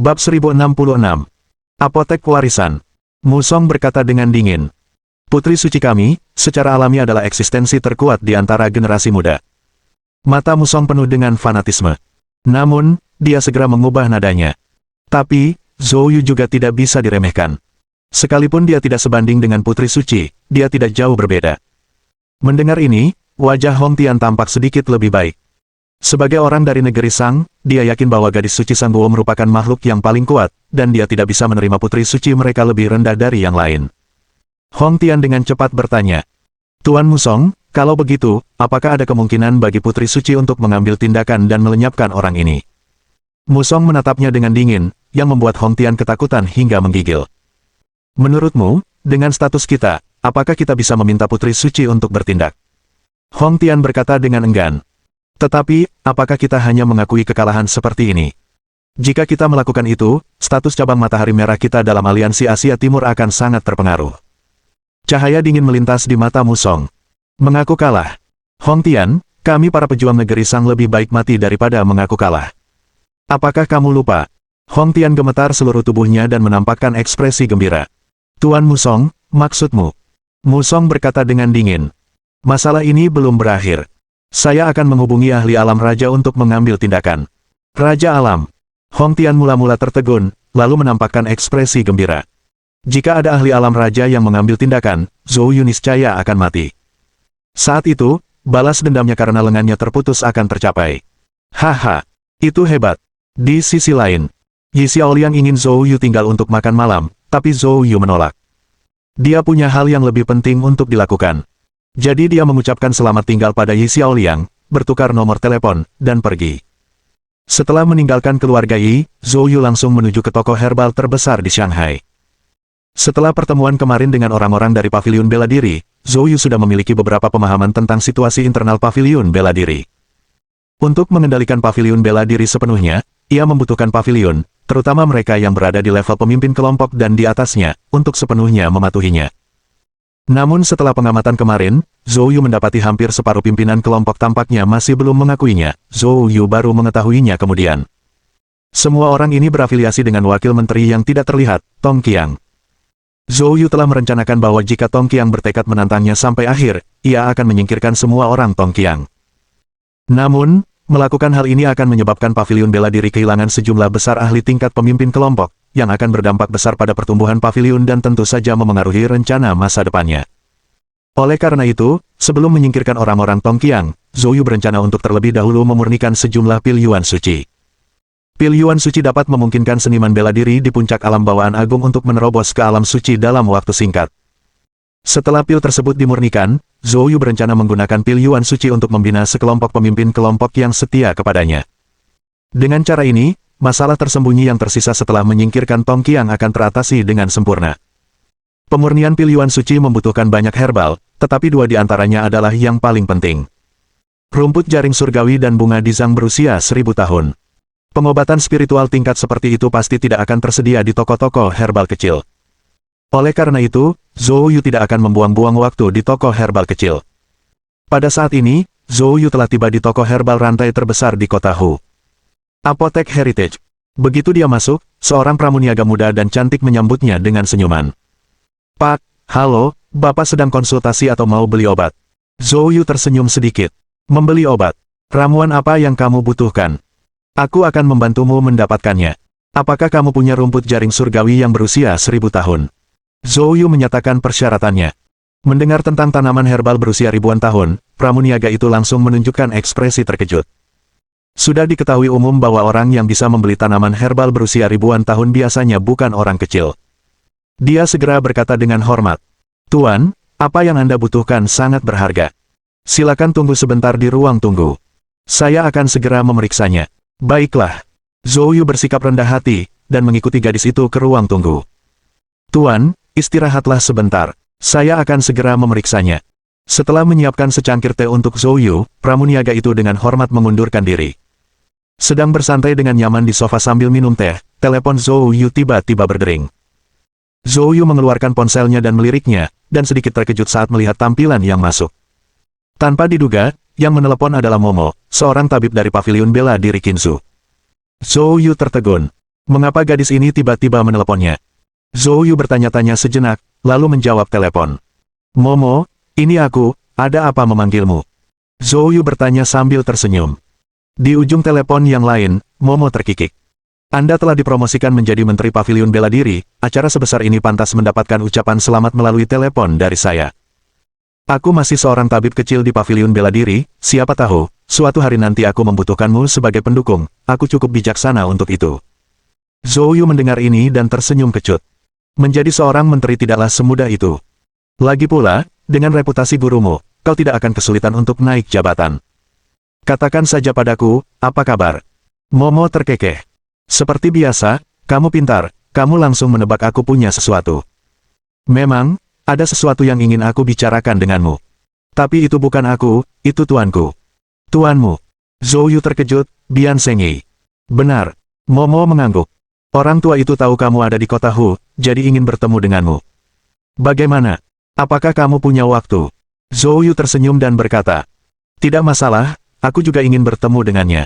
Bab 1066. Apotek Pewarisan. Musong berkata dengan dingin. Putri suci kami, secara alami adalah eksistensi terkuat di antara generasi muda. Mata Musong penuh dengan fanatisme. Namun, dia segera mengubah nadanya. Tapi, Zhou Yu juga tidak bisa diremehkan. Sekalipun dia tidak sebanding dengan putri suci, dia tidak jauh berbeda. Mendengar ini, wajah Hong Tian tampak sedikit lebih baik. Sebagai orang dari negeri Sang, dia yakin bahwa gadis suci Sangguo merupakan makhluk yang paling kuat, dan dia tidak bisa menerima putri suci mereka lebih rendah dari yang lain. Hong Tian dengan cepat bertanya, Tuan Musong, kalau begitu, apakah ada kemungkinan bagi putri suci untuk mengambil tindakan dan melenyapkan orang ini? Musong menatapnya dengan dingin, yang membuat Hong Tian ketakutan hingga menggigil. Menurutmu, dengan status kita, apakah kita bisa meminta putri suci untuk bertindak? Hong Tian berkata dengan enggan. Tetapi, apakah kita hanya mengakui kekalahan seperti ini? Jika kita melakukan itu, status cabang matahari merah kita dalam aliansi Asia Timur akan sangat terpengaruh. Cahaya dingin melintas di mata Musong. Mengaku kalah. Hong Tian, kami para pejuang negeri Sang lebih baik mati daripada mengaku kalah. Apakah kamu lupa? Hong Tian gemetar seluruh tubuhnya dan menampakkan ekspresi gembira. Tuan Musong, maksudmu? Musong berkata dengan dingin. Masalah ini belum berakhir. Saya akan menghubungi ahli alam raja untuk mengambil tindakan. Raja alam. Hong Tian mula-mula tertegun, lalu menampakkan ekspresi gembira. Jika ada ahli alam raja yang mengambil tindakan, Zhou Yu niscaya akan mati. Saat itu, balas dendamnya karena lengannya terputus akan tercapai. Haha, itu hebat. Di sisi lain, Yi Xiaoliang ingin Zhou Yu tinggal untuk makan malam, tapi Zhou Yu menolak. Dia punya hal yang lebih penting untuk dilakukan. Jadi dia mengucapkan selamat tinggal pada Yi Xiaoliang, bertukar nomor telepon, dan pergi. Setelah meninggalkan keluarga Yi, Zhou Yu langsung menuju ke toko herbal terbesar di Shanghai. Setelah pertemuan kemarin dengan orang-orang dari Paviliun Bela Diri, Zhou Yu sudah memiliki beberapa pemahaman tentang situasi internal Paviliun Bela Diri. Untuk mengendalikan Paviliun Bela Diri sepenuhnya, ia membutuhkan paviliun, terutama mereka yang berada di level pemimpin kelompok dan di atasnya, untuk sepenuhnya mematuhinya. Namun setelah pengamatan kemarin, Zhou Yu mendapati hampir separuh pimpinan kelompok tampaknya masih belum mengakuinya. Zhou Yu baru mengetahuinya kemudian. Semua orang ini berafiliasi dengan wakil menteri yang tidak terlihat, Tong Qiang. Zhou Yu telah merencanakan bahwa jika Tong Qiang bertekad menantangnya sampai akhir, ia akan menyingkirkan semua orang Tong Qiang. Namun, melakukan hal ini akan menyebabkan Paviliun Bela Diri kehilangan sejumlah besar ahli tingkat pemimpin kelompok, yang akan berdampak besar pada pertumbuhan paviliun dan tentu saja memengaruhi rencana masa depannya. Oleh karena itu, sebelum menyingkirkan orang-orang Tong Qiang, Zhou Yu berencana untuk terlebih dahulu memurnikan sejumlah pil Yuan suci. Pil Yuan suci dapat memungkinkan seniman bela diri di puncak alam bawaan agung untuk menerobos ke alam suci dalam waktu singkat. Setelah pil tersebut dimurnikan, Zhou Yu berencana menggunakan pil Yuan suci untuk membina sekelompok pemimpin kelompok yang setia kepadanya. Dengan cara ini, masalah tersembunyi yang tersisa setelah menyingkirkan Tong Qiang akan teratasi dengan sempurna. Pemurnian pil Yuan suci membutuhkan banyak herbal, tetapi dua di antaranya adalah yang paling penting. Rumput jaring surgawi dan bunga dizang berusia 1000 tahun. Pengobatan spiritual tingkat seperti itu pasti tidak akan tersedia di toko-toko herbal kecil. Oleh karena itu, Zhou Yu tidak akan membuang-buang waktu di toko herbal kecil. Pada saat ini, Zhou Yu telah tiba di toko herbal rantai terbesar di kota Hu. Apotek Heritage. Begitu dia masuk, seorang pramuniaga muda dan cantik menyambutnya dengan senyuman. Pak, halo, Bapak sedang konsultasi atau mau beli obat? Zhou Yu tersenyum sedikit. Membeli obat. Ramuan apa yang kamu butuhkan? Aku akan membantumu mendapatkannya. Apakah kamu punya rumput jaring surgawi yang berusia 1000 tahun? Zhou Yu menyatakan persyaratannya. Mendengar tentang tanaman herbal berusia ribuan tahun, pramuniaga itu langsung menunjukkan ekspresi terkejut. Sudah diketahui umum bahwa orang yang bisa membeli tanaman herbal berusia ribuan tahun biasanya bukan orang kecil. Dia segera berkata dengan hormat, Tuan, apa yang Anda butuhkan sangat berharga. Silakan tunggu sebentar di ruang tunggu. Saya akan segera memeriksanya. Baiklah. Zhou Yu bersikap rendah hati, dan mengikuti gadis itu ke ruang tunggu. Tuan, istirahatlah sebentar. Saya akan segera memeriksanya. Setelah menyiapkan secangkir teh untuk Zhou Yu, pramuniaga itu dengan hormat mengundurkan diri. Sedang bersantai dengan nyaman di sofa sambil minum teh, telepon Zhou Yu tiba-tiba berdering. Zhou Yu mengeluarkan ponselnya dan meliriknya, dan sedikit terkejut saat melihat tampilan yang masuk. Tanpa diduga, yang menelepon adalah Momo, seorang tabib dari Paviliun Bela Diri Qinzu. Zhou Yu tertegun. Mengapa gadis ini tiba-tiba meneleponnya? Zhou Yu bertanya-tanya sejenak, lalu menjawab telepon. Momo, ini aku, ada apa memanggilmu? Zhou Yu bertanya sambil tersenyum. Di ujung telepon yang lain, Momo terkikik. Anda telah dipromosikan menjadi Menteri Paviliun Bela Diri, acara sebesar ini pantas mendapatkan ucapan selamat melalui telepon dari saya. Aku masih seorang tabib kecil di Paviliun Bela Diri, siapa tahu, suatu hari nanti aku membutuhkanmu sebagai pendukung, aku cukup bijaksana untuk itu. Zhou Yu mendengar ini dan tersenyum kecut. Menjadi seorang menteri tidaklah semudah itu. Lagi pula, dengan reputasi gurumu, kau tidak akan kesulitan untuk naik jabatan. Katakan saja padaku, apa kabar? Momo terkekeh. Seperti biasa, kamu pintar, kamu langsung menebak aku punya sesuatu. Memang, ada sesuatu yang ingin aku bicarakan denganmu. Tapi itu bukan aku, itu tuanku. Tuanmu. Zhou Yu terkejut, Bian Zhengyi. Benar. Momo mengangguk. Orang tua itu tahu kamu ada di kota Hu, jadi ingin bertemu denganmu. Bagaimana? Apakah kamu punya waktu? Zhou Yu tersenyum dan berkata. Tidak masalah, aku juga ingin bertemu dengannya.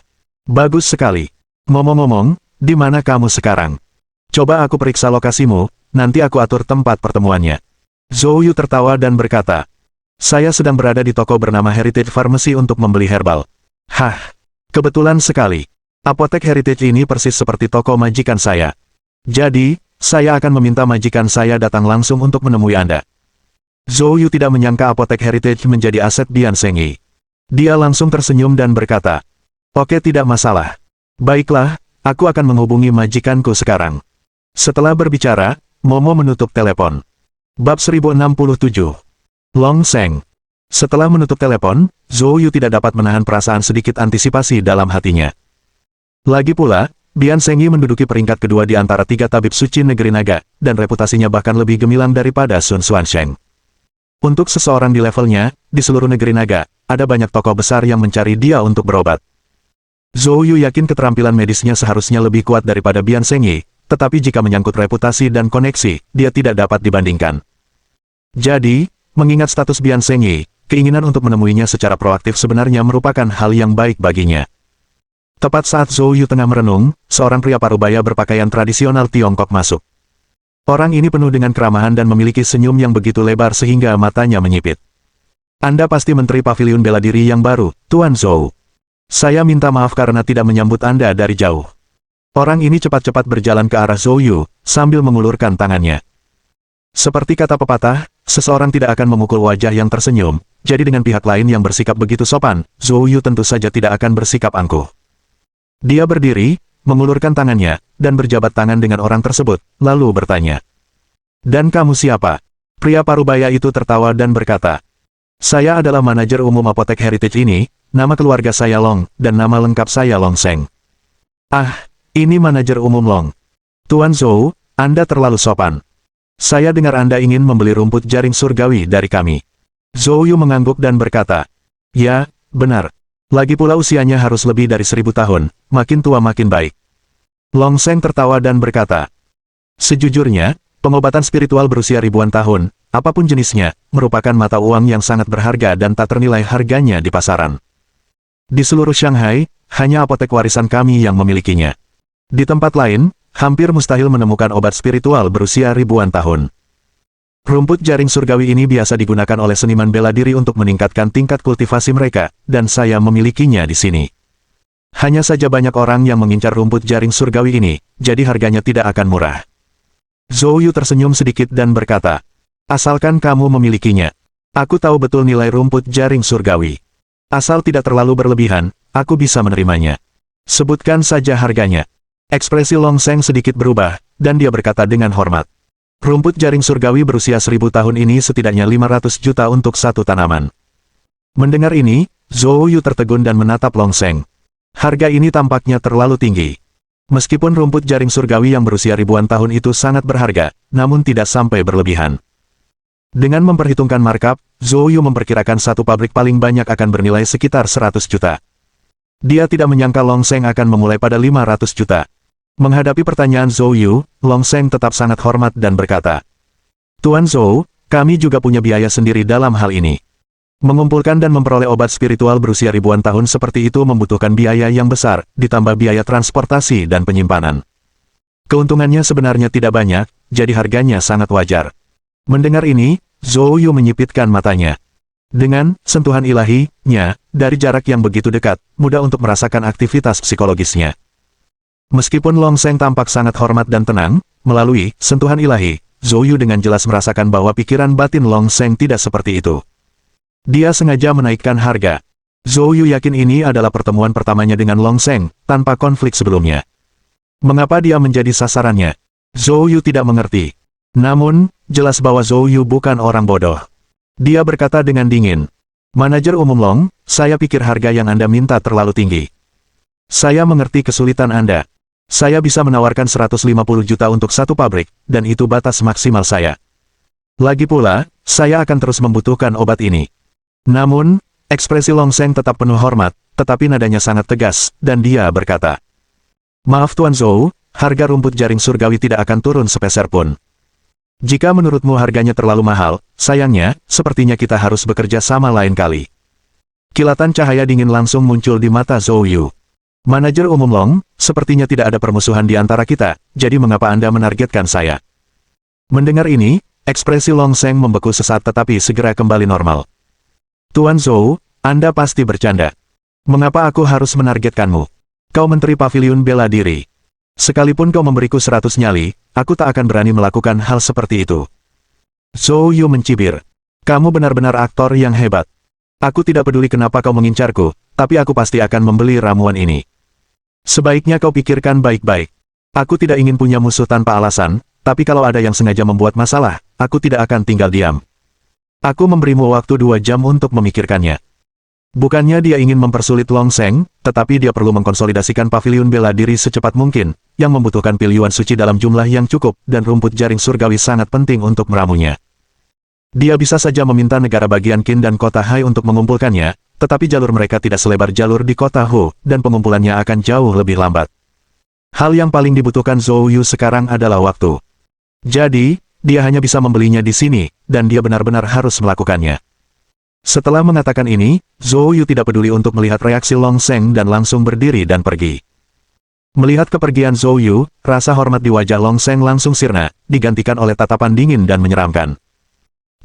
Bagus sekali. Ngomong-ngomong, di mana kamu sekarang? Coba aku periksa lokasimu, nanti aku atur tempat pertemuannya. Zhou Yu tertawa dan berkata. Saya sedang berada di toko bernama Heritage Pharmacy untuk membeli herbal. Hah, kebetulan sekali. Apotek Heritage ini persis seperti toko majikan saya. Jadi, saya akan meminta majikan saya datang langsung untuk menemui Anda. Zhou Yu tidak menyangka apotek Heritage menjadi aset Bian Zhengyi. Dia langsung tersenyum dan berkata, Oke, tidak masalah. Baiklah, aku akan menghubungi majikanku sekarang. Setelah berbicara, Momo menutup telepon. Bab 1067. Long Sheng. Setelah menutup telepon, Zhou Yu tidak dapat menahan perasaan sedikit antisipasi dalam hatinya. Lagi pula, Bian Zhengyi menduduki peringkat kedua di antara 3 tabib suci negeri naga, dan reputasinya bahkan lebih gemilang daripada Sun Xuansheng. Untuk seseorang di levelnya, di seluruh negeri naga, ada banyak tokoh besar yang mencari dia untuk berobat. Zhou Yu yakin keterampilan medisnya seharusnya lebih kuat daripada Bian Zhengyi, tetapi jika menyangkut reputasi dan koneksi, dia tidak dapat dibandingkan. Jadi, mengingat status Bian Zhengyi, keinginan untuk menemuinya secara proaktif sebenarnya merupakan hal yang baik baginya. Tepat saat Zhou Yu tengah merenung, seorang pria parubaya berpakaian tradisional Tiongkok masuk. Orang ini penuh dengan keramahan dan memiliki senyum yang begitu lebar sehingga matanya menyipit. Anda pasti Menteri Paviliun Bela Diri yang baru, Tuan Zhou. Saya minta maaf karena tidak menyambut Anda dari jauh. Orang ini cepat-cepat berjalan ke arah Zhou Yu, sambil mengulurkan tangannya. Seperti kata pepatah, seseorang tidak akan memukul wajah yang tersenyum, jadi dengan pihak lain yang bersikap begitu sopan, Zhou Yu tentu saja tidak akan bersikap angkuh. Dia berdiri, mengulurkan tangannya, dan berjabat tangan dengan orang tersebut, lalu bertanya. Dan kamu siapa? Pria parubaya itu tertawa dan berkata. Saya adalah manajer umum apotek Heritage ini, nama keluarga saya Long, dan nama lengkap saya Long Sheng. Ah, ini manajer umum Long. Tuan Zhou, Anda terlalu sopan. Saya dengar Anda ingin membeli rumput jaring surgawi dari kami. Zhou Yu mengangguk dan berkata. Ya, benar. Lagi pula usianya harus lebih dari 1000 tahun, makin tua makin baik. Long Sheng tertawa dan berkata. Sejujurnya, pengobatan spiritual berusia ribuan tahun, apapun jenisnya, merupakan mata uang yang sangat berharga dan tak ternilai harganya di pasaran. Di seluruh Shanghai, hanya apotek warisan kami yang memilikinya. Di tempat lain, hampir mustahil menemukan obat spiritual berusia ribuan tahun. Rumput jaring surgawi ini biasa digunakan oleh seniman bela diri untuk meningkatkan tingkat kultivasi mereka, dan saya memilikinya di sini. Hanya saja banyak orang yang mengincar rumput jaring surgawi ini, jadi harganya tidak akan murah. Zhou Yu tersenyum sedikit dan berkata, asalkan kamu memilikinya. Aku tahu betul nilai rumput jaring surgawi. Asal tidak terlalu berlebihan, aku bisa menerimanya. Sebutkan saja harganya. Ekspresi Long Sheng sedikit berubah, dan dia berkata dengan hormat. Rumput jaring surgawi berusia 1000 tahun ini setidaknya 500 juta untuk satu tanaman. Mendengar ini, Zhou Yu tertegun dan menatap Long Sheng. Harga ini tampaknya terlalu tinggi. Meskipun rumput jaring surgawi yang berusia ribuan tahun itu sangat berharga, namun tidak sampai berlebihan. Dengan memperhitungkan markup, Zhou Yu memperkirakan satu pabrik paling banyak akan bernilai sekitar 100 juta. Dia tidak menyangka Long Sheng akan memulai pada 500 juta. Menghadapi pertanyaan Zhou Yu, Long Sheng tetap sangat hormat dan berkata, Tuan Zhou, kami juga punya biaya sendiri dalam hal ini. Mengumpulkan dan memperoleh obat spiritual berusia ribuan tahun seperti itu membutuhkan biaya yang besar, ditambah biaya transportasi dan penyimpanan. Keuntungannya sebenarnya tidak banyak, jadi harganya sangat wajar. Mendengar ini, Zhou Yu menyipitkan matanya. Dengan sentuhan ilahi-nya, dari jarak yang begitu dekat, mudah untuk merasakan aktivitas psikologisnya. Meskipun Long Sheng tampak sangat hormat dan tenang, melalui sentuhan ilahi, Zhou Yu dengan jelas merasakan bahwa pikiran batin Long Sheng tidak seperti itu. Dia sengaja menaikkan harga. Zhou Yu yakin ini adalah pertemuan pertamanya dengan Long Sheng, tanpa konflik sebelumnya. Mengapa dia menjadi sasarannya? Zhou Yu tidak mengerti. Namun, jelas bahwa Zhou Yu bukan orang bodoh. Dia berkata dengan dingin. Manajer umum Long, saya pikir harga yang Anda minta terlalu tinggi. Saya mengerti kesulitan Anda. Saya bisa menawarkan 150 juta untuk satu pabrik, dan itu batas maksimal saya. Lagi pula, saya akan terus membutuhkan obat ini. Namun, ekspresi Long Sheng tetap penuh hormat, tetapi nadanya sangat tegas, dan dia berkata, Maaf Tuan Zhou, harga rumput jaring surgawi tidak akan turun sepeser pun. Jika menurutmu harganya terlalu mahal, sayangnya, sepertinya kita harus bekerja sama lain kali. Kilatan cahaya dingin langsung muncul di mata Zhou Yu. Manajer umum Long, sepertinya tidak ada permusuhan di antara kita, jadi mengapa Anda menargetkan saya? Mendengar ini, ekspresi Long Sheng membeku sesaat tetapi segera kembali normal. Tuan Zhou, Anda pasti bercanda. Mengapa aku harus menargetkanmu? Kau menteri paviliun bela diri. Sekalipun kau memberiku 100 nyali, aku tak akan berani melakukan hal seperti itu. Zhou Yu mencibir. Kamu benar-benar aktor yang hebat. Aku tidak peduli kenapa kau mengincarku, tapi aku pasti akan membeli ramuan ini. Sebaiknya kau pikirkan baik-baik. Aku tidak ingin punya musuh tanpa alasan, tapi kalau ada yang sengaja membuat masalah, aku tidak akan tinggal diam. Aku memberimu waktu 2 jam untuk memikirkannya. Bukannya dia ingin mempersulit Long Sheng, tetapi dia perlu mengkonsolidasikan paviliun bela diri secepat mungkin, yang membutuhkan pil Yuan suci dalam jumlah yang cukup, dan rumput jaring surgawi sangat penting untuk meramunya. Dia bisa saja meminta negara bagian Qin dan kota Hai untuk mengumpulkannya, tetapi jalur mereka tidak selebar jalur di kota Hu, dan pengumpulannya akan jauh lebih lambat. Hal yang paling dibutuhkan Zhou Yu sekarang adalah waktu. Jadi, dia hanya bisa membelinya di sini, dan dia benar-benar harus melakukannya. Setelah mengatakan ini, Zhou Yu tidak peduli untuk melihat reaksi Long Sheng dan langsung berdiri dan pergi. Melihat kepergian Zhou Yu, rasa hormat di wajah Long Sheng langsung sirna, digantikan oleh tatapan dingin dan menyeramkan.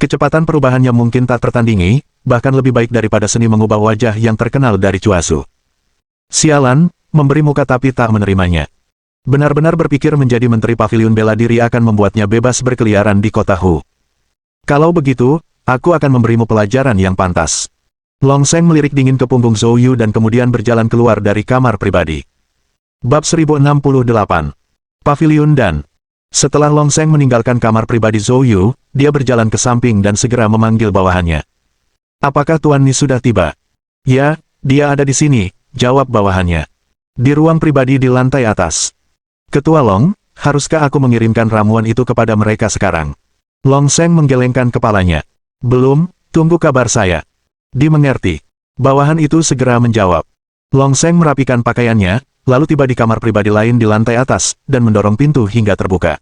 Kecepatan perubahannya mungkin tak tertandingi, bahkan lebih baik daripada seni mengubah wajah yang terkenal dari Cuasu. Sialan, memberi muka tapi tak menerimanya. Benar-benar berpikir menjadi menteri paviliun bela diri akan membuatnya bebas berkeliaran di kota Hu. Kalau begitu, aku akan memberimu pelajaran yang pantas. Long Sheng melirik dingin ke punggung Zhou Yu dan kemudian berjalan keluar dari kamar pribadi. Bab 1068. Paviliun dan. Setelah Long Sheng meninggalkan kamar pribadi Zhou Yu, dia berjalan ke samping dan segera memanggil bawahannya. Apakah Tuan Ni sudah tiba? Ya, dia ada di sini, jawab bawahannya. Di ruang pribadi di lantai atas. Ketua Long, haruskah aku mengirimkan ramuan itu kepada mereka sekarang? Long Sheng menggelengkan kepalanya. Belum, tunggu kabar saya. Dimengerti. Bawahan itu segera menjawab. Long Sheng merapikan pakaiannya, lalu tiba di kamar pribadi lain di lantai atas, dan mendorong pintu hingga terbuka.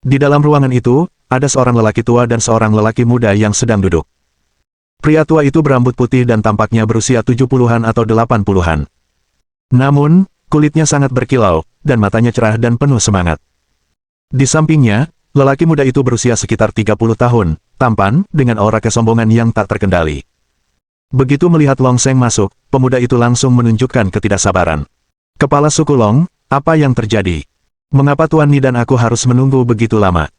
Di dalam ruangan itu, ada seorang lelaki tua dan seorang lelaki muda yang sedang duduk. Pria tua itu berambut putih dan tampaknya berusia 70-an atau 80-an. Namun, kulitnya sangat berkilau, dan matanya cerah dan penuh semangat. Di sampingnya, lelaki muda itu berusia sekitar 30 tahun, tampan, dengan aura kesombongan yang tak terkendali. Begitu melihat Long Sheng masuk, pemuda itu langsung menunjukkan ketidaksabaran. Kepala suku Long, apa yang terjadi? Mengapa Tuan Ni dan aku harus menunggu begitu lama?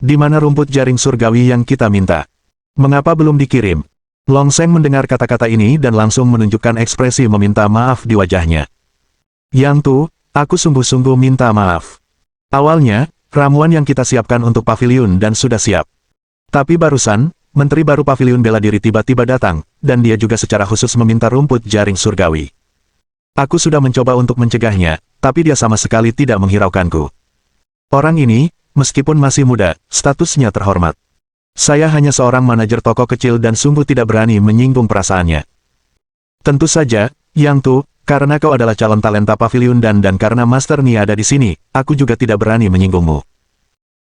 Di mana rumput jaring surgawi yang kita minta? Mengapa belum dikirim? Long Sheng mendengar kata-kata ini dan langsung menunjukkan ekspresi meminta maaf di wajahnya. Yang Tu, aku sungguh-sungguh minta maaf. Awalnya, ramuan yang kita siapkan untuk paviliun dan sudah siap. Tapi barusan, Menteri baru Paviliun Bela Diri tiba-tiba datang, dan dia juga secara khusus meminta rumput jaring surgawi. Aku sudah mencoba untuk mencegahnya, tapi dia sama sekali tidak menghiraukanku. Orang ini, meskipun masih muda, statusnya terhormat. Saya hanya seorang manajer toko kecil dan sungguh tidak berani menyinggung perasaannya. Tentu saja, Yang Tu, karena kau adalah calon talenta Paviliun dan karena Master Ni ada di sini, aku juga tidak berani menyinggungmu.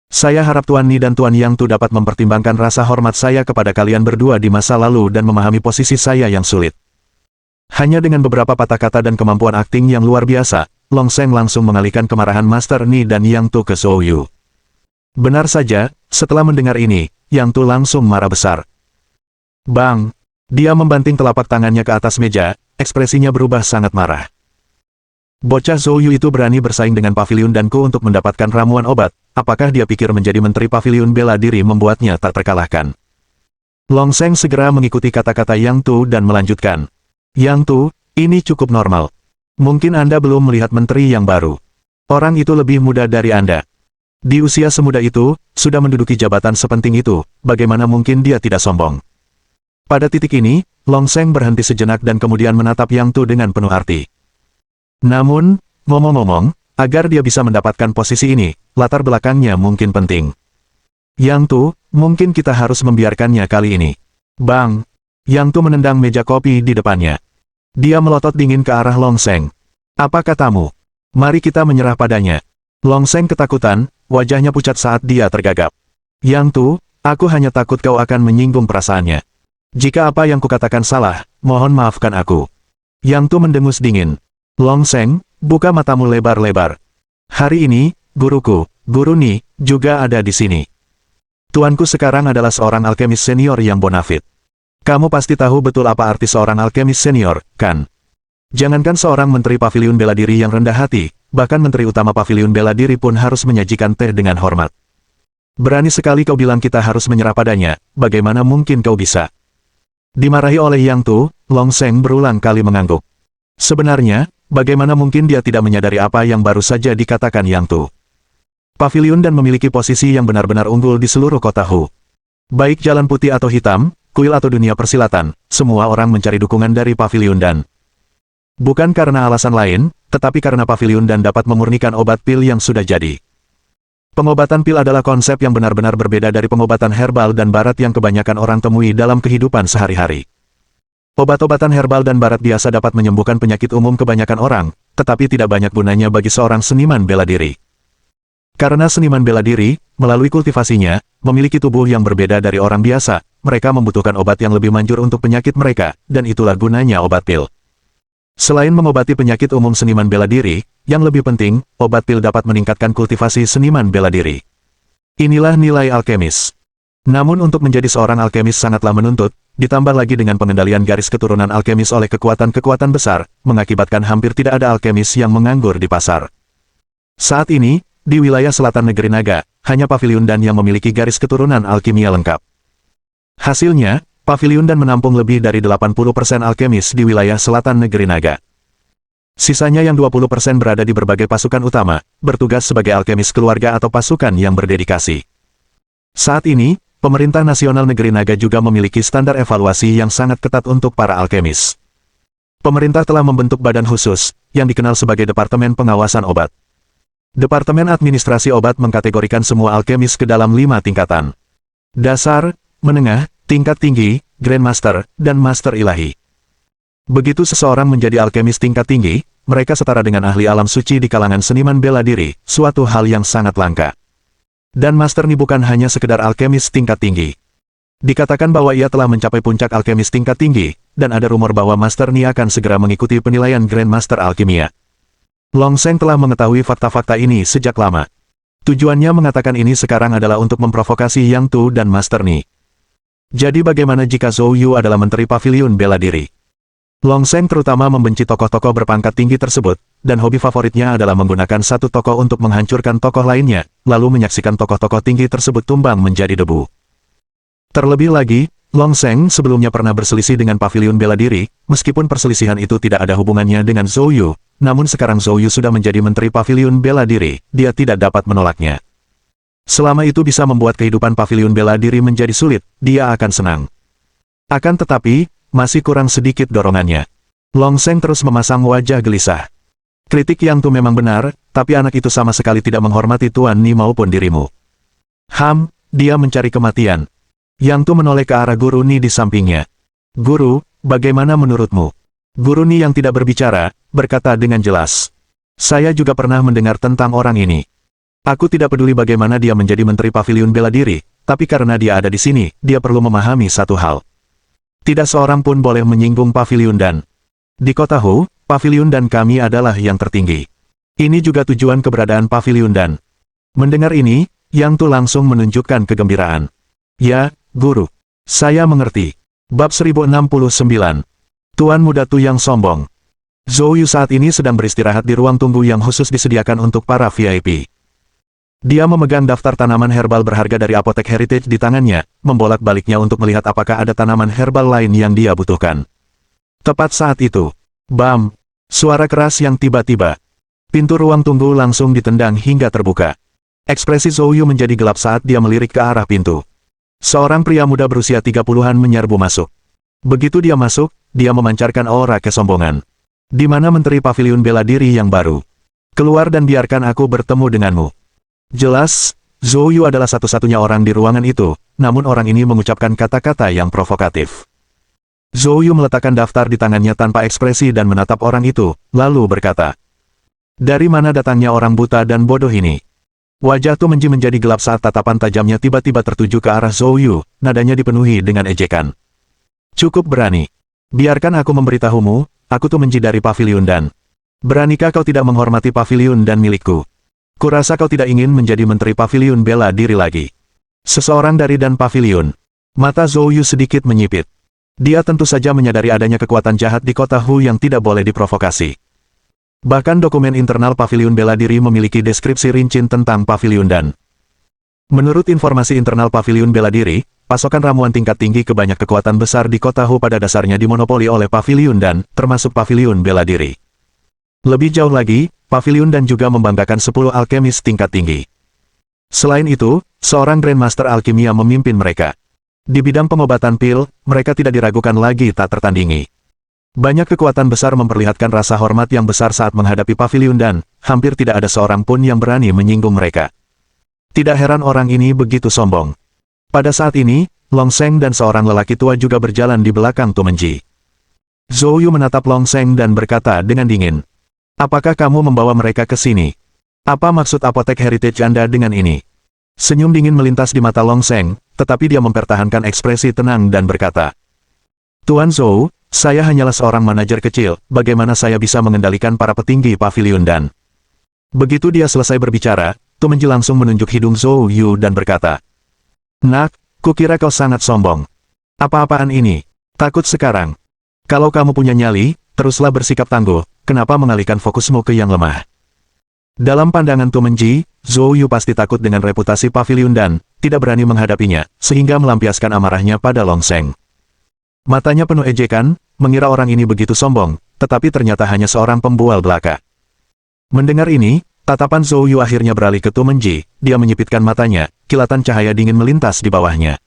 Saya harap Tuan Ni dan Tuan Yang Tu dapat mempertimbangkan rasa hormat saya kepada kalian berdua di masa lalu dan memahami posisi saya yang sulit. Hanya dengan beberapa patah kata dan kemampuan akting yang luar biasa, Long Sheng langsung mengalihkan kemarahan Master Ni dan Yang Tu ke Zhou Yu. Benar saja, setelah mendengar ini, Yang Tu langsung marah besar. Bang! Dia membanting telapak tangannya ke atas meja, ekspresinya berubah sangat marah. Bocah Zhou Yu itu berani bersaing dengan Paviliun Danku untuk mendapatkan ramuan obat, apakah dia pikir menjadi menteri Paviliun bela diri membuatnya tak terkalahkan? Long Sheng segera mengikuti kata-kata Yang Tu dan melanjutkan. Yang Tu, ini cukup normal. Mungkin Anda belum melihat menteri yang baru. Orang itu lebih muda dari Anda. Di usia semuda itu, sudah menduduki jabatan sepenting itu, bagaimana mungkin dia tidak sombong? Pada titik ini, Long Sheng berhenti sejenak dan kemudian menatap Yang Tu dengan penuh arti. Namun, ngomong-ngomong, agar dia bisa mendapatkan posisi ini, latar belakangnya mungkin penting. Yang Tu, mungkin kita harus membiarkannya kali ini. Bang! Yang Tu menendang meja kopi di depannya. Dia melotot dingin ke arah Long Sheng. Apa katamu? Mari kita menyerah padanya. Long Sheng ketakutan, wajahnya pucat saat dia tergagap. Yang Tu, aku hanya takut kau akan menyinggung perasaannya. Jika apa yang kukatakan salah, mohon maafkan aku. Yang Tu mendengus dingin. Long Sheng, buka matamu lebar-lebar. Hari ini, guruku, Guru Ni, juga ada di sini. Tuanku sekarang adalah seorang alkemis senior yang bonafit. Kamu pasti tahu betul apa arti seorang alkemis senior, kan? Jangankan seorang menteri Paviliun bela diri yang rendah hati, bahkan menteri utama Paviliun bela diri pun harus menyajikan teh dengan hormat. Berani sekali kau bilang kita harus menyerah padanya, bagaimana mungkin kau bisa? Dimarahi oleh Yang Tu, Long Sheng berulang kali mengangguk. Sebenarnya, bagaimana mungkin dia tidak menyadari apa yang baru saja dikatakan Yang Tu? Paviliun dan memiliki posisi yang benar-benar unggul di seluruh kota Hu. Baik jalan putih atau hitam, kuil atau dunia persilatan, semua orang mencari dukungan dari Paviliun dan. Bukan karena alasan lain, tetapi karena Paviliun dan dapat memurnikan obat pil yang sudah jadi. Pengobatan pil adalah konsep yang benar-benar berbeda dari pengobatan herbal dan barat yang kebanyakan orang temui dalam kehidupan sehari-hari. Obat-obatan herbal dan barat biasa dapat menyembuhkan penyakit umum kebanyakan orang, tetapi tidak banyak gunanya bagi seorang seniman bela diri. Karena seniman bela diri, melalui kultivasinya, memiliki tubuh yang berbeda dari orang biasa, mereka membutuhkan obat yang lebih manjur untuk penyakit mereka, dan itulah gunanya obat pil. Selain mengobati penyakit umum seniman bela diri, yang lebih penting, obat pil dapat meningkatkan kultivasi seniman bela diri. Inilah nilai alkemis. Namun untuk menjadi seorang alkemis sangatlah menuntut, ditambah lagi dengan pengendalian garis keturunan alkemis oleh kekuatan-kekuatan besar, mengakibatkan hampir tidak ada alkemis yang menganggur di pasar. Saat ini, di wilayah selatan negeri naga, hanya Paviliun Dan yang memiliki garis keturunan alkimia lengkap. Hasilnya, Paviliun Dan menampung lebih dari 80% alkemis di wilayah selatan negeri naga. Sisanya yang 20% berada di berbagai pasukan utama, bertugas sebagai alkemis keluarga atau pasukan yang berdedikasi. Saat ini, pemerintah nasional negeri naga juga memiliki standar evaluasi yang sangat ketat untuk para alkemis. Pemerintah telah membentuk badan khusus, yang dikenal sebagai Departemen Pengawasan Obat. Departemen Administrasi Obat mengkategorikan semua alkemis ke dalam 5 tingkatan. Dasar, menengah, tingkat tinggi, Grandmaster, dan Master Ilahi. Begitu seseorang menjadi alkemis tingkat tinggi, mereka setara dengan ahli alam suci di kalangan seniman bela diri, suatu hal yang sangat langka. Dan Master Ni bukan hanya sekedar alkemis tingkat tinggi. Dikatakan bahwa ia telah mencapai puncak alkemis tingkat tinggi, dan ada rumor bahwa Master Ni akan segera mengikuti penilaian Grandmaster Alkimia. Long Sheng telah mengetahui fakta-fakta ini sejak lama. Tujuannya mengatakan ini sekarang adalah untuk memprovokasi Yang Tu dan Master Ni. Jadi bagaimana jika Zhou Yu adalah menteri Paviliun bela diri? Long Sheng terutama membenci tokoh-tokoh berpangkat tinggi tersebut, dan hobi favoritnya adalah menggunakan satu tokoh untuk menghancurkan tokoh lainnya, lalu menyaksikan tokoh-tokoh tinggi tersebut tumbang menjadi debu. Terlebih lagi, Long Sheng sebelumnya pernah berselisih dengan Paviliun bela diri, meskipun perselisihan itu tidak ada hubungannya dengan Zhou Yu, namun sekarang Zhou Yu sudah menjadi menteri Paviliun bela diri, dia tidak dapat menolaknya. Selama itu bisa membuat kehidupan Paviliun bela diri menjadi sulit, dia akan senang. Akan tetapi, masih kurang sedikit dorongannya. Long Sheng terus memasang wajah gelisah. Kritik Yang Tu memang benar, tapi anak itu sama sekali tidak menghormati Tuan Ni maupun dirimu. Dia mencari kematian. Yang Tu menoleh ke arah Guru Ni di sampingnya. Guru, bagaimana menurutmu? Guru Ni yang tidak berbicara, berkata dengan jelas. Saya juga pernah mendengar tentang orang ini. Aku tidak peduli bagaimana dia menjadi menteri Paviliun bela diri, tapi karena dia ada di sini, dia perlu memahami satu hal. Tidak seorang pun boleh menyinggung Paviliun Dan. Di kota Hu, Paviliun Dan kami adalah yang tertinggi. Ini juga tujuan keberadaan pavilion dan. Mendengar ini, Yang Tu langsung menunjukkan kegembiraan. Ya, Guru. Saya mengerti. Bab 1069. Tuan Muda Tu yang sombong. Zhou Yu saat ini sedang beristirahat di ruang tunggu yang khusus disediakan untuk para VIP. Dia memegang daftar tanaman herbal berharga dari apotek Heritage di tangannya, membolak-baliknya untuk melihat apakah ada tanaman herbal lain yang dia butuhkan. Tepat saat itu, bam! Suara keras yang tiba-tiba. Pintu ruang tunggu langsung ditendang hingga terbuka. Ekspresi Zhou Yu menjadi gelap saat dia melirik ke arah pintu. Seorang pria muda berusia 30-an menyerbu masuk. Begitu dia masuk, dia memancarkan aura kesombongan. Di mana Menteri Pavilion Bela Diri yang baru? Keluar dan biarkan aku bertemu denganmu. Jelas, Zhou Yu adalah satu-satunya orang di ruangan itu, namun orang ini mengucapkan kata-kata yang provokatif. Zhou Yu meletakkan daftar di tangannya tanpa ekspresi dan menatap orang itu, lalu berkata, "Dari mana datangnya orang buta dan bodoh ini?" Wajah Tu Menji menjadi gelap saat tatapan tajamnya tiba-tiba tertuju ke arah Zhou Yu, nadanya dipenuhi dengan ejekan. "Cukup berani. Biarkan aku memberitahumu, aku Tu Menji dari Pavilion dan. Beranikah kau tidak menghormati Pavilion dan milikku? Kurasa kau tidak ingin menjadi Menteri Pavilion Bela Diri lagi." Seseorang dari Dan Pavilion. Mata Zhou Yu sedikit menyipit. Dia tentu saja menyadari adanya kekuatan jahat di kota Hu yang tidak boleh diprovokasi. Bahkan dokumen internal Pavilion Bela Diri memiliki deskripsi rinci tentang Pavilion dan. Menurut informasi internal Pavilion Bela Diri, pasokan ramuan tingkat tinggi ke banyak kekuatan besar di kota Hu pada dasarnya dimonopoli oleh Pavilion dan, termasuk Pavilion Bela Diri. Lebih jauh lagi, Pavilion dan juga membanggakan 10 alkemis tingkat tinggi. Selain itu, seorang Grandmaster Alkimia memimpin mereka. Di bidang pengobatan pil, mereka tidak diragukan lagi tak tertandingi. Banyak kekuatan besar memperlihatkan rasa hormat yang besar saat menghadapi Pavilion dan, hampir tidak ada seorang pun yang berani menyinggung mereka. Tidak heran orang ini begitu sombong. Pada saat ini, Long Sheng dan seorang lelaki tua juga berjalan di belakang Tu Menji. Zhou Yu menatap Long Sheng dan berkata dengan dingin, "Apakah kamu membawa mereka ke sini? Apa maksud apotek Heritage Anda dengan ini?" Senyum dingin melintas di mata Long Sheng, tetapi dia mempertahankan ekspresi tenang dan berkata, "Tuan Zhou, saya hanyalah seorang manajer kecil, bagaimana saya bisa mengendalikan para petinggi Pavilion dan..." Begitu dia selesai berbicara, Tu Menji langsung menunjuk hidung Zhou Yu dan berkata, "Nak, kukira kau sangat sombong. Apa-apaan ini? Takut sekarang? Kalau kamu punya nyali, teruslah bersikap tangguh. Kenapa mengalihkan fokusmu ke yang lemah?" Dalam pandangan Tu Menji, Zhou Yu pasti takut dengan reputasi Pavilion dan, tidak berani menghadapinya, sehingga melampiaskan amarahnya pada Long Sheng. Matanya penuh ejekan, mengira orang ini begitu sombong, tetapi ternyata hanya seorang pembual belaka. Mendengar ini, tatapan Zhou Yu akhirnya beralih ke Tu Menji, dia menyipitkan matanya, kilatan cahaya dingin melintas di bawahnya.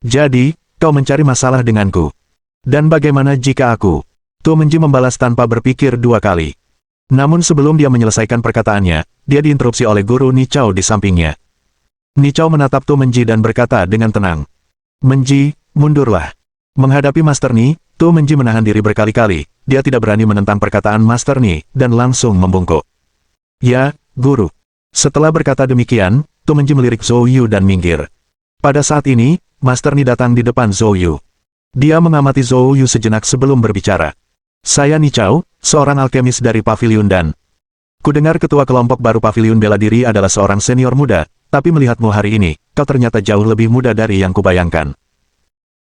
"Jadi, kau mencari masalah denganku. Dan bagaimana jika aku..." Tu Menji membalas tanpa berpikir dua kali. Namun sebelum dia menyelesaikan perkataannya, dia diinterupsi oleh guru Ni Chao di sampingnya. Ni Chao menatap Tu Menji dan berkata dengan tenang, "Menji, mundurlah." Menghadapi Master Ni, Tu Menji menahan diri berkali-kali, dia tidak berani menentang perkataan Master Ni, dan langsung membungkuk. "Ya, guru." Setelah berkata demikian, Tu Menji melirik Zhou Yu dan minggir. Pada saat ini, Master Ni datang di depan Zhou Yu. Dia mengamati Zhou Yu sejenak sebelum berbicara. "Saya Ni Chao, seorang alkemis dari Pavilion dan. Kudengar ketua kelompok baru Pavilion Bela Diri adalah seorang senior muda, tapi melihatmu hari ini, kau ternyata jauh lebih muda dari yang kubayangkan."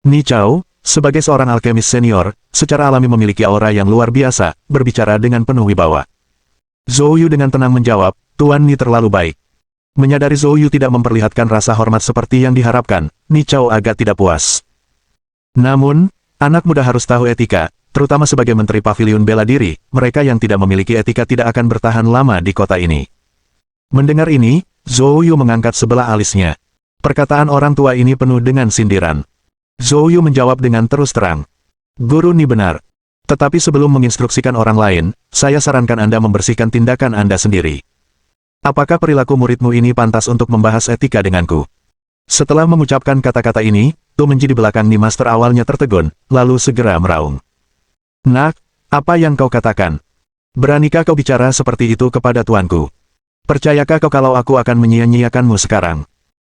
Ni Chao, sebagai seorang alkemis senior, secara alami memiliki aura yang luar biasa, berbicara dengan penuh wibawa. Zhou Yu dengan tenang menjawab, "Tuan Ni terlalu baik." Menyadari Zhou Yu tidak memperlihatkan rasa hormat seperti yang diharapkan, Ni Chao agak tidak puas. Namun, anak muda harus tahu etika, terutama sebagai Menteri Pavilion Bela Diri, mereka yang tidak memiliki etika tidak akan bertahan lama di kota ini. Mendengar ini, Zhou Yu mengangkat sebelah alisnya. Perkataan orang tua ini penuh dengan sindiran. Zhou Yu menjawab dengan terus terang, "Guru Ni benar. Tetapi sebelum menginstruksikan orang lain, saya sarankan Anda membersihkan tindakan Anda sendiri. Apakah perilaku muridmu ini pantas untuk membahas etika denganku?" Setelah mengucapkan kata-kata ini, Tu Menji di belakang Ni Master awalnya tertegun, lalu segera meraung. "Nak, apa yang kau katakan? Beranikah kau bicara seperti itu kepada tuanku? Percayakah kau kalau aku akan menyia-nyiakanmu sekarang?"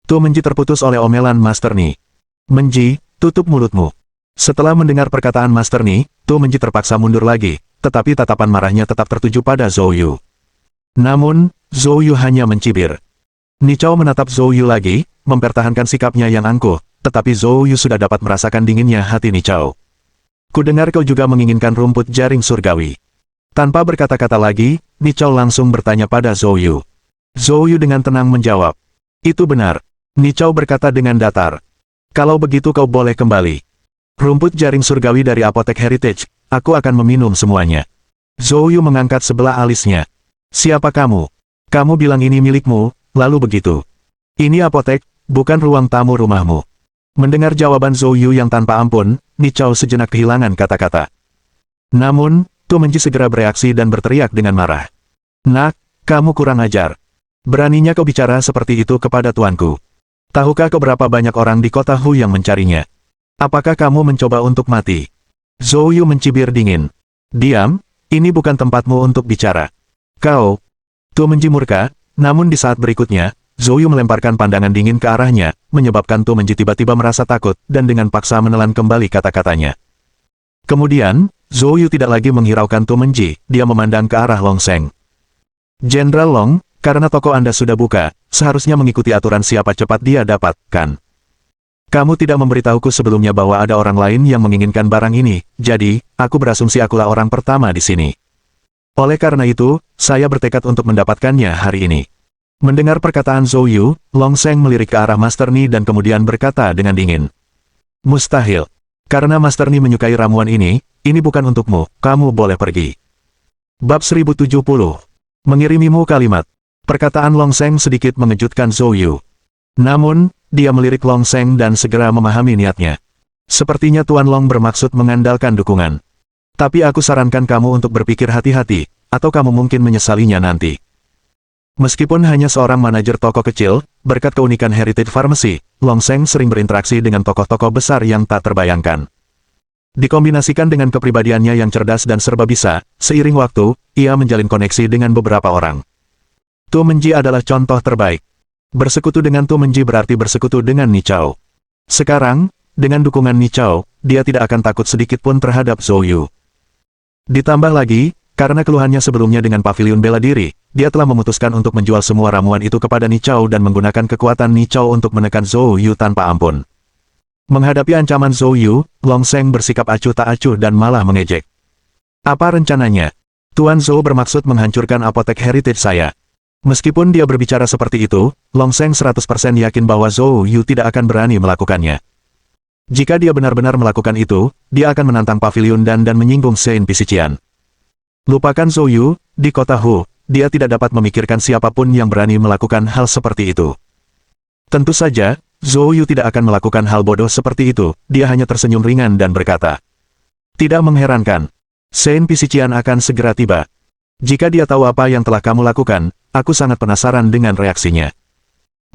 Tu Menji terputus oleh omelan Master Ni. "Menji, tutup mulutmu." Setelah mendengar perkataan Master Ni, Tu Menji terpaksa mundur lagi, tetapi tatapan marahnya tetap tertuju pada Zhou Yu. Namun, Zhou Yu hanya mencibir. Ni Chao menatap Zhou Yu lagi, mempertahankan sikapnya yang angkuh, tetapi Zhou Yu sudah dapat merasakan dinginnya hati Ni Chao. Kudengar kau juga menginginkan rumput jaring surgawi. Tanpa berkata-kata lagi, Ni Chao langsung bertanya pada Zhou Yu. Zhou Yu dengan tenang menjawab. Itu benar. Ni Chao berkata dengan datar. Kalau begitu kau boleh kembali. Rumput jaring surgawi dari apotek Heritage, aku akan meminum semuanya. Zhou Yu mengangkat sebelah alisnya. Siapa kamu? Kamu bilang ini milikmu, lalu begitu. Ini apotek, bukan ruang tamu rumahmu. Mendengar jawaban Zhou Yu yang tanpa ampun, Ni Chao sejenak kehilangan kata-kata. Namun, Tu Menji segera bereaksi dan berteriak dengan marah. Nak, kamu kurang ajar. Beraninya kau bicara seperti itu kepada tuanku. Tahukah kau berapa banyak orang di kota Hu yang mencarinya? Apakah kamu mencoba untuk mati? Zhou Yu mencibir dingin. Diam, ini bukan tempatmu untuk bicara. Kau. Tu Menji murka, namun di saat berikutnya, Zhou Yu melemparkan pandangan dingin ke arahnya, menyebabkan Tu Menji tiba-tiba merasa takut dan dengan paksa menelan kembali kata-katanya. Kemudian, Zhou Yu tidak lagi menghiraukan Tu Menji, dia memandang ke arah Long Sheng. Jenderal Long, karena toko Anda sudah buka, seharusnya mengikuti aturan siapa cepat dia dapat, kan? Kamu tidak memberitahuku sebelumnya bahwa ada orang lain yang menginginkan barang ini, jadi, aku berasumsi akulah orang pertama di sini. Oleh karena itu, saya bertekad untuk mendapatkannya hari ini. Mendengar perkataan Zhou Yu, Long Sheng melirik ke arah Master Ni dan kemudian berkata dengan dingin. Mustahil. Karena Master Ni menyukai ramuan ini bukan untukmu, kamu boleh pergi. Bab 1070. Mengirimimu kalimat. Perkataan Long Sheng sedikit mengejutkan Zhou Yu. Namun, dia melirik Long Sheng dan segera memahami niatnya. Sepertinya Tuan Long bermaksud mengandalkan dukungan. Tapi aku sarankan kamu untuk berpikir hati-hati, atau kamu mungkin menyesalinya nanti. Meskipun hanya seorang manajer toko kecil, berkat keunikan Heritage Pharmacy, Long Sheng sering berinteraksi dengan tokoh-tokoh besar yang tak terbayangkan. Dikombinasikan dengan kepribadiannya yang cerdas dan serba bisa, seiring waktu, ia menjalin koneksi dengan beberapa orang. Tu Menji adalah contoh terbaik. Bersekutu dengan Tu Menji berarti bersekutu dengan Ni Chao. Sekarang, dengan dukungan Ni Chao, dia tidak akan takut sedikit pun terhadap Zhou Yu. Ditambah lagi, karena keluhannya sebelumnya dengan pavilion bela diri, dia telah memutuskan untuk menjual semua ramuan itu kepada Ni Chao dan menggunakan kekuatan Ni Chao untuk menekan Zhou Yu tanpa ampun. Menghadapi ancaman Zhou Yu, Long Sheng bersikap acuh tak acuh dan malah mengejek. Apa rencananya? Tuan Zhou bermaksud menghancurkan apotek Heritage saya. Meskipun dia berbicara seperti itu, Long Sheng 100% yakin bahwa Zhou Yu tidak akan berani melakukannya. Jika dia benar-benar melakukan itu, dia akan menantang pavilion dan menyinggung Sein Pisician. Lupakan Zhou Yu, di kota Hu, dia tidak dapat memikirkan siapapun yang berani melakukan hal seperti itu. Tentu saja, Zhou Yu tidak akan melakukan hal bodoh seperti itu, dia hanya tersenyum ringan dan berkata. Tidak mengherankan. Sein Pisician akan segera tiba. Jika dia tahu apa yang telah kamu lakukan, aku sangat penasaran dengan reaksinya.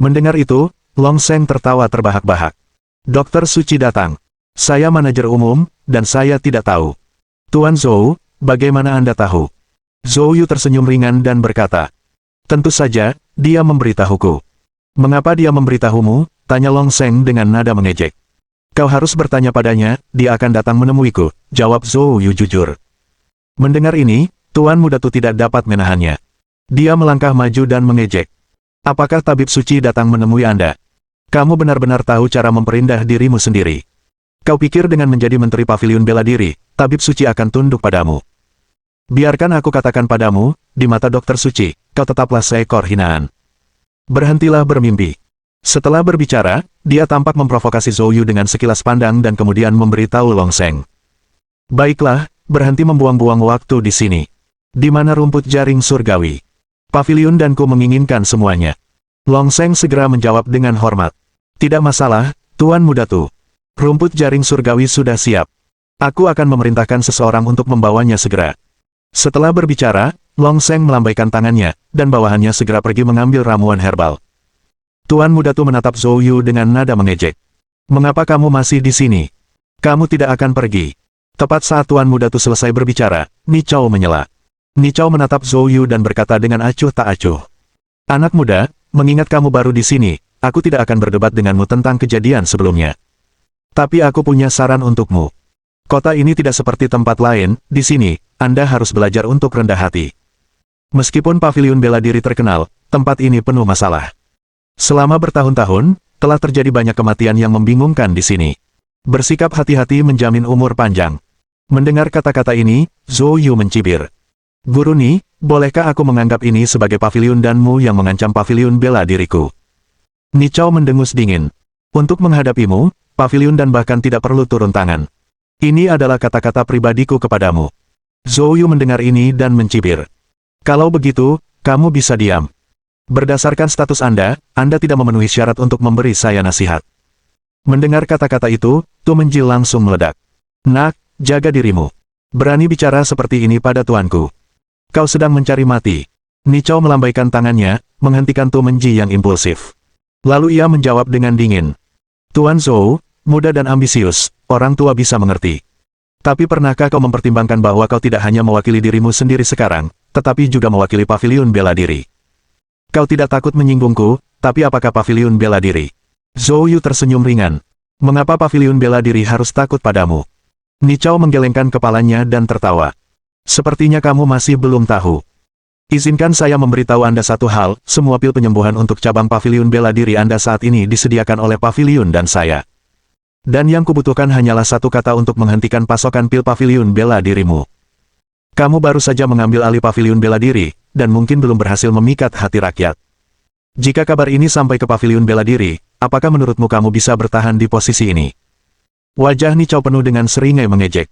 Mendengar itu, Long Sheng tertawa terbahak-bahak. Dokter Suci datang. Saya manajer umum, dan saya tidak tahu. Tuan Zhou, bagaimana Anda tahu? Zhou Yu tersenyum ringan dan berkata. Tentu saja, dia memberitahuku. Mengapa dia memberitahumu? Tanya Long Sheng dengan nada mengejek. Kau harus bertanya padanya, dia akan datang menemuiku, jawab Zhou Yu jujur. Mendengar ini, Tuan Muda Tu tidak dapat menahannya. Dia melangkah maju dan mengejek. Apakah tabib suci datang menemui Anda? Kamu benar-benar tahu cara memperindah dirimu sendiri. Kau pikir dengan menjadi menteri pavilion bela diri, tabib suci akan tunduk padamu. Biarkan aku katakan padamu, di mata dokter suci, kau tetaplah seekor hinaan. Berhentilah bermimpi. Setelah berbicara, dia tampak memprovokasi Zhou Yu dengan sekilas pandang dan kemudian memberitahu Long Sheng. Baiklah, berhenti membuang-buang waktu di sini. Di mana rumput jaring surgawi? Pavilion dan ku menginginkan semuanya. Long Sheng segera menjawab dengan hormat. Tidak masalah, Tuan Muda Tu. Rumput jaring surgawi sudah siap. Aku akan memerintahkan seseorang untuk membawanya segera. Setelah berbicara, Long Sheng melambaikan tangannya, dan bawahannya segera pergi mengambil ramuan herbal. Tuan Muda Tu menatap Zhou Yu dengan nada mengejek. Mengapa kamu masih di sini? Kamu tidak akan pergi. Tepat saat Tuan Muda Tu selesai berbicara, Ni Chao menyela. Ni Chao menatap Zhou Yu dan berkata dengan acuh tak acuh. Anak muda, mengingat kamu baru di sini, aku tidak akan berdebat denganmu tentang kejadian sebelumnya. Tapi aku punya saran untukmu. Kota ini tidak seperti tempat lain, di sini, Anda harus belajar untuk rendah hati. Meskipun paviliun bela diri terkenal, tempat ini penuh masalah. Selama bertahun-tahun, telah terjadi banyak kematian yang membingungkan di sini. Bersikap hati-hati menjamin umur panjang. Mendengar kata-kata ini, Zhou Yu mencibir. Guru Ni, bolehkah aku menganggap ini sebagai paviliun danmu yang mengancam paviliun bela diriku? Ni Chao mendengus dingin. Untuk menghadapimu, paviliun dan bahkan tidak perlu turun tangan. Ini adalah kata-kata pribadiku kepadamu. Zhou Yu mendengar ini dan mencibir. Kalau begitu, kamu bisa diam. Berdasarkan status Anda tidak memenuhi syarat untuk memberi saya nasihat. Mendengar kata-kata itu, Tu Menji langsung meledak. Nak, jaga dirimu. Berani bicara seperti ini pada tuanku. Kau sedang mencari mati. Ni Chao melambaikan tangannya, menghentikan Tu Menji yang impulsif. Lalu ia menjawab dengan dingin. Tuan Zhou, muda dan ambisius, orang tua bisa mengerti. Tapi pernahkah kau mempertimbangkan bahwa kau tidak hanya mewakili dirimu sendiri sekarang, tetapi juga mewakili paviliun bela diri? Kau tidak takut menyinggungku, tapi apakah paviliun bela diri? Zhou Yu tersenyum ringan. Mengapa paviliun bela diri harus takut padamu? Ni Chao menggelengkan kepalanya dan tertawa. Sepertinya kamu masih belum tahu. Izinkan saya memberitahu Anda satu hal, semua pil penyembuhan untuk cabang paviliun bela diri Anda saat ini disediakan oleh paviliun dan saya. Dan yang kubutuhkan hanyalah satu kata untuk menghentikan pasokan pil paviliun bela dirimu. Kamu baru saja mengambil alih paviliun bela diri, dan mungkin belum berhasil memikat hati rakyat. Jika kabar ini sampai ke paviliun bela diri, apakah menurutmu kamu bisa bertahan di posisi ini? Wajah Ni Chao penuh dengan seringai mengejek.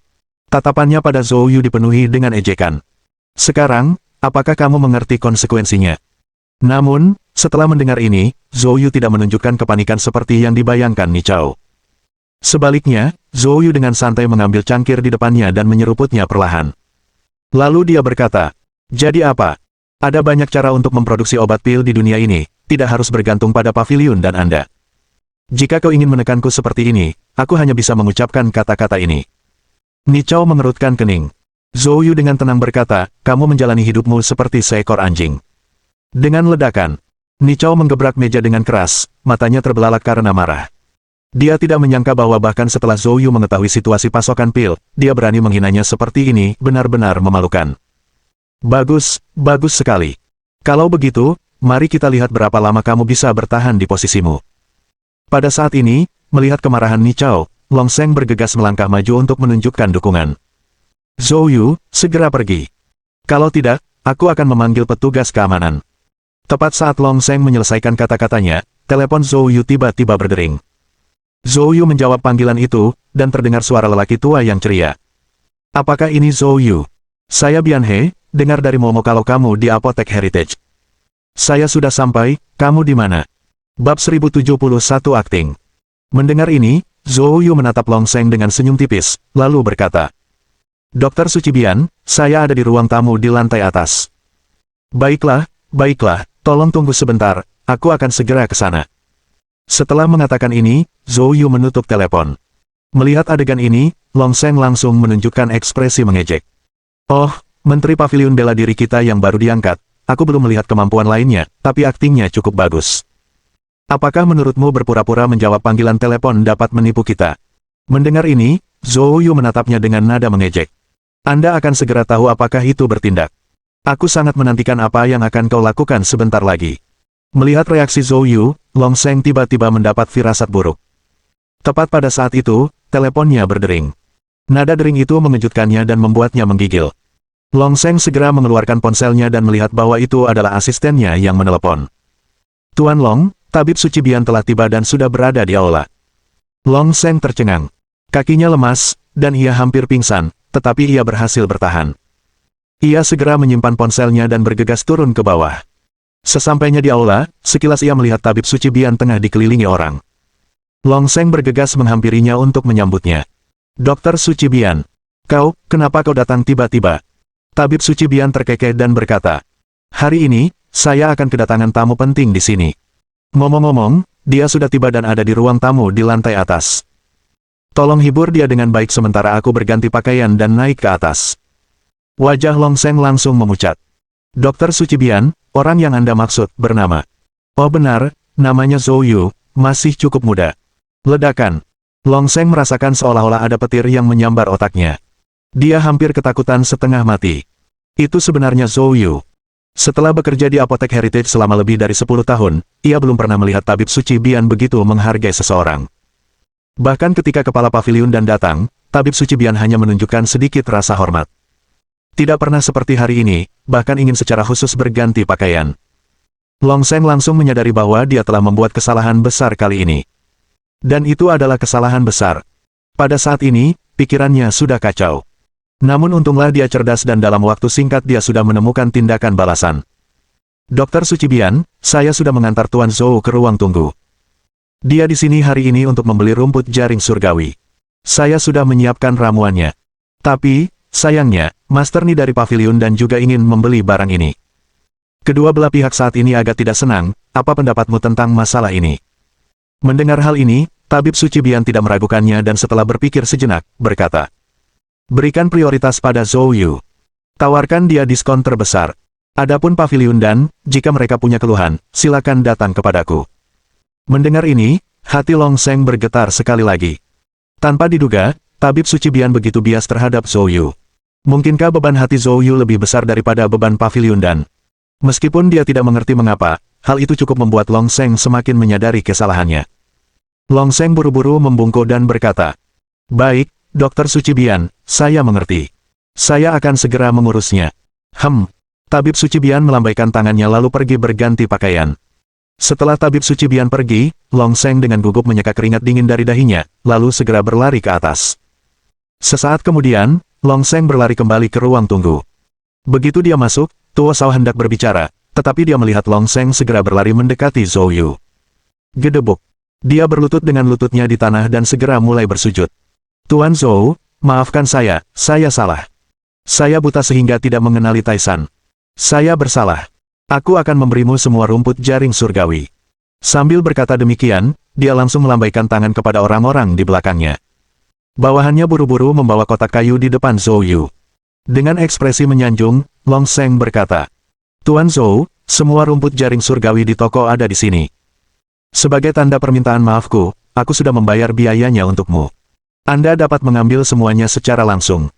Tatapannya pada Zhou Yu dipenuhi dengan ejekan. Sekarang, apakah kamu mengerti konsekuensinya? Namun, setelah mendengar ini, Zhou Yu tidak menunjukkan kepanikan seperti yang dibayangkan Ni Chao. Sebaliknya, Zhou Yu dengan santai mengambil cangkir di depannya dan menyeruputnya perlahan. Lalu dia berkata, jadi apa? Ada banyak cara untuk memproduksi obat pil di dunia ini, tidak harus bergantung pada paviliun dan Anda. Jika kau ingin menekanku seperti ini, aku hanya bisa mengucapkan kata-kata ini. Ni Chao mengerutkan kening. Zhou Yu dengan tenang berkata, kamu menjalani hidupmu seperti seekor anjing. Dengan ledakan, Ni Chao menggebrak meja dengan keras, matanya terbelalak karena marah. Dia tidak menyangka bahwa bahkan setelah Zhou Yu mengetahui situasi pasokan pil, dia berani menghinanya seperti ini, benar-benar memalukan. Bagus, bagus sekali. Kalau begitu, mari kita lihat berapa lama kamu bisa bertahan di posisimu. Pada saat ini, melihat kemarahan Ni Chao, Long Sheng bergegas melangkah maju untuk menunjukkan dukungan. Zhou Yu, segera pergi. Kalau tidak, aku akan memanggil petugas keamanan. Tepat saat Long Sheng menyelesaikan kata-katanya, telepon Zhou Yu tiba-tiba berdering. Zhou Yu menjawab panggilan itu, dan terdengar suara lelaki tua yang ceria. Apakah ini Zhou Yu? Saya Bian He, dengar dari Momo kalau kamu di Apotek Heritage. Saya sudah sampai, kamu di mana? Bab 1071 Akting. Mendengar ini, Zhou Yu menatap Long Sheng dengan senyum tipis, lalu berkata, Dokter Suci Bian, saya ada di ruang tamu di lantai atas. Baiklah, baiklah, tolong tunggu sebentar, aku akan segera ke sana. Setelah mengatakan ini, Zhou Yu menutup telepon. Melihat adegan ini, Long Sheng langsung menunjukkan ekspresi mengejek. Oh, Menteri Paviliun Bela Diri kita yang baru diangkat, aku belum melihat kemampuan lainnya, tapi aktingnya cukup bagus. Apakah menurutmu berpura-pura menjawab panggilan telepon dapat menipu kita? Mendengar ini, Zhou Yu menatapnya dengan nada mengejek. Anda akan segera tahu apakah itu bertindak. Aku sangat menantikan apa yang akan kau lakukan sebentar lagi. Melihat reaksi Zhou Yu, Long Sheng tiba-tiba mendapat firasat buruk. Tepat pada saat itu, teleponnya berdering. Nada dering itu mengejutkannya dan membuatnya menggigil. Long Sheng segera mengeluarkan ponselnya dan melihat bahwa itu adalah asistennya yang menelepon. Tuan Long, Tabib Suci Bian telah tiba dan sudah berada di aula. Long Sheng tercengang. Kakinya lemas, dan ia hampir pingsan, tetapi ia berhasil bertahan. Ia segera menyimpan ponselnya dan bergegas turun ke bawah. Sesampainya di aula, sekilas ia melihat Tabib Suci Bian tengah dikelilingi orang. Long Sheng bergegas menghampirinya untuk menyambutnya. Dokter Suci Bian, kenapa kau datang tiba-tiba? Tabib Suci Bian terkekeh dan berkata, hari ini, saya akan kedatangan tamu penting di sini. Ngomong-ngomong, dia sudah tiba dan ada di ruang tamu di lantai atas. Tolong hibur dia dengan baik sementara aku berganti pakaian dan naik ke atas. Wajah Long Sheng langsung memucat. Dokter Suci Bian, orang yang Anda maksud, bernama. Oh benar, namanya Zhou Yu, masih cukup muda. Ledakan. Long Sheng merasakan seolah-olah ada petir yang menyambar otaknya. Dia hampir ketakutan setengah mati. Itu sebenarnya Zhou Yu. Setelah bekerja di apotek Heritage selama lebih dari 10 tahun, ia belum pernah melihat tabib suci Bian begitu menghargai seseorang. Bahkan ketika kepala paviliun dan datang, tabib suci Bian hanya menunjukkan sedikit rasa hormat. Tidak pernah seperti hari ini, bahkan ingin secara khusus berganti pakaian. Long Seng langsung menyadari bahwa dia telah membuat kesalahan besar kali ini. Dan itu adalah kesalahan besar. Pada saat ini, pikirannya sudah kacau. Namun untunglah dia cerdas dan dalam waktu singkat dia sudah menemukan tindakan balasan. Dokter Suci Bian, saya sudah mengantar Tuan Zhou ke ruang tunggu. Dia di sini hari ini untuk membeli rumput jaring surgawi. Saya sudah menyiapkan ramuannya. Tapi, sayangnya, Master Ni dari paviliun dan juga ingin membeli barang ini. Kedua belah pihak saat ini agak tidak senang, apa pendapatmu tentang masalah ini? Mendengar hal ini, Tabib Suci Bian tidak meragukannya dan setelah berpikir sejenak, berkata, berikan prioritas pada Zhou Yu. Tawarkan dia diskon terbesar. Adapun paviliun dan, jika mereka punya keluhan, silakan datang kepadaku. Mendengar ini, hati Long Seng bergetar sekali lagi. Tanpa diduga, Tabib Suci Bian begitu bias terhadap Zhou Yu. Mungkinkah beban hati Zhou Yu lebih besar daripada beban paviliun dan? Meskipun dia tidak mengerti mengapa, hal itu cukup membuat Long Seng semakin menyadari kesalahannya. Long Seng buru-buru membungkuk dan berkata, baik, Dokter Suci Bian, saya mengerti. Saya akan segera mengurusnya. Tabib Suci Bian melambaikan tangannya lalu pergi berganti pakaian. Setelah Tabib Suci Bian pergi, Long Seng dengan gugup menyeka keringat dingin dari dahinya, lalu segera berlari ke atas. Sesaat kemudian, Long Seng berlari kembali ke ruang tunggu. Begitu dia masuk, Tuo Shao hendak berbicara, tetapi dia melihat Long Seng segera berlari mendekati Zhou Yu. Gedebuk. Dia berlutut dengan lututnya di tanah dan segera mulai bersujud. Tuan Zhou, maafkan saya salah. Saya buta sehingga tidak mengenali Taisan. Saya bersalah. Aku akan memberimu semua rumput jaring surgawi. Sambil berkata demikian, dia langsung melambaikan tangan kepada orang-orang di belakangnya. Bawahannya buru-buru membawa kotak kayu di depan Zhou Yu. Dengan ekspresi menyanjung, Long Seng berkata, Tuan Zhou, semua rumput jaring surgawi di toko ada di sini. Sebagai tanda permintaan maafku, aku sudah membayar biayanya untukmu. Anda dapat mengambil semuanya secara langsung.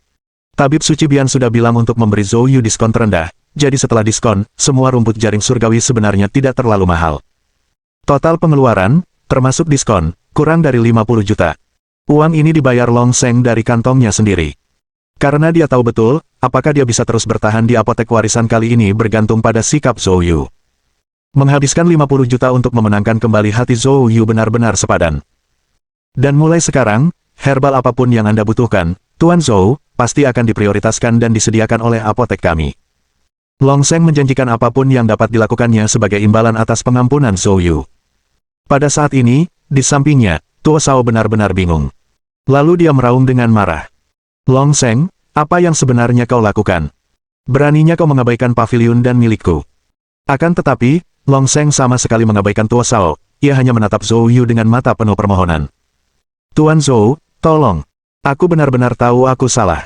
Tabib Suci Bian sudah bilang untuk memberi Zhou Yu diskon terendah, jadi setelah diskon, semua rumput jaring surgawi sebenarnya tidak terlalu mahal. Total pengeluaran, termasuk diskon, kurang dari 50 juta. Uang ini dibayar Long Seng dari kantongnya sendiri. Karena dia tahu betul, apakah dia bisa terus bertahan di apotek warisan kali ini bergantung pada sikap Zhou Yu. Menghabiskan 50 juta untuk memenangkan kembali hati Zhou Yu benar-benar sepadan. Dan mulai sekarang, herbal apapun yang Anda butuhkan, Tuan Zhou, pasti akan diprioritaskan dan disediakan oleh apotek kami. Long Seng menjanjikan apapun yang dapat dilakukannya sebagai imbalan atas pengampunan Zhou Yu. Pada saat ini, di sampingnya, Tuo Shao benar-benar bingung. Lalu dia meraung dengan marah. Long Seng, apa yang sebenarnya kau lakukan? Beraninya kau mengabaikan paviliun dan milikku. Akan tetapi, Long Seng sama sekali mengabaikan Tuo Shao, ia hanya menatap Zhou Yu dengan mata penuh permohonan. Tuan Zhou, tolong. Aku benar-benar tahu aku salah.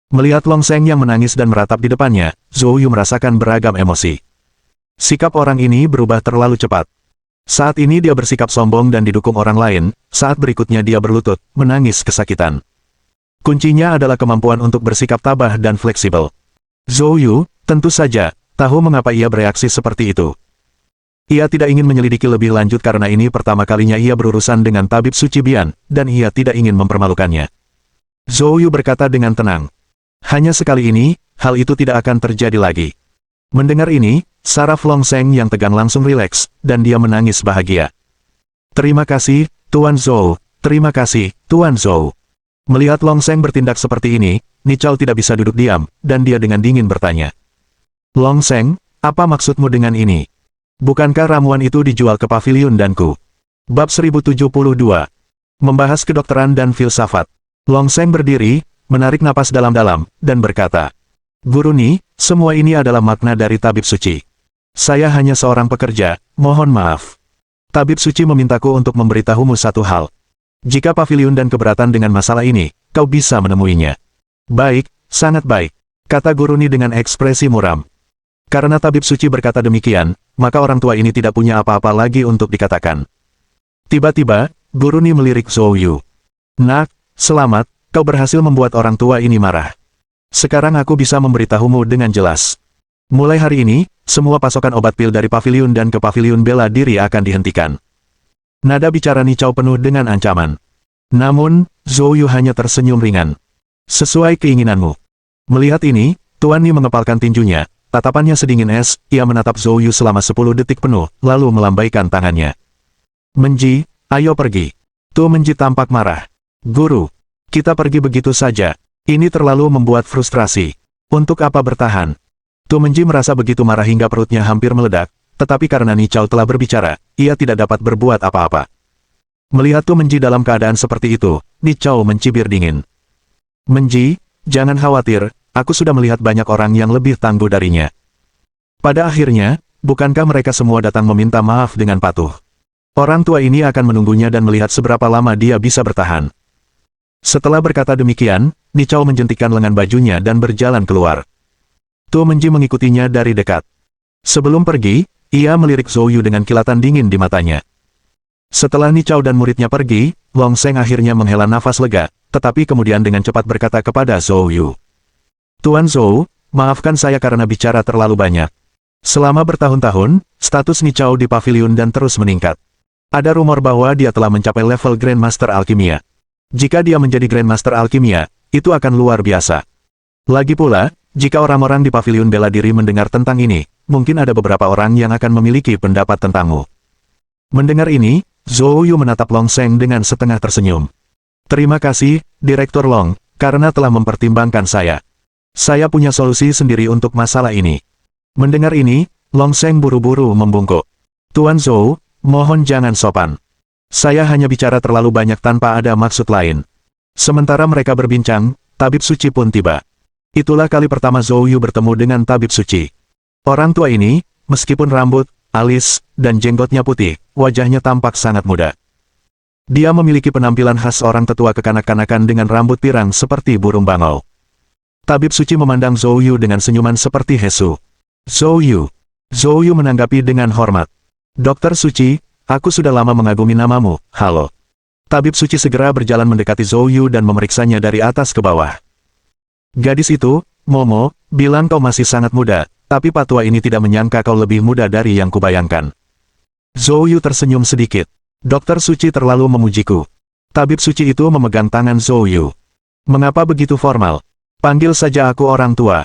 Melihat Long Seng yang menangis dan meratap di depannya, Zhou Yu merasakan beragam emosi. Sikap orang ini berubah terlalu cepat. Saat ini dia bersikap sombong dan didukung orang lain, saat berikutnya dia berlutut, menangis kesakitan. Kuncinya adalah kemampuan untuk bersikap tabah dan fleksibel. Zhou Yu, tentu saja, tahu mengapa ia bereaksi seperti itu. Ia tidak ingin menyelidiki lebih lanjut karena ini pertama kalinya ia berurusan dengan Tabib Suci Bian, dan ia tidak ingin mempermalukannya. Zhou Yu berkata dengan tenang. Hanya sekali ini, hal itu tidak akan terjadi lagi. Mendengar ini, saraf Long Seng yang tegang langsung rileks, dan dia menangis bahagia. Terima kasih, Tuan Zhou. Terima kasih, Tuan Zhou. Melihat Long Seng bertindak seperti ini, Ni Chao tidak bisa duduk diam, dan dia dengan dingin bertanya. Long Seng, apa maksudmu dengan ini? Bukankah ramuan itu dijual ke paviliun danku? Bab 1072. Membahas kedokteran dan filsafat. Long Seng berdiri, menarik napas dalam-dalam, dan berkata, Guru Ni, semua ini adalah makna dari Tabib Suci. Saya hanya seorang pekerja, mohon maaf. Tabib Suci memintaku untuk memberitahumu satu hal. Jika paviliun dan keberatan dengan masalah ini, kau bisa menemuinya. Baik, sangat baik, kata Guru Ni dengan ekspresi muram. Karena Tabib Suci berkata demikian, maka orang tua ini tidak punya apa-apa lagi untuk dikatakan. Tiba-tiba, Guru Ni melirik Zhou Yu. Nak, selamat, kau berhasil membuat orang tua ini marah. Sekarang aku bisa memberitahumu dengan jelas. Mulai hari ini, semua pasokan obat pil dari paviliun dan ke paviliun bela diri akan dihentikan. Nada bicara Ni Chao penuh dengan ancaman. Namun, Zhou Yu hanya tersenyum ringan. Sesuai keinginanmu. Melihat ini, Tuan Ni mengepalkan tinjunya, tatapannya sedingin es, ia menatap Zhou Yu selama 10 detik penuh, lalu melambaikan tangannya. Menji, ayo pergi. Tu Menji tampak marah. Guru, kita pergi begitu saja. Ini terlalu membuat frustrasi. Untuk apa bertahan? Tu Menji merasa begitu marah hingga perutnya hampir meledak, tetapi karena Ni Chao telah berbicara, ia tidak dapat berbuat apa-apa. Melihat Tu Menji dalam keadaan seperti itu, Ni Chao mencibir dingin. Menji, jangan khawatir, aku sudah melihat banyak orang yang lebih tangguh darinya. Pada akhirnya, bukankah mereka semua datang meminta maaf dengan patuh? Orang tua ini akan menunggunya dan melihat seberapa lama dia bisa bertahan. Setelah berkata demikian, Ni Chao menjentikkan lengan bajunya dan berjalan keluar. Tu Menji mengikutinya dari dekat. Sebelum pergi, ia melirik Zhou Yu dengan kilatan dingin di matanya. Setelah Ni Chao dan muridnya pergi, Long Sheng akhirnya menghela nafas lega, tetapi kemudian dengan cepat berkata kepada Zhou Yu. Tuan Zhou, maafkan saya karena bicara terlalu banyak. Selama bertahun-tahun, status Ni Chao di paviliun dan terus meningkat. Ada rumor bahwa dia telah mencapai level Grandmaster Alkimia. Jika dia menjadi Grandmaster Alkimia, itu akan luar biasa. Lagi pula, jika orang-orang di paviliun bela diri mendengar tentang ini, mungkin ada beberapa orang yang akan memiliki pendapat tentangmu. Mendengar ini, Zhou Yu menatap Long Sheng dengan setengah tersenyum. Terima kasih, Direktur Long, karena telah mempertimbangkan saya. Saya punya solusi sendiri untuk masalah ini. Mendengar ini, Long Sheng buru-buru membungkuk. Tuan Zhou, mohon jangan sopan. Saya hanya bicara terlalu banyak tanpa ada maksud lain. Sementara mereka berbincang, tabib suci pun tiba. Itulah kali pertama Zhou Yu bertemu dengan tabib suci. Orang tua ini, meskipun rambut, alis, dan jenggotnya putih, wajahnya tampak sangat muda. Dia memiliki penampilan khas orang tetua kekanak-kanakan dengan rambut pirang seperti burung bangau. Tabib suci memandang Zhou Yu dengan senyuman seperti Hesu. Zhou Yu menanggapi dengan hormat. Dokter Suci, aku sudah lama mengagumi namamu, halo. Tabib suci segera berjalan mendekati Zhou Yu dan memeriksanya dari atas ke bawah. Gadis itu, Momo, bilang kau masih sangat muda, tapi patua ini tidak menyangka kau lebih muda dari yang kubayangkan. Zhou Yu tersenyum sedikit. Dokter Suci terlalu memujiku. Tabib suci itu memegang tangan Zhou Yu. Mengapa begitu formal? Panggil saja aku orang tua.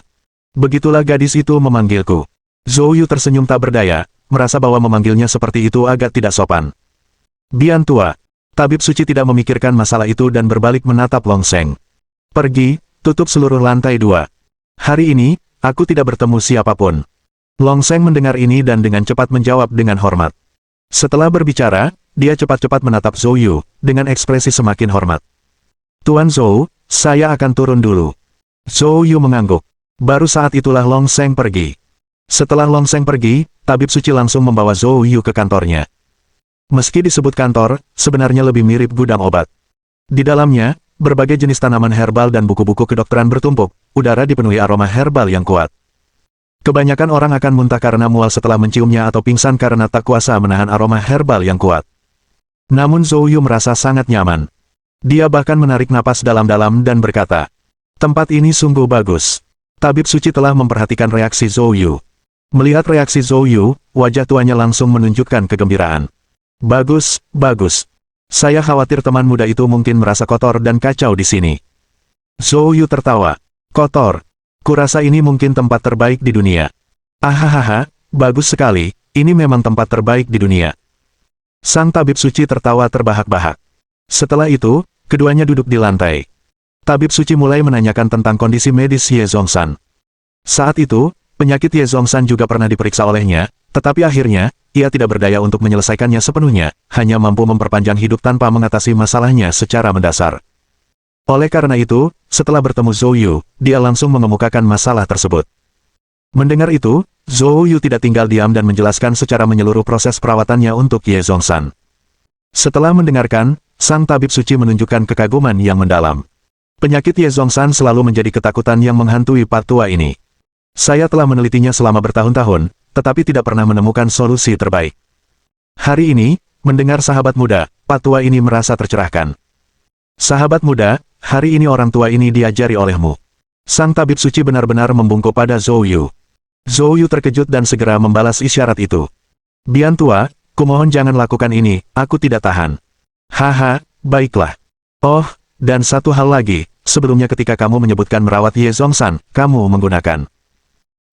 Begitulah gadis itu memanggilku. Zhou Yu tersenyum tak berdaya, merasa bahwa memanggilnya seperti itu agak tidak sopan. Bian tua. Tabib suci tidak memikirkan masalah itu dan berbalik menatap Long Sheng. Pergi, tutup seluruh lantai 2. Hari ini, aku tidak bertemu siapapun. Long Sheng mendengar ini dan dengan cepat menjawab dengan hormat. Setelah berbicara, dia cepat-cepat menatap Zhou Yu, dengan ekspresi semakin hormat. Tuan Zhou, saya akan turun dulu. Zhou Yu mengangguk. Baru saat itulah Long Sheng pergi. Setelah Long Sheng pergi, tabib suci langsung membawa Zhou Yu ke kantornya. Meski disebut kantor, sebenarnya lebih mirip gudang obat. Di dalamnya, berbagai jenis tanaman herbal dan buku-buku kedokteran bertumpuk, udara dipenuhi aroma herbal yang kuat. Kebanyakan orang akan muntah karena mual setelah menciumnya atau pingsan karena tak kuasa menahan aroma herbal yang kuat. Namun Zhou Yu merasa sangat nyaman. Dia bahkan menarik napas dalam-dalam dan berkata, tempat ini sungguh bagus. Tabib suci telah memperhatikan reaksi Zhou Yu. Melihat reaksi Zhou Yu, wajah tuanya langsung menunjukkan kegembiraan. Bagus, bagus. Saya khawatir teman muda itu mungkin merasa kotor dan kacau di sini. Zhou Yu tertawa. Kotor. Kurasa ini mungkin tempat terbaik di dunia. Ahahaha, bagus sekali, ini memang tempat terbaik di dunia. Sang tabib suci tertawa terbahak-bahak. Setelah itu, keduanya duduk di lantai. Tabib suci mulai menanyakan tentang kondisi medis Ye Zhongshan. Saat itu, penyakit Ye Zhongshan juga pernah diperiksa olehnya, tetapi akhirnya, ia tidak berdaya untuk menyelesaikannya sepenuhnya, hanya mampu memperpanjang hidup tanpa mengatasi masalahnya secara mendasar. Oleh karena itu, setelah bertemu Zhou Yu, dia langsung mengemukakan masalah tersebut. Mendengar itu, Zhou Yu tidak tinggal diam dan menjelaskan secara menyeluruh proses perawatannya untuk Ye Zhongshan. Setelah mendengarkan, sang tabib suci menunjukkan kekaguman yang mendalam. Penyakit Ye Zhongshan selalu menjadi ketakutan yang menghantui patua ini. Saya telah menelitinya selama bertahun-tahun, tetapi tidak pernah menemukan solusi terbaik. Hari ini, mendengar sahabat muda, patua ini merasa tercerahkan. Sahabat muda, hari ini orang tua ini diajari olehmu. Sang tabib suci benar-benar membungkuk pada Zhou Yu. Zhou Yu terkejut dan segera membalas isyarat itu. Bian tua, kumohon jangan lakukan ini, aku tidak tahan. Haha, baiklah. Oh, dan satu hal lagi, sebelumnya ketika kamu menyebutkan merawat Ye Zhongshan, kamu menggunakan.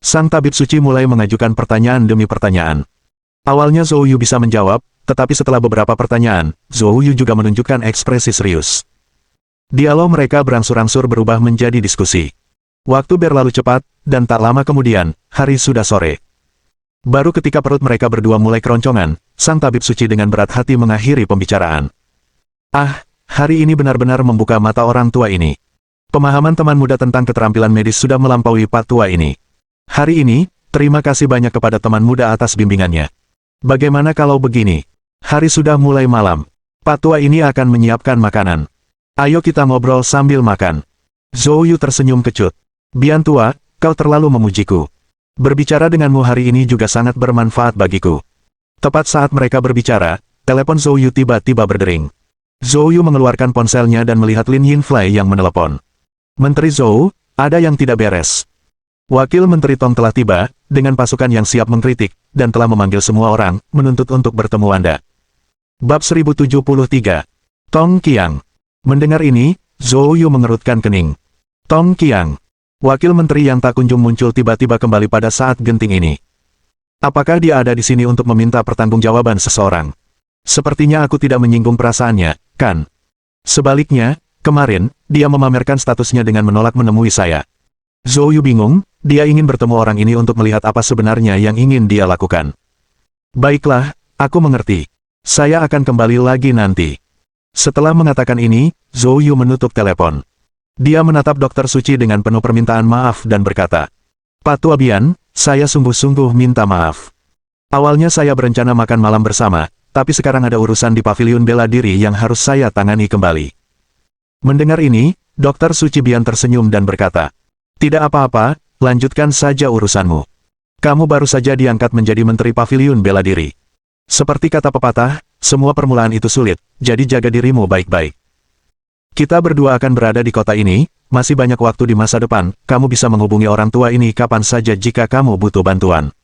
Sang tabib suci mulai mengajukan pertanyaan demi pertanyaan. Awalnya Zhou Yu bisa menjawab, tetapi setelah beberapa pertanyaan, Zhou Yu juga menunjukkan ekspresi serius. Dialog mereka berangsur-angsur berubah menjadi diskusi. Waktu berlalu cepat, dan tak lama kemudian, hari sudah sore. Baru ketika perut mereka berdua mulai keroncongan, sang tabib suci dengan berat hati mengakhiri pembicaraan. Ah, hari ini benar-benar membuka mata orang tua ini. Pemahaman teman muda tentang keterampilan medis sudah melampaui Pak Tua ini. Hari ini, terima kasih banyak kepada teman muda atas bimbingannya. Bagaimana kalau begini? Hari sudah mulai malam. Pak Tua ini akan menyiapkan makanan. Ayo kita ngobrol sambil makan. Zhou Yu tersenyum kecut. Bian tua, kau terlalu memujiku. Berbicara denganmu hari ini juga sangat bermanfaat bagiku. Tepat saat mereka berbicara, telepon Zhou Yu tiba-tiba berdering. Zhou Yu mengeluarkan ponselnya dan melihat Lin Yinfei yang menelepon. Menteri Zhou, ada yang tidak beres. Wakil Menteri Tong telah tiba, dengan pasukan yang siap mengkritik, dan telah memanggil semua orang, menuntut untuk bertemu Anda. Bab 1073. Tong Qiang. Mendengar ini, Zhou Yu mengerutkan kening. Tong Qiang. Wakil Menteri yang tak kunjung muncul tiba-tiba kembali pada saat genting ini. Apakah dia ada di sini untuk meminta pertanggungjawaban seseorang? Sepertinya aku tidak menyinggung perasaannya, kan? Sebaliknya, kemarin, dia memamerkan statusnya dengan menolak menemui saya. Zhou Yu bingung, dia ingin bertemu orang ini untuk melihat apa sebenarnya yang ingin dia lakukan. Baiklah, aku mengerti. Saya akan kembali lagi nanti. Setelah mengatakan ini, Zhou Yu menutup telepon. Dia menatap Dokter Suci dengan penuh permintaan maaf dan berkata, Pak Tua Bian, saya sungguh-sungguh minta maaf. Awalnya saya berencana makan malam bersama, tapi sekarang ada urusan di paviliun bela diri yang harus saya tangani kembali. Mendengar ini, Dokter Suci Bian tersenyum dan berkata, tidak apa-apa, lanjutkan saja urusanmu. Kamu baru saja diangkat menjadi Menteri Paviliun Bela Diri. Seperti kata pepatah, semua permulaan itu sulit, jadi jaga dirimu baik-baik. Kita berdua akan berada di kota ini, masih banyak waktu di masa depan, kamu bisa menghubungi orang tua ini kapan saja jika kamu butuh bantuan.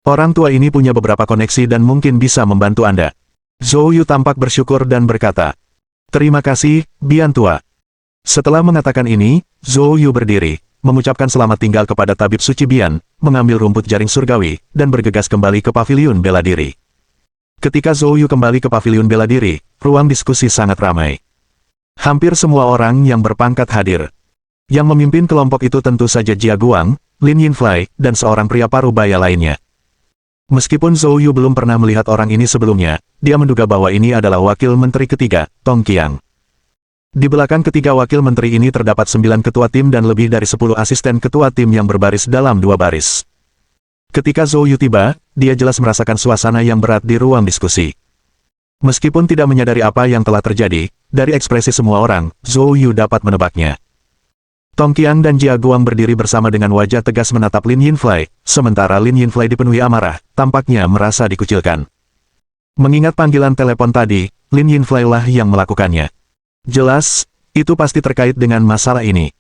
Orang tua ini punya beberapa koneksi dan mungkin bisa membantu Anda. Zhou Yu tampak bersyukur dan berkata, terima kasih, Bian Tua. Setelah mengatakan ini, Zhou Yu berdiri, mengucapkan selamat tinggal kepada Tabib Suci Bian, mengambil rumput jaring surgawi, dan bergegas kembali ke paviliun bela diri. Ketika Zhou Yu kembali ke paviliun bela diri, ruang diskusi sangat ramai. Hampir semua orang yang berpangkat hadir. Yang memimpin kelompok itu tentu saja Jia Guang, Lin Yinfei, dan seorang pria parubaya lainnya. Meskipun Zhou Yu belum pernah melihat orang ini sebelumnya, dia menduga bahwa ini adalah wakil menteri ketiga, Tong Qiang. Di belakang ketiga wakil menteri ini terdapat 9 ketua tim dan lebih dari 10 asisten ketua tim yang berbaris dalam 2 baris. Ketika Zhou Yu tiba, dia jelas merasakan suasana yang berat di ruang diskusi. Meskipun tidak menyadari apa yang telah terjadi, dari ekspresi semua orang, Zhou Yu dapat menebaknya. Tong Qiang dan Jia Guang berdiri bersama dengan wajah tegas menatap Lin Yinfei, sementara Lin Yinfei dipenuhi amarah, tampaknya merasa dikucilkan. Mengingat panggilan telepon tadi, Lin Yinfei lah yang melakukannya. Jelas, itu pasti terkait dengan masalah ini.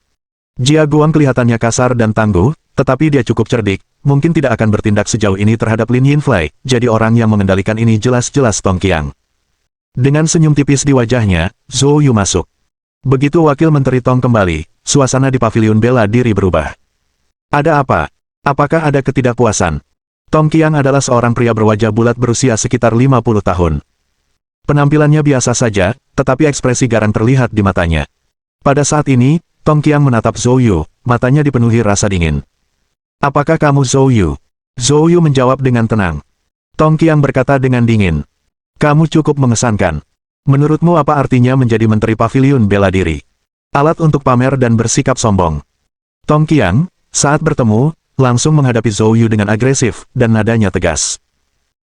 Jia Guang kelihatannya kasar dan tangguh, tetapi dia cukup cerdik, mungkin tidak akan bertindak sejauh ini terhadap Lin Yinfei, jadi orang yang mengendalikan ini jelas-jelas Tong Qiang. Dengan senyum tipis di wajahnya, Zhou Yu masuk. Begitu wakil menteri Tong kembali, suasana di paviliun bela diri berubah. Ada apa? Apakah ada ketidakpuasan? Tong Qiang adalah seorang pria berwajah bulat berusia sekitar 50 tahun. Penampilannya biasa saja, tetapi ekspresi garang terlihat di matanya. Pada saat ini, Tong Qiang menatap Zhou Yu, matanya dipenuhi rasa dingin. Apakah kamu Zhou Yu? Zhou Yu menjawab dengan tenang. Tong Qiang berkata dengan dingin. Kamu cukup mengesankan. Menurutmu apa artinya menjadi menteri paviliun bela diri? Alat untuk pamer dan bersikap sombong. Tong Qiang, saat bertemu, langsung menghadapi Zhou Yu dengan agresif, dan nadanya tegas.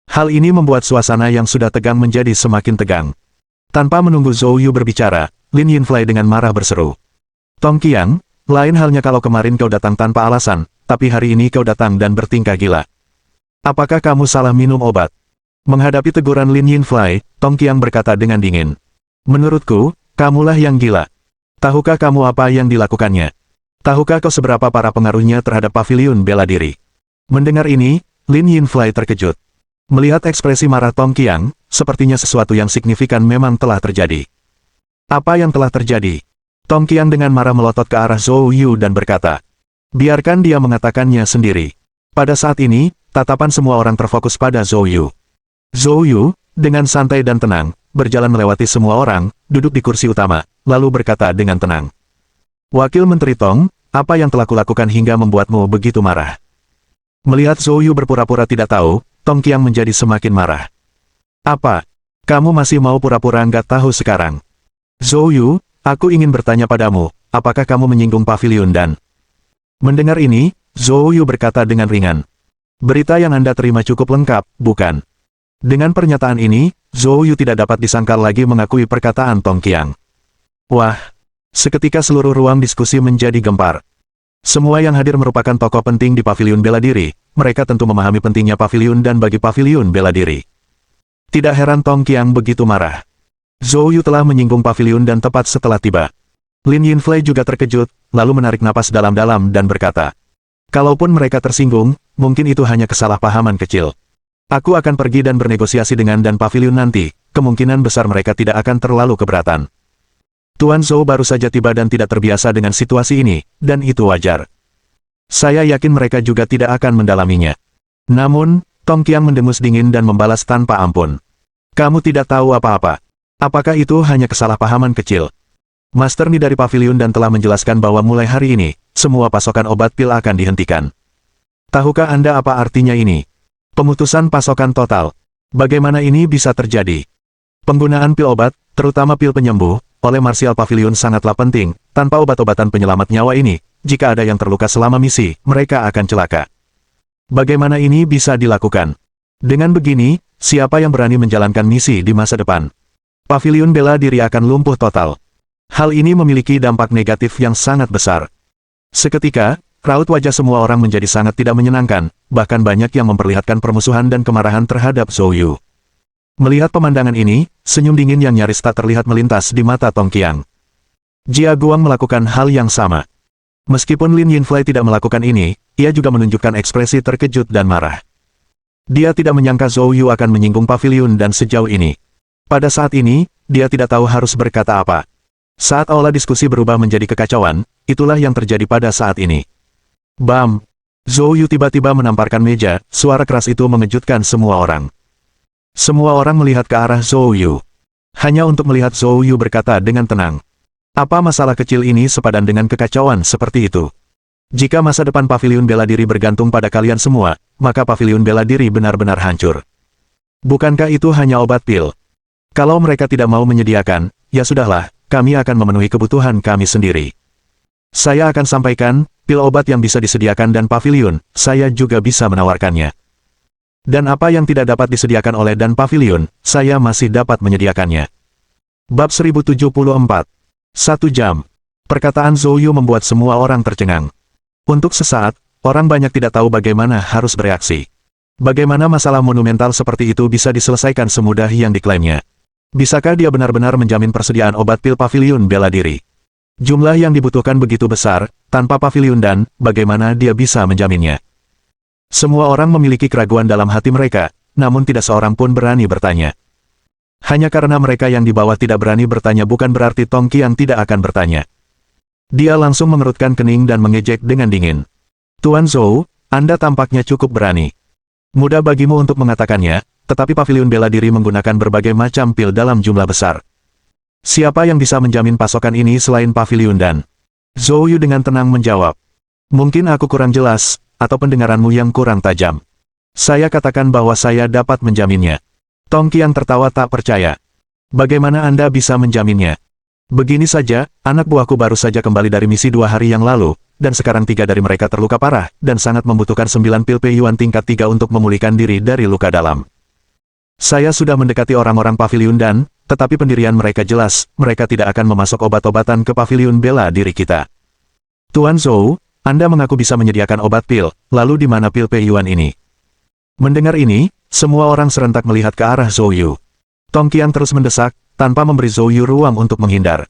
Hal ini membuat suasana yang sudah tegang menjadi semakin tegang. Tanpa menunggu Zhou Yu berbicara, Lin Yinfei dengan marah berseru. Tong Qiang, lain halnya kalau kemarin kau datang tanpa alasan, tapi hari ini kau datang dan bertingkah gila. Apakah kamu salah minum obat? Menghadapi teguran Lin Yinfei, Tong Qiang berkata dengan dingin. Menurutku, kamulah yang gila. Tahukah kamu apa yang dilakukannya? Tahukah kau seberapa para pengaruhnya terhadap paviliun bela diri? Mendengar ini, Lin Yinfei terkejut. Melihat ekspresi marah Tong Qiang, sepertinya sesuatu yang signifikan memang telah terjadi. Apa yang telah terjadi? Tong Qiang dengan marah melotot ke arah Zhou Yu dan berkata, biarkan dia mengatakannya sendiri. Pada saat ini, tatapan semua orang terfokus pada Zhou Yu. Zhou Yu, dengan santai dan tenang, berjalan melewati semua orang, duduk di kursi utama, lalu berkata dengan tenang. Wakil Menteri Tong, apa yang telah kulakukan hingga membuatmu begitu marah? Melihat Zhou Yu berpura-pura tidak tahu, Tong Qiang menjadi semakin marah. Apa? Kamu masih mau pura-pura nggak tahu sekarang? Zhou Yu, aku ingin bertanya padamu, apakah kamu menyinggung pavilion dan... Mendengar ini, Zhou Yu berkata dengan ringan. Berita yang Anda terima cukup lengkap, bukan? Dengan pernyataan ini, Zhou Yu tidak dapat disangkal lagi mengakui perkataan Tong Qiang. Wah! Seketika seluruh ruang diskusi menjadi gempar. Semua yang hadir merupakan tokoh penting di pavilion bela diri, mereka tentu memahami pentingnya pavilion dan bagi pavilion bela diri. Tidak heran Tong Qiang begitu marah. Zhou Yu telah menyinggung pavilion dan tepat setelah tiba. Lin Yinfei juga terkejut, lalu menarik napas dalam-dalam dan berkata, kalaupun mereka tersinggung, mungkin itu hanya kesalahpahaman kecil. Aku akan pergi dan bernegosiasi dengan dan pavilion nanti, kemungkinan besar mereka tidak akan terlalu keberatan. Tuan Zhou baru saja tiba dan tidak terbiasa dengan situasi ini, dan itu wajar. Saya yakin mereka juga tidak akan mendalaminya. Namun, Tong Qiang mendengus dingin dan membalas tanpa ampun. Kamu tidak tahu apa-apa. Apakah itu hanya kesalahpahaman kecil? Master Ni dari pavilion dan telah menjelaskan bahwa mulai hari ini, semua pasokan obat pil akan dihentikan. Tahukah Anda apa artinya ini? Pemutusan pasokan total. Bagaimana ini bisa terjadi? Penggunaan pil obat, terutama pil penyembuh, oleh Martial Pavilion sangatlah penting. Tanpa obat-obatan penyelamat nyawa ini, jika ada yang terluka selama misi, mereka akan celaka. Bagaimana ini bisa dilakukan? Dengan begini, siapa yang berani menjalankan misi di masa depan? Pavilion bela diri akan lumpuh total. Hal ini memiliki dampak negatif yang sangat besar. Seketika, raut wajah semua orang menjadi sangat tidak menyenangkan, bahkan banyak yang memperlihatkan permusuhan dan kemarahan terhadap Zhou Yu. Melihat pemandangan ini, senyum dingin yang nyaris tak terlihat melintas di mata Tong Qiang. Jia Guang melakukan hal yang sama. Meskipun Lin Yinfei tidak melakukan ini, ia juga menunjukkan ekspresi terkejut dan marah. Dia tidak menyangka Zhou Yu akan menyinggung pavilion dan sejauh ini. Pada saat ini, dia tidak tahu harus berkata apa. Saat aula diskusi berubah menjadi kekacauan, itulah yang terjadi pada saat ini. Bam! Zhou Yu tiba-tiba menamparkan meja, suara keras itu mengejutkan semua orang. Semua orang melihat ke arah Zhou Yu. Hanya untuk melihat Zhou Yu berkata dengan tenang. Apa masalah kecil ini sepadan dengan kekacauan seperti itu? Jika masa depan pavilion bela diri bergantung pada kalian semua, maka pavilion bela diri benar-benar hancur. Bukankah itu hanya obat pil? Kalau mereka tidak mau menyediakan, ya sudahlah, kami akan memenuhi kebutuhan kami sendiri. Saya akan sampaikan, pil obat yang bisa disediakan dan pavilion, saya juga bisa menawarkannya. Dan apa yang tidak dapat disediakan oleh dan pavilion, saya masih dapat menyediakannya. Bab 1074. 1 jam. Perkataan Zhou Yu membuat semua orang tercengang. Untuk sesaat, orang banyak tidak tahu bagaimana harus bereaksi. Bagaimana masalah monumental seperti itu bisa diselesaikan semudah yang diklaimnya? Bisakah dia benar-benar menjamin persediaan obat pil pavilion bela diri? Jumlah yang dibutuhkan begitu besar, tanpa pavilion dan, bagaimana dia bisa menjaminnya? Semua orang memiliki keraguan dalam hati mereka, namun tidak seorang pun berani bertanya. Hanya karena mereka yang di bawah tidak berani bertanya bukan berarti Tong Qiang tidak akan bertanya. Dia langsung mengerutkan kening dan mengejek dengan dingin. Tuan Zhou, Anda tampaknya cukup berani. Mudah bagimu untuk mengatakannya, tetapi pavilion bela diri menggunakan berbagai macam pil dalam jumlah besar. Siapa yang bisa menjamin pasokan ini selain pavilion dan? Zhou Yu dengan tenang menjawab. Mungkin aku kurang jelas, atau pendengaranmu yang kurang tajam. Saya katakan bahwa saya dapat menjaminnya. Tong Qiang tertawa tak percaya. Bagaimana Anda bisa menjaminnya? Begini saja, anak buahku baru saja kembali dari misi 2 hari yang lalu, dan sekarang 3 dari mereka terluka parah, dan sangat membutuhkan 9 pil Peiyuan tingkat 3 untuk memulihkan diri dari luka dalam. Saya sudah mendekati orang-orang pavilion dan, tetapi pendirian mereka jelas, mereka tidak akan memasok obat-obatan ke pavilion bela diri kita. Tuan Zhou, Anda mengaku bisa menyediakan obat pil, lalu di mana pil Peiyuan ini? Mendengar ini, semua orang serentak melihat ke arah Zhou Yu. Tong Qiang terus mendesak, tanpa memberi Zhou Yu ruang untuk menghindar.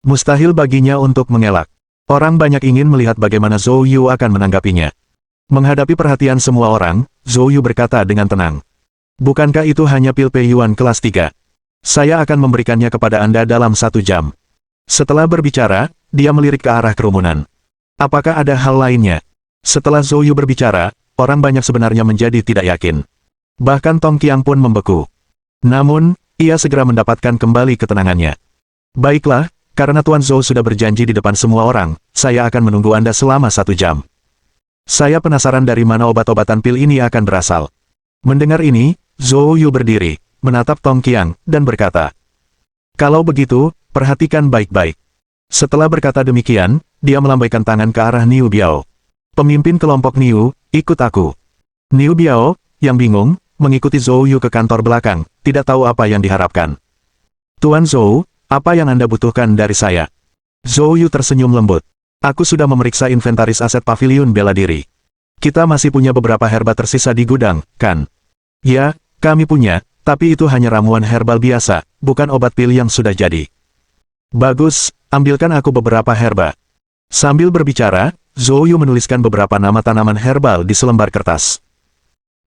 Mustahil baginya untuk mengelak. Orang banyak ingin melihat bagaimana Zhou Yu akan menanggapinya. Menghadapi perhatian semua orang, Zhou Yu berkata dengan tenang. Bukankah itu hanya pil Pei Yuan kelas 3? Saya akan memberikannya kepada Anda dalam 1 jam. Setelah berbicara, dia melirik ke arah kerumunan. Apakah ada hal lainnya? Setelah Zhou Yu berbicara, orang banyak sebenarnya menjadi tidak yakin. Bahkan Tong Qiang pun membeku. Namun, ia segera mendapatkan kembali ketenangannya. Baiklah, karena Tuan Zhou sudah berjanji di depan semua orang, saya akan menunggu Anda selama 1 jam. Saya penasaran dari mana obat-obatan pil ini akan berasal. Mendengar ini, Zhou Yu berdiri, menatap Tong Qiang, dan berkata, kalau begitu, perhatikan baik-baik. Setelah berkata demikian, dia melambaikan tangan ke arah Niu Biao. Pemimpin kelompok Niu, ikut aku. Niu Biao, yang bingung, mengikuti Zhou Yu ke kantor belakang, tidak tahu apa yang diharapkan. Tuan Zhou, apa yang Anda butuhkan dari saya? Zhou Yu tersenyum lembut. Aku sudah memeriksa inventaris aset pavilion bela diri. Kita masih punya beberapa herba tersisa di gudang, kan? Ya, kami punya, tapi itu hanya ramuan herbal biasa, bukan obat pil yang sudah jadi. Bagus, ambilkan aku beberapa herba. Sambil berbicara, Zhou Yu menuliskan beberapa nama tanaman herbal di selembar kertas.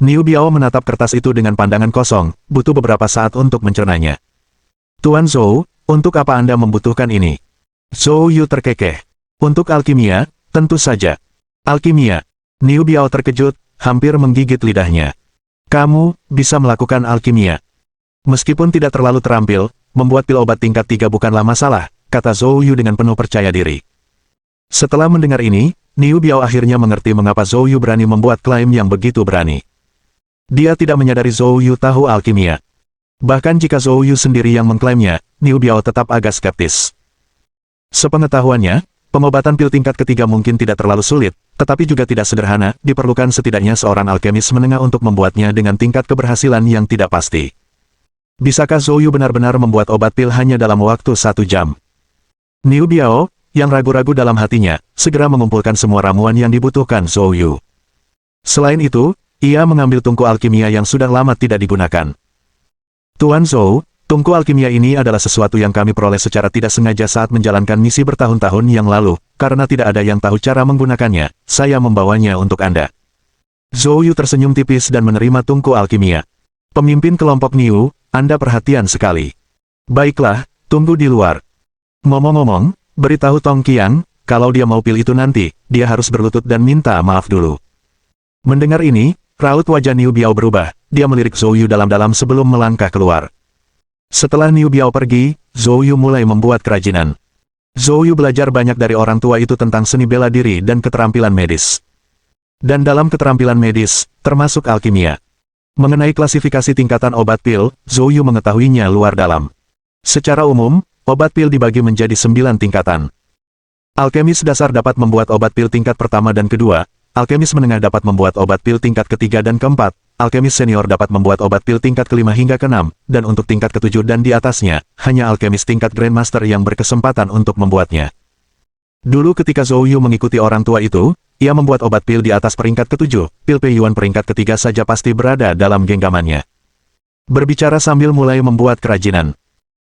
Niu Biao menatap kertas itu dengan pandangan kosong, butuh beberapa saat untuk mencernanya. Tuan Zhou, untuk apa Anda membutuhkan ini? Zhou Yu terkekeh. Untuk alkimia, tentu saja. Alkimia. Niu Biao terkejut, hampir menggigit lidahnya. Kamu bisa melakukan alkimia. Meskipun tidak terlalu terampil, membuat pil obat tingkat 3 bukanlah masalah, kata Zhou Yu dengan penuh percaya diri. Setelah mendengar ini, Niu Biao akhirnya mengerti mengapa Zhou Yu berani membuat klaim yang begitu berani. Dia tidak menyadari Zhou Yu tahu alkimia. Bahkan jika Zhou Yu sendiri yang mengklaimnya, Niu Biao tetap agak skeptis. Sepengetahuannya, pengobatan pil tingkat ketiga mungkin tidak terlalu sulit, tetapi juga tidak sederhana, diperlukan setidaknya seorang alkemis menengah untuk membuatnya dengan tingkat keberhasilan yang tidak pasti. Bisakah Zhou Yu benar-benar membuat obat pil hanya dalam waktu 1 jam? Niu Biao, yang ragu-ragu dalam hatinya, segera mengumpulkan semua ramuan yang dibutuhkan Zhou Yu. Selain itu, ia mengambil tungku alkimia yang sudah lama tidak digunakan. Tuan Zhou, tungku alkimia ini adalah sesuatu yang kami peroleh secara tidak sengaja saat menjalankan misi bertahun-tahun yang lalu, karena tidak ada yang tahu cara menggunakannya, saya membawanya untuk Anda. Zhou Yu tersenyum tipis dan menerima tungku alkimia. Pemimpin kelompok Niu, Anda perhatian sekali. Baiklah, tunggu di luar. Ngomong-ngomong, beritahu Tong Qiang, kalau dia mau pil itu nanti, dia harus berlutut dan minta maaf dulu. Mendengar ini, raut wajah Niu Biao berubah, dia melirik Zhou Yu dalam-dalam sebelum melangkah keluar. Setelah Niu Biao pergi, Zhou Yu mulai membuat kerajinan. Zhou Yu belajar banyak dari orang tua itu tentang seni bela diri dan keterampilan medis. Dan dalam keterampilan medis, termasuk alkimia. Mengenai klasifikasi tingkatan obat pil, Zhou Yu mengetahuinya luar dalam. Secara umum, obat pil dibagi menjadi 9 tingkatan. Alkemis dasar dapat membuat obat pil tingkat pertama dan kedua, alkemis menengah dapat membuat obat pil tingkat ketiga dan keempat, alkemis senior dapat membuat obat pil tingkat kelima hingga keenam, dan untuk tingkat ketujuh dan di atasnya, hanya alkemis tingkat Grandmaster yang berkesempatan untuk membuatnya. Dulu ketika Zhou Yu mengikuti orang tua itu, ia membuat obat pil di atas peringkat ketujuh, pil Pei Yuan peringkat ketiga saja pasti berada dalam genggamannya. Berbicara sambil mulai membuat kerajinan.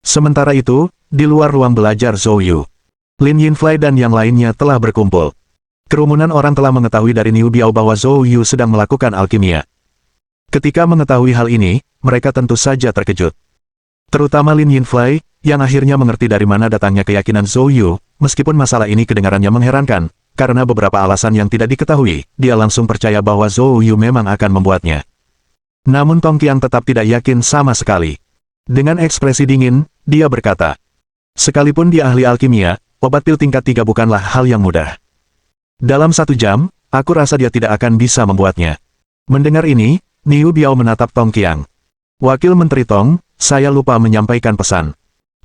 Sementara itu, di luar ruang belajar Zhou Yu, Lin Yinfei dan yang lainnya telah berkumpul. Kerumunan orang telah mengetahui dari Niu Biao bahwa Zhou Yu sedang melakukan alkimia. Ketika mengetahui hal ini, mereka tentu saja terkejut. Terutama Lin Yinfei, yang akhirnya mengerti dari mana datangnya keyakinan Zhou Yu, meskipun masalah ini kedengarannya mengherankan, karena beberapa alasan yang tidak diketahui, dia langsung percaya bahwa Zhou Yu memang akan membuatnya. Namun Tong Qiang tetap tidak yakin sama sekali. Dengan ekspresi dingin, dia berkata, sekalipun dia ahli alkimia, obat pil tingkat 3 bukanlah hal yang mudah. Dalam 1 jam, aku rasa dia tidak akan bisa membuatnya. Mendengar ini, Niu Biao menatap Tong Qiang. Wakil Menteri Tong, saya lupa menyampaikan pesan.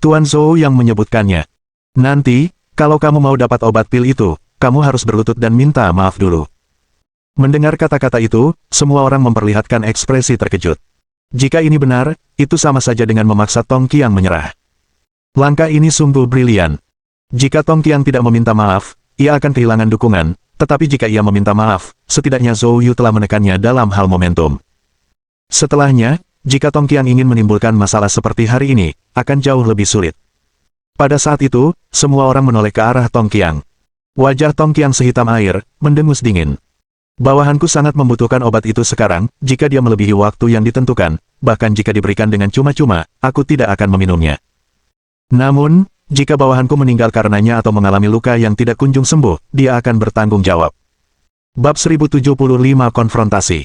Tuan Zhou yang menyebutkannya. Nanti, kalau kamu mau dapat obat pil itu, kamu harus berlutut dan minta maaf dulu. Mendengar kata-kata itu, semua orang memperlihatkan ekspresi terkejut. Jika ini benar, itu sama saja dengan memaksa Tong Qiang menyerah. Langkah ini sungguh brilian. Jika Tong Qiang tidak meminta maaf, ia akan kehilangan dukungan, tetapi jika ia meminta maaf, setidaknya Zhou Yu telah menekannya dalam hal momentum. Setelahnya, jika Tong Qiang ingin menimbulkan masalah seperti hari ini, akan jauh lebih sulit. Pada saat itu, semua orang menoleh ke arah Tong Qiang. Wajah Tong Qiang sehitam air, mendengus dingin. Bawahanku sangat membutuhkan obat itu sekarang, jika dia melebihi waktu yang ditentukan, bahkan jika diberikan dengan cuma-cuma, aku tidak akan meminumnya. Namun, jika bawahanku meninggal karenanya atau mengalami luka yang tidak kunjung sembuh, dia akan bertanggung jawab. Bab 1075 Konfrontasi.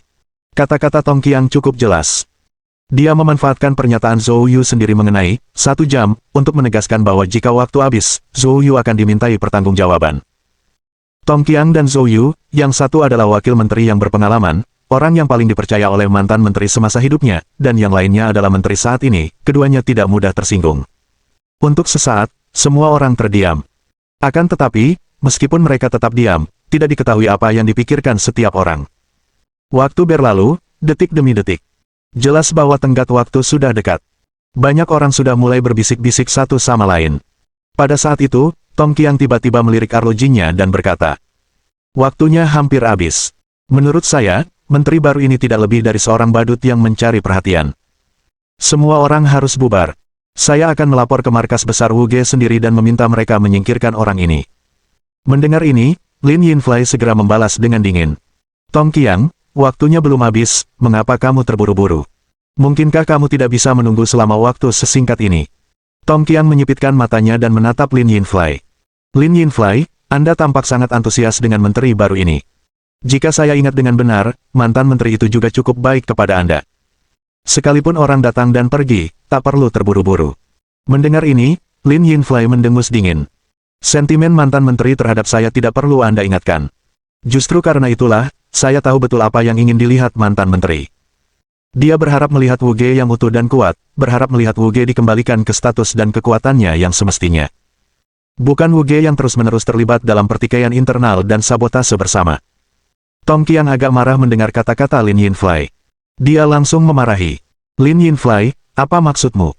Kata-kata Tong Qiang cukup jelas. Dia memanfaatkan pernyataan Zhou Yu sendiri mengenai 1 jam, untuk menegaskan bahwa jika waktu habis, Zhou Yu akan dimintai pertanggungjawaban. Tong Qiang dan Zhou Yu, yang satu adalah wakil menteri yang berpengalaman, orang yang paling dipercaya oleh mantan menteri semasa hidupnya, dan yang lainnya adalah menteri saat ini, keduanya tidak mudah tersinggung. Untuk sesaat, semua orang terdiam. Akan tetapi, meskipun mereka tetap diam, tidak diketahui apa yang dipikirkan setiap orang. Waktu berlalu, detik demi detik. Jelas bahwa tenggat waktu sudah dekat. Banyak orang sudah mulai berbisik-bisik satu sama lain. Pada saat itu, Tong Qiang tiba-tiba melirik arlojinya dan berkata, "Waktunya hampir habis. Menurut saya, menteri baru ini tidak lebih dari seorang badut yang mencari perhatian. Semua orang harus bubar. Saya akan melapor ke markas besar Wuge sendiri dan meminta mereka menyingkirkan orang ini." Mendengar ini, Lin Yinflai segera membalas dengan dingin. "Tong Qiang, waktunya belum habis, mengapa kamu terburu-buru? Mungkinkah kamu tidak bisa menunggu selama waktu sesingkat ini?" Tong Qiang menyipitkan matanya dan menatap Lin Yinflai. "Lin Yinflai, Anda tampak sangat antusias dengan menteri baru ini. Jika saya ingat dengan benar, mantan menteri itu juga cukup baik kepada Anda. Sekalipun orang datang dan pergi, tak perlu terburu-buru." Mendengar ini, Lin Yinflai mendengus dingin. "Sentimen mantan menteri terhadap saya tidak perlu Anda ingatkan. Justru karena itulah, saya tahu betul apa yang ingin dilihat mantan menteri. Dia berharap melihat Wuge yang utuh dan kuat, berharap melihat Wuge dikembalikan ke status dan kekuatannya yang semestinya. Bukan Wuge yang terus-menerus terlibat dalam pertikaian internal dan sabotase bersama." Tong Qiang agak marah mendengar kata-kata Lin Yinflai. Dia langsung memarahi. "Lin Yinflai, apa maksudmu?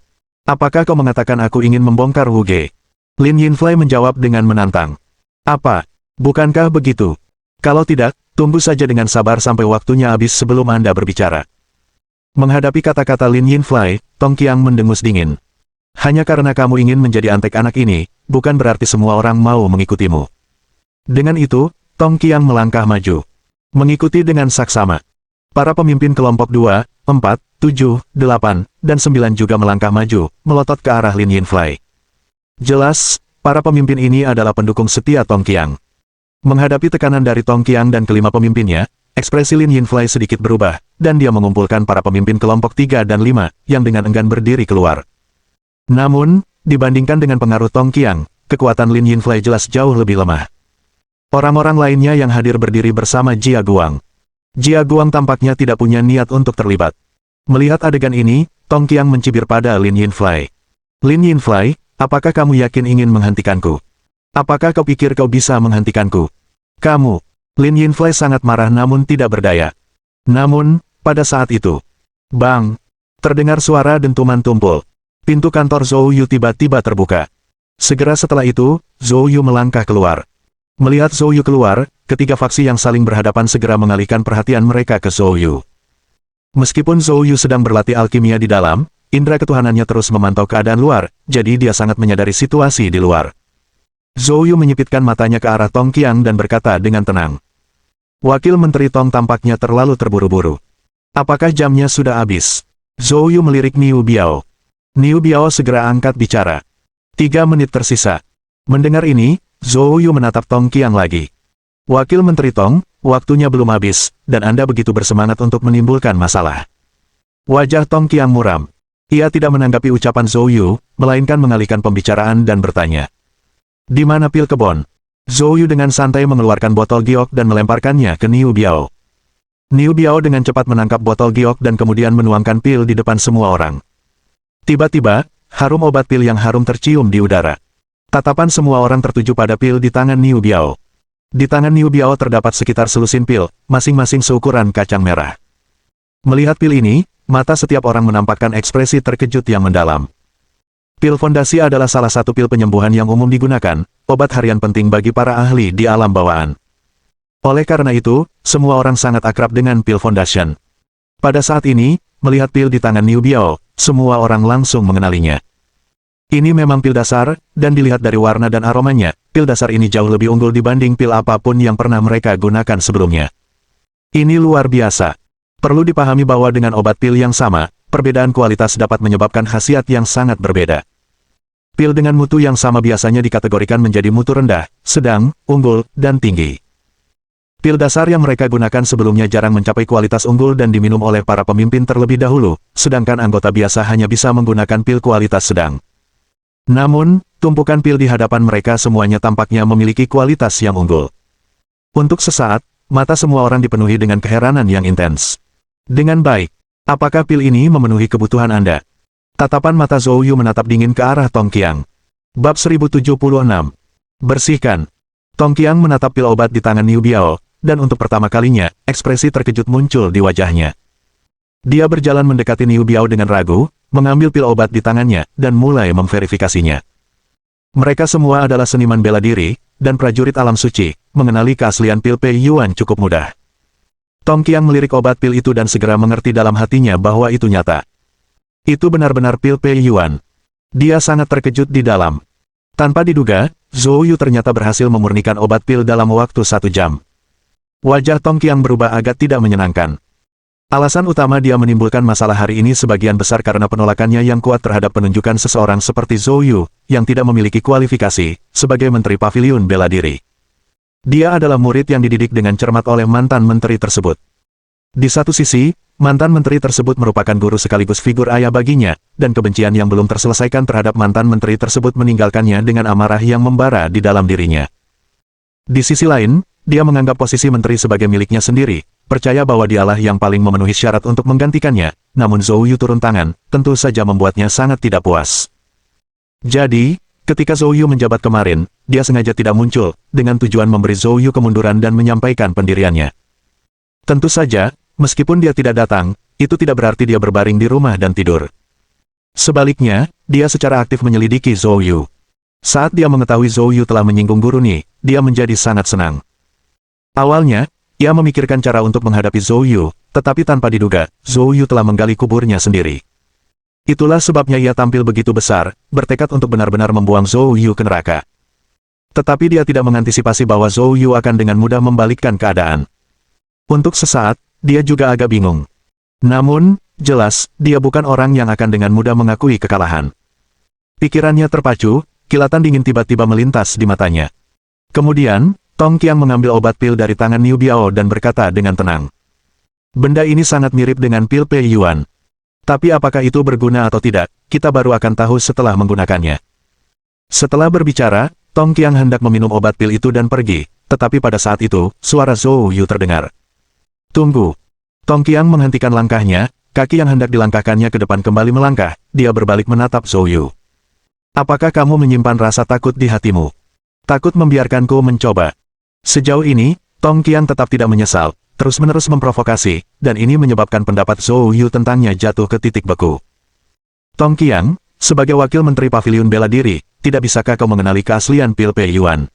Apakah kau mengatakan aku ingin membongkar Wuge?" Lin Yinflai menjawab dengan menantang. "Apa? Bukankah begitu? Kalau tidak, tunggu saja dengan sabar sampai waktunya habis sebelum Anda berbicara." Menghadapi kata-kata Lin Yinflai, Tong Qiang mendengus dingin. "Hanya karena kamu ingin menjadi antek anak ini, bukan berarti semua orang mau mengikutimu." Dengan itu, Tong Qiang melangkah maju. Mengikuti dengan saksama. Para pemimpin kelompok 2, 4, 7, 8, dan 9 juga melangkah maju, melotot ke arah Lin Yinflai. Jelas, para pemimpin ini adalah pendukung setia Tong Qiang. Menghadapi tekanan dari Tong Qiang dan kelima pemimpinnya, ekspresi Lin Yinflai sedikit berubah, dan dia mengumpulkan para pemimpin kelompok 3 dan 5, yang dengan enggan berdiri keluar. Namun, dibandingkan dengan pengaruh Tong Qiang, kekuatan Lin Yinflai jelas jauh lebih lemah. Orang-orang lainnya yang hadir berdiri bersama Jia Guang. Jia Guang tampaknya tidak punya niat untuk terlibat. Melihat adegan ini, Tong Qiang mencibir pada Lin Yinflai. "Lin Yinflai, apakah kamu yakin ingin menghentikanku? Apakah kau pikir kau bisa menghentikanku? Kamu?" Lin Yinflai sangat marah namun tidak berdaya. Namun, pada saat itu, bang! Terdengar suara dentuman tumpul. Pintu kantor Zhou Yu tiba-tiba terbuka. Segera setelah itu, Zhou Yu melangkah keluar. Melihat Zhou Yu keluar, ketiga faksi yang saling berhadapan segera mengalihkan perhatian mereka ke Zhou Yu. Meskipun Zhou Yu sedang berlatih alkimia di dalam, indera ketuhanannya terus memantau keadaan luar, jadi dia sangat menyadari situasi di luar. Zhou Yu menyipitkan matanya ke arah Tong Qiang dan berkata dengan tenang. "Wakil Menteri Tong tampaknya terlalu terburu-buru. Apakah jamnya sudah habis?" Zhou Yu melirik Niu Biao. Niu Biao segera angkat bicara. 3 menit tersisa. Mendengar ini, Zhou Yu menatap Tong Qiang lagi. "Wakil Menteri Tong, waktunya belum habis, dan Anda begitu bersemangat untuk menimbulkan masalah." Wajah Tong Qiang muram. Ia tidak menanggapi ucapan Zhou Yu, melainkan mengalihkan pembicaraan dan bertanya. "Di mana pil kebon?" Zhou Yu dengan santai mengeluarkan botol giok dan melemparkannya ke Niu Biao. Niu Biao dengan cepat menangkap botol giok dan kemudian menuangkan pil di depan semua orang. Tiba-tiba, harum obat pil yang harum tercium di udara. Tatapan semua orang tertuju pada pil di tangan Niu Biao. Di tangan Niu Biao terdapat sekitar selusin pil, masing-masing seukuran kacang merah. Melihat pil ini, mata setiap orang menampakkan ekspresi terkejut yang mendalam. Pil fondasi adalah salah satu pil penyembuhan yang umum digunakan, obat harian penting bagi para ahli di alam bawaan. Oleh karena itu, semua orang sangat akrab dengan pil Foundation. Pada saat ini, melihat pil di tangan Niu Biao, semua orang langsung mengenalinya. Ini memang pil dasar, dan dilihat dari warna dan aromanya, pil dasar ini jauh lebih unggul dibanding pil apapun yang pernah mereka gunakan sebelumnya. Ini luar biasa. Perlu dipahami bahwa dengan obat pil yang sama, perbedaan kualitas dapat menyebabkan khasiat yang sangat berbeda. Pil dengan mutu yang sama biasanya dikategorikan menjadi mutu rendah, sedang, unggul, dan tinggi. Pil dasar yang mereka gunakan sebelumnya jarang mencapai kualitas unggul dan diminum oleh para pemimpin terlebih dahulu, sedangkan anggota biasa hanya bisa menggunakan pil kualitas sedang. Namun, tumpukan pil di hadapan mereka semuanya tampaknya memiliki kualitas yang unggul. Untuk sesaat, mata semua orang dipenuhi dengan keheranan yang intens. Dengan baik, apakah pil ini memenuhi kebutuhan Anda? Tatapan mata Zhou Yu menatap dingin ke arah Tong Qiang. Bab 1076. Bersihkan. Tong Qiang menatap pil obat di tangan Niu Biao, dan untuk pertama kalinya, ekspresi terkejut muncul di wajahnya. Dia berjalan mendekati Niu Biao dengan ragu, mengambil pil obat di tangannya, dan mulai memverifikasinya. Mereka semua adalah seniman bela diri, dan prajurit alam suci, mengenali keaslian pil Pei Yuan cukup mudah. Tong Qiang melirik obat pil itu dan segera mengerti dalam hatinya bahwa itu nyata. Itu benar-benar pil Pei Yuan. Dia sangat terkejut di dalam. Tanpa diduga, Zhou Yu ternyata berhasil memurnikan obat pil dalam waktu 1 jam. Wajah Tong Qiang berubah agak tidak menyenangkan. Alasan utama dia menimbulkan masalah hari ini sebagian besar karena penolakannya yang kuat terhadap penunjukan seseorang seperti Zhou Yu, yang tidak memiliki kualifikasi, sebagai Menteri Paviliun Bela Diri. Dia adalah murid yang dididik dengan cermat oleh mantan menteri tersebut. Di satu sisi, mantan menteri tersebut merupakan guru sekaligus figur ayah baginya, dan kebencian yang belum terselesaikan terhadap mantan menteri tersebut meninggalkannya dengan amarah yang membara di dalam dirinya. Di sisi lain, dia menganggap posisi menteri sebagai miliknya sendiri, percaya bahwa dialah yang paling memenuhi syarat untuk menggantikannya, namun Zhou Yu turun tangan, tentu saja membuatnya sangat tidak puas. Jadi, ketika Zhou Yu menjabat kemarin, dia sengaja tidak muncul, dengan tujuan memberi Zhou Yu kemunduran dan menyampaikan pendiriannya. Tentu saja, meskipun dia tidak datang, itu tidak berarti dia berbaring di rumah dan tidur. Sebaliknya, dia secara aktif menyelidiki Zhou Yu. Saat dia mengetahui Zhou Yu telah menyinggung guru Ni, dia menjadi sangat senang. Awalnya, ia memikirkan cara untuk menghadapi Zhou Yu, tetapi tanpa diduga, Zhou Yu telah menggali kuburnya sendiri. Itulah sebabnya ia tampil begitu besar, bertekad untuk benar-benar membuang Zhou Yu ke neraka. Tetapi dia tidak mengantisipasi bahwa Zhou Yu akan dengan mudah membalikkan keadaan. Untuk sesaat, dia juga agak bingung. Namun, jelas, dia bukan orang yang akan dengan mudah mengakui kekalahan. Pikirannya terpacu, kilatan dingin tiba-tiba melintas di matanya. Kemudian, Tong Qiang mengambil obat pil dari tangan Niu Biao dan berkata dengan tenang. Benda ini sangat mirip dengan pil Pei Yuan. Tapi apakah itu berguna atau tidak, kita baru akan tahu setelah menggunakannya. Setelah berbicara, Tong Qiang hendak meminum obat pil itu dan pergi, tetapi pada saat itu, suara Zhou Yu terdengar. Tunggu. Tong Qiang menghentikan langkahnya, kaki yang hendak dilangkahkannya ke depan kembali melangkah, dia berbalik menatap Zhou Yu. Apakah kamu menyimpan rasa takut di hatimu? Takut membiarkanku mencoba? Sejauh ini, Tong Qiang tetap tidak menyesal, terus-menerus memprovokasi, dan ini menyebabkan pendapat Zhou Yu tentangnya jatuh ke titik beku. Tong Qiang, sebagai wakil Menteri Paviliun Bela Diri, tidak bisakah kau mengenali keaslian pil Pei Yuan?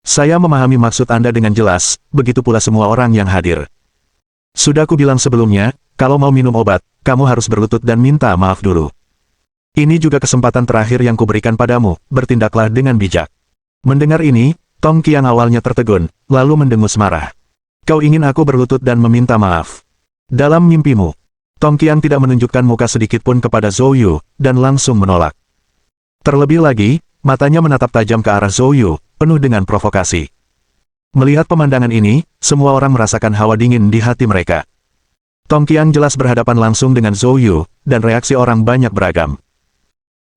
Saya memahami maksud Anda dengan jelas, begitu pula semua orang yang hadir. Sudah ku bilang sebelumnya, kalau mau minum obat, kamu harus berlutut dan minta maaf dulu. Ini juga kesempatan terakhir yang kuberikan padamu, bertindaklah dengan bijak. Mendengar ini, Tong Qiang awalnya tertegun, lalu mendengus marah. Kau ingin aku berlutut dan meminta maaf? Dalam mimpimu. Tong Qiang tidak menunjukkan muka sedikit pun kepada Zhou Yu, dan langsung menolak. Terlebih lagi, matanya menatap tajam ke arah Zhou Yu, penuh dengan provokasi. Melihat pemandangan ini, semua orang merasakan hawa dingin di hati mereka. Tong Qiang jelas berhadapan langsung dengan Zhou Yu, dan reaksi orang banyak beragam.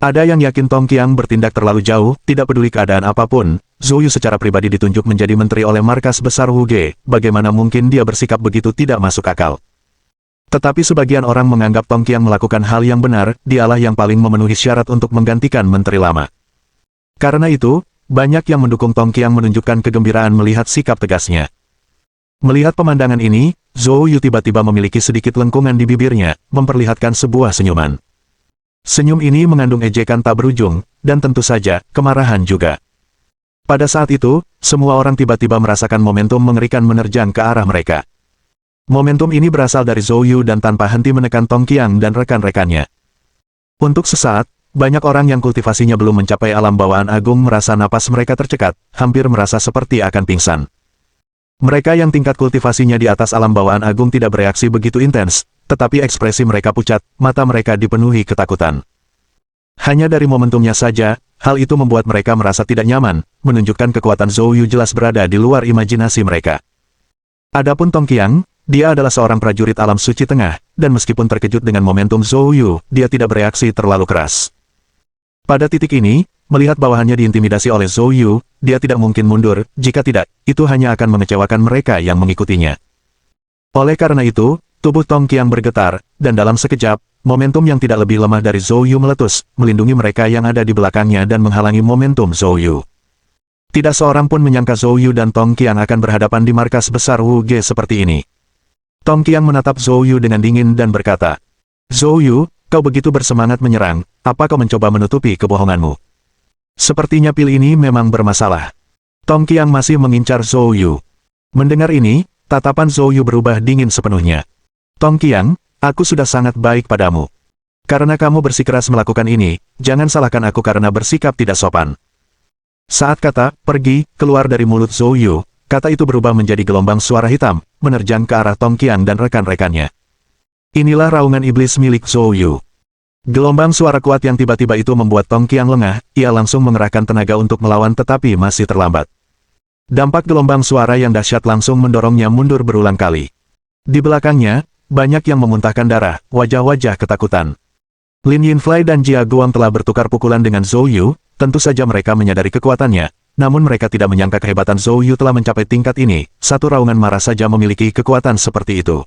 Ada yang yakin Tong Qiang bertindak terlalu jauh, tidak peduli keadaan apapun. Zhou Yu secara pribadi ditunjuk menjadi menteri oleh markas besar Wuge, bagaimana mungkin dia bersikap begitu tidak masuk akal. Tetapi sebagian orang menganggap Tong Qiang melakukan hal yang benar, dialah yang paling memenuhi syarat untuk menggantikan menteri lama. Karena itu, banyak yang mendukung Tong Qiang menunjukkan kegembiraan melihat sikap tegasnya. Melihat pemandangan ini, Zhou Yu tiba-tiba memiliki sedikit lengkungan di bibirnya, memperlihatkan sebuah senyuman. Senyum ini mengandung ejekan tak berujung, dan tentu saja, kemarahan juga. Pada saat itu, semua orang tiba-tiba merasakan momentum mengerikan menerjang ke arah mereka. Momentum ini berasal dari Zhou Yu dan tanpa henti menekan Tong Qiang dan rekan-rekannya. Untuk sesaat, banyak orang yang kultivasinya belum mencapai alam bawaan agung merasa napas mereka tercekat, hampir merasa seperti akan pingsan. Mereka yang tingkat kultivasinya di atas alam bawaan agung tidak bereaksi begitu intens, tetapi ekspresi mereka pucat, mata mereka dipenuhi ketakutan. Hanya dari momentumnya saja, hal itu membuat mereka merasa tidak nyaman, menunjukkan kekuatan Zhou Yu jelas berada di luar imajinasi mereka. Adapun Tong Qiang, dia adalah seorang prajurit alam suci tengah, dan meskipun terkejut dengan momentum Zhou Yu, dia tidak bereaksi terlalu keras. Pada titik ini, melihat bawahannya diintimidasi oleh Zhou Yu, dia tidak mungkin mundur, jika tidak, itu hanya akan mengecewakan mereka yang mengikutinya. Oleh karena itu, tubuh Tong Qiang bergetar, dan dalam sekejap, momentum yang tidak lebih lemah dari Zhou Yu meletus, melindungi mereka yang ada di belakangnya dan menghalangi momentum Zhou Yu. Tidak seorang pun menyangka Zhou Yu dan Tong Qiang akan berhadapan di markas besar Wu Ge seperti ini. Tong Qiang menatap Zhou Yu dengan dingin dan berkata, "Zhou Yu, kau begitu bersemangat menyerang, apa kau mencoba menutupi kebohonganmu? Sepertinya pil ini memang bermasalah." Tong Qiang masih mengincar Zhou Yu. Mendengar ini, tatapan Zhou Yu berubah dingin sepenuhnya. "Tong Qiang, aku sudah sangat baik padamu. Karena kamu bersikeras melakukan ini, jangan salahkan aku karena bersikap tidak sopan." Saat kata "pergi" keluar dari mulut Zhou Yu, kata itu berubah menjadi gelombang suara hitam, menerjang ke arah Tong Qiang dan rekan-rekannya. Inilah raungan iblis milik Zhou Yu. Gelombang suara kuat yang tiba-tiba itu membuat Tong Qiang lengah, ia langsung mengerahkan tenaga untuk melawan tetapi masih terlambat. Dampak gelombang suara yang dahsyat langsung mendorongnya mundur berulang kali. Di belakangnya, banyak yang memuntahkan darah, wajah-wajah ketakutan. Lin Yinfei dan Jia Guang telah bertukar pukulan dengan Zhou Yu, tentu saja mereka menyadari kekuatannya, namun mereka tidak menyangka kehebatan Zhou Yu telah mencapai tingkat ini, satu raungan marah saja memiliki kekuatan seperti itu.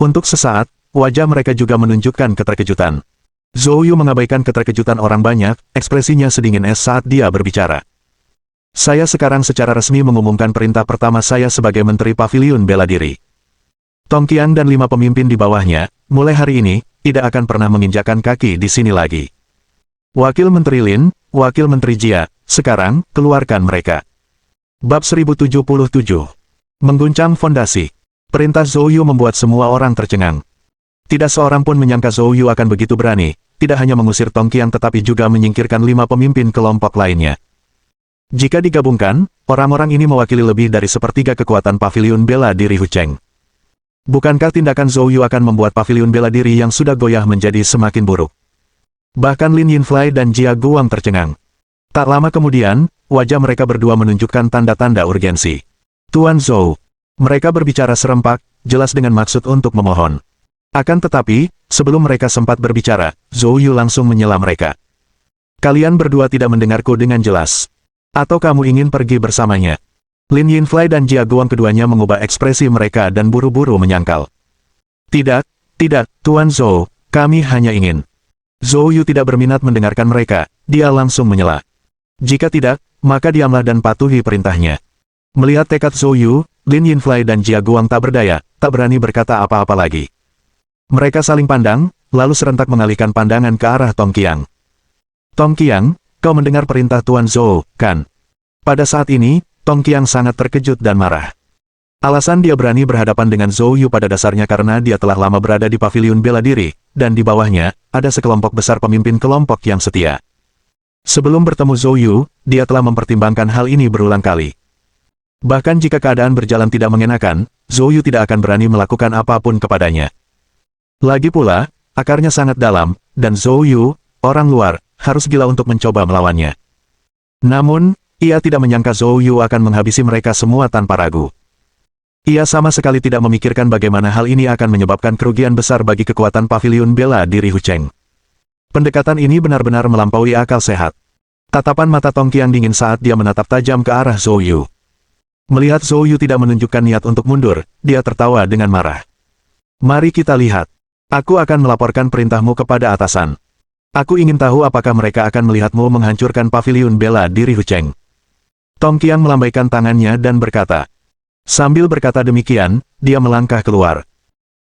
Untuk sesaat, wajah mereka juga menunjukkan keterkejutan. Zhou Yu mengabaikan keterkejutan orang banyak, ekspresinya sedingin es saat dia berbicara. "Saya sekarang secara resmi mengumumkan perintah pertama saya sebagai Menteri Paviliun Bela Diri. Tong Qiang dan 5 pemimpin di bawahnya, mulai hari ini, tidak akan pernah menginjakkan kaki di sini lagi. Wakil Menteri Lin, Wakil Menteri Jia, sekarang, keluarkan mereka." Bab 1077. Mengguncang fondasi. Perintah Zhou Yu membuat semua orang tercengang. Tidak seorang pun menyangka Zhou Yu akan begitu berani, tidak hanya mengusir Tong Qiang tetapi juga menyingkirkan 5 pemimpin kelompok lainnya. Jika digabungkan, orang-orang ini mewakili lebih dari sepertiga kekuatan Paviliun Bela Diri Hucheng. Bukankah tindakan Zhou Yu akan membuat Paviliun Bela Diri yang sudah goyah menjadi semakin buruk? Bahkan Lin Yinfei dan Jia Guang tercengang. Tak lama kemudian, wajah mereka berdua menunjukkan tanda-tanda urgensi. "Tuan Zhou." Mereka berbicara serempak, jelas dengan maksud untuk memohon. Akan tetapi, sebelum mereka sempat berbicara, Zhou Yu langsung menyela mereka. "Kalian berdua tidak mendengarku dengan jelas. Atau kamu ingin pergi bersamanya?" Lin Yinfei dan Jia Guang keduanya mengubah ekspresi mereka dan buru-buru menyangkal. "Tidak, tidak, Tuan Zhou, kami hanya ingin." Zhou Yu tidak berminat mendengarkan mereka, dia langsung menyela. "Jika tidak, maka diamlah dan patuhi perintahnya." Melihat tekad Zhou Yu, Lin Yinfei dan Jia Guang tak berdaya, tak berani berkata apa-apa lagi. Mereka saling pandang, lalu serentak mengalihkan pandangan ke arah Tong Qiang. "Tong Qiang, kau mendengar perintah Tuan Zhou, kan?" Pada saat ini, Tong Qiang sangat terkejut dan marah. Alasan dia berani berhadapan dengan Zhou Yu pada dasarnya karena dia telah lama berada di Paviliun Bela Diri, dan di bawahnya, ada sekelompok besar pemimpin kelompok yang setia. Sebelum bertemu Zhou Yu, dia telah mempertimbangkan hal ini berulang kali. Bahkan jika keadaan berjalan tidak mengenakan, Zhou Yu tidak akan berani melakukan apapun kepadanya. Lagi pula, akarnya sangat dalam, dan Zhou Yu, orang luar, harus gila untuk mencoba melawannya. Namun, ia tidak menyangka Zhou Yu akan menghabisi mereka semua tanpa ragu. Ia sama sekali tidak memikirkan bagaimana hal ini akan menyebabkan kerugian besar bagi kekuatan Paviliun Bela Diri Hucheng. Pendekatan ini benar-benar melampaui akal sehat. Tatapan mata Tong Qiang dingin saat dia menatap tajam ke arah Zhou Yu. Melihat Zhou Yu tidak menunjukkan niat untuk mundur, dia tertawa dengan marah. "Mari kita lihat. Aku akan melaporkan perintahmu kepada atasan. Aku ingin tahu apakah mereka akan melihatmu menghancurkan Paviliun Bela Diri Hucheng." Tong Qiang melambaikan tangannya dan berkata. Sambil berkata demikian, dia melangkah keluar.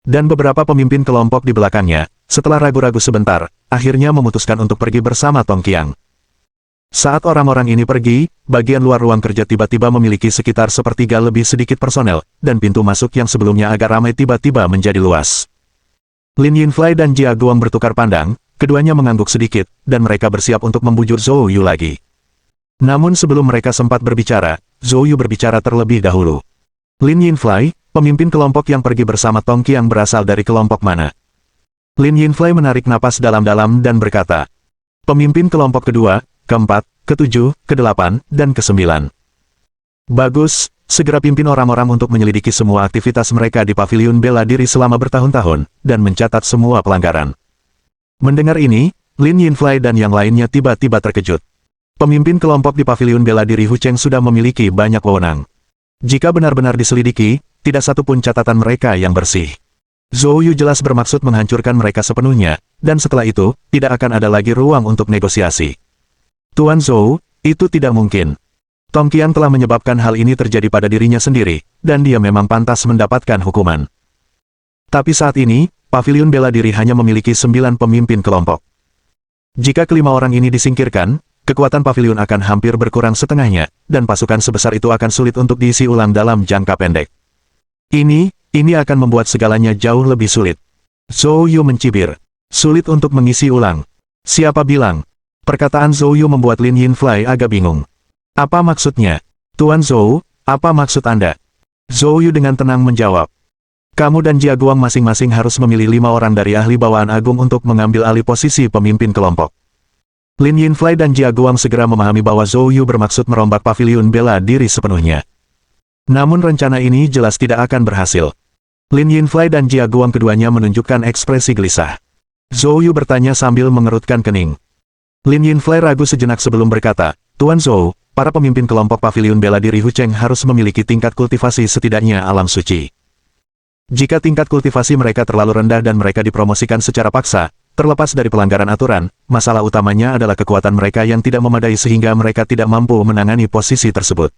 Dan beberapa pemimpin kelompok di belakangnya, setelah ragu-ragu sebentar, akhirnya memutuskan untuk pergi bersama Tong Qiang. Saat orang-orang ini pergi, bagian luar ruang kerja tiba-tiba memiliki sekitar sepertiga lebih sedikit personel, dan pintu masuk yang sebelumnya agak ramai tiba-tiba menjadi luas. Lin Yinfei dan Jia Guang bertukar pandang, keduanya mengangguk sedikit, dan mereka bersiap untuk membujur Zhou Yu lagi. Namun sebelum mereka sempat berbicara, Zhou Yu berbicara terlebih dahulu. Lin Yinfly, pemimpin kelompok yang pergi bersama Tong Qiang berasal dari kelompok mana? Lin Yinfly menarik napas dalam-dalam dan berkata, pemimpin kelompok kedua, keempat, ketujuh, kedelapan, dan kesembilan. Bagus, segera pimpin orang-orang untuk menyelidiki semua aktivitas mereka di paviliun bela diri selama bertahun-tahun, dan mencatat semua pelanggaran. Mendengar ini, Lin Yinfly dan yang lainnya tiba-tiba terkejut. Pemimpin kelompok di paviliun bela diri Hu Cheng sudah memiliki banyak wewenang. Jika benar-benar diselidiki, tidak satu pun catatan mereka yang bersih. Zhou Yu jelas bermaksud menghancurkan mereka sepenuhnya, dan setelah itu, tidak akan ada lagi ruang untuk negosiasi. Tuan Zhou, itu tidak mungkin. Tong Qiang telah menyebabkan hal ini terjadi pada dirinya sendiri, dan dia memang pantas mendapatkan hukuman. Tapi saat ini, paviliun bela diri hanya memiliki 9 pemimpin kelompok. Jika kelima orang ini disingkirkan, kekuatan paviliun akan hampir berkurang setengahnya, dan pasukan sebesar itu akan sulit untuk diisi ulang dalam jangka pendek. Ini akan membuat segalanya jauh lebih sulit. Zhou Yu mencibir. Sulit untuk mengisi ulang. Siapa bilang? Perkataan Zhou Yu membuat Lin Yinfly agak bingung. Apa maksudnya? Tuan Zhou, apa maksud Anda? Zhou Yu dengan tenang menjawab. Kamu dan Jia Guang masing-masing harus memilih 5 orang dari ahli bawaan agung untuk mengambil alih posisi pemimpin kelompok. Lin Yinfly dan Jia Guang segera memahami bahwa Zhou Yu bermaksud merombak paviliun bela diri sepenuhnya. Namun rencana ini jelas tidak akan berhasil. Lin Yinfly dan Jia Guang keduanya menunjukkan ekspresi gelisah. Zhou Yu bertanya sambil mengerutkan kening. Lin Yinfly ragu sejenak sebelum berkata, Tuan Zhou, para pemimpin kelompok paviliun bela diri Hu Cheng harus memiliki tingkat kultivasi setidaknya alam suci. Jika tingkat kultivasi mereka terlalu rendah dan mereka dipromosikan secara paksa, terlepas dari pelanggaran aturan, masalah utamanya adalah kekuatan mereka yang tidak memadai sehingga mereka tidak mampu menangani posisi tersebut.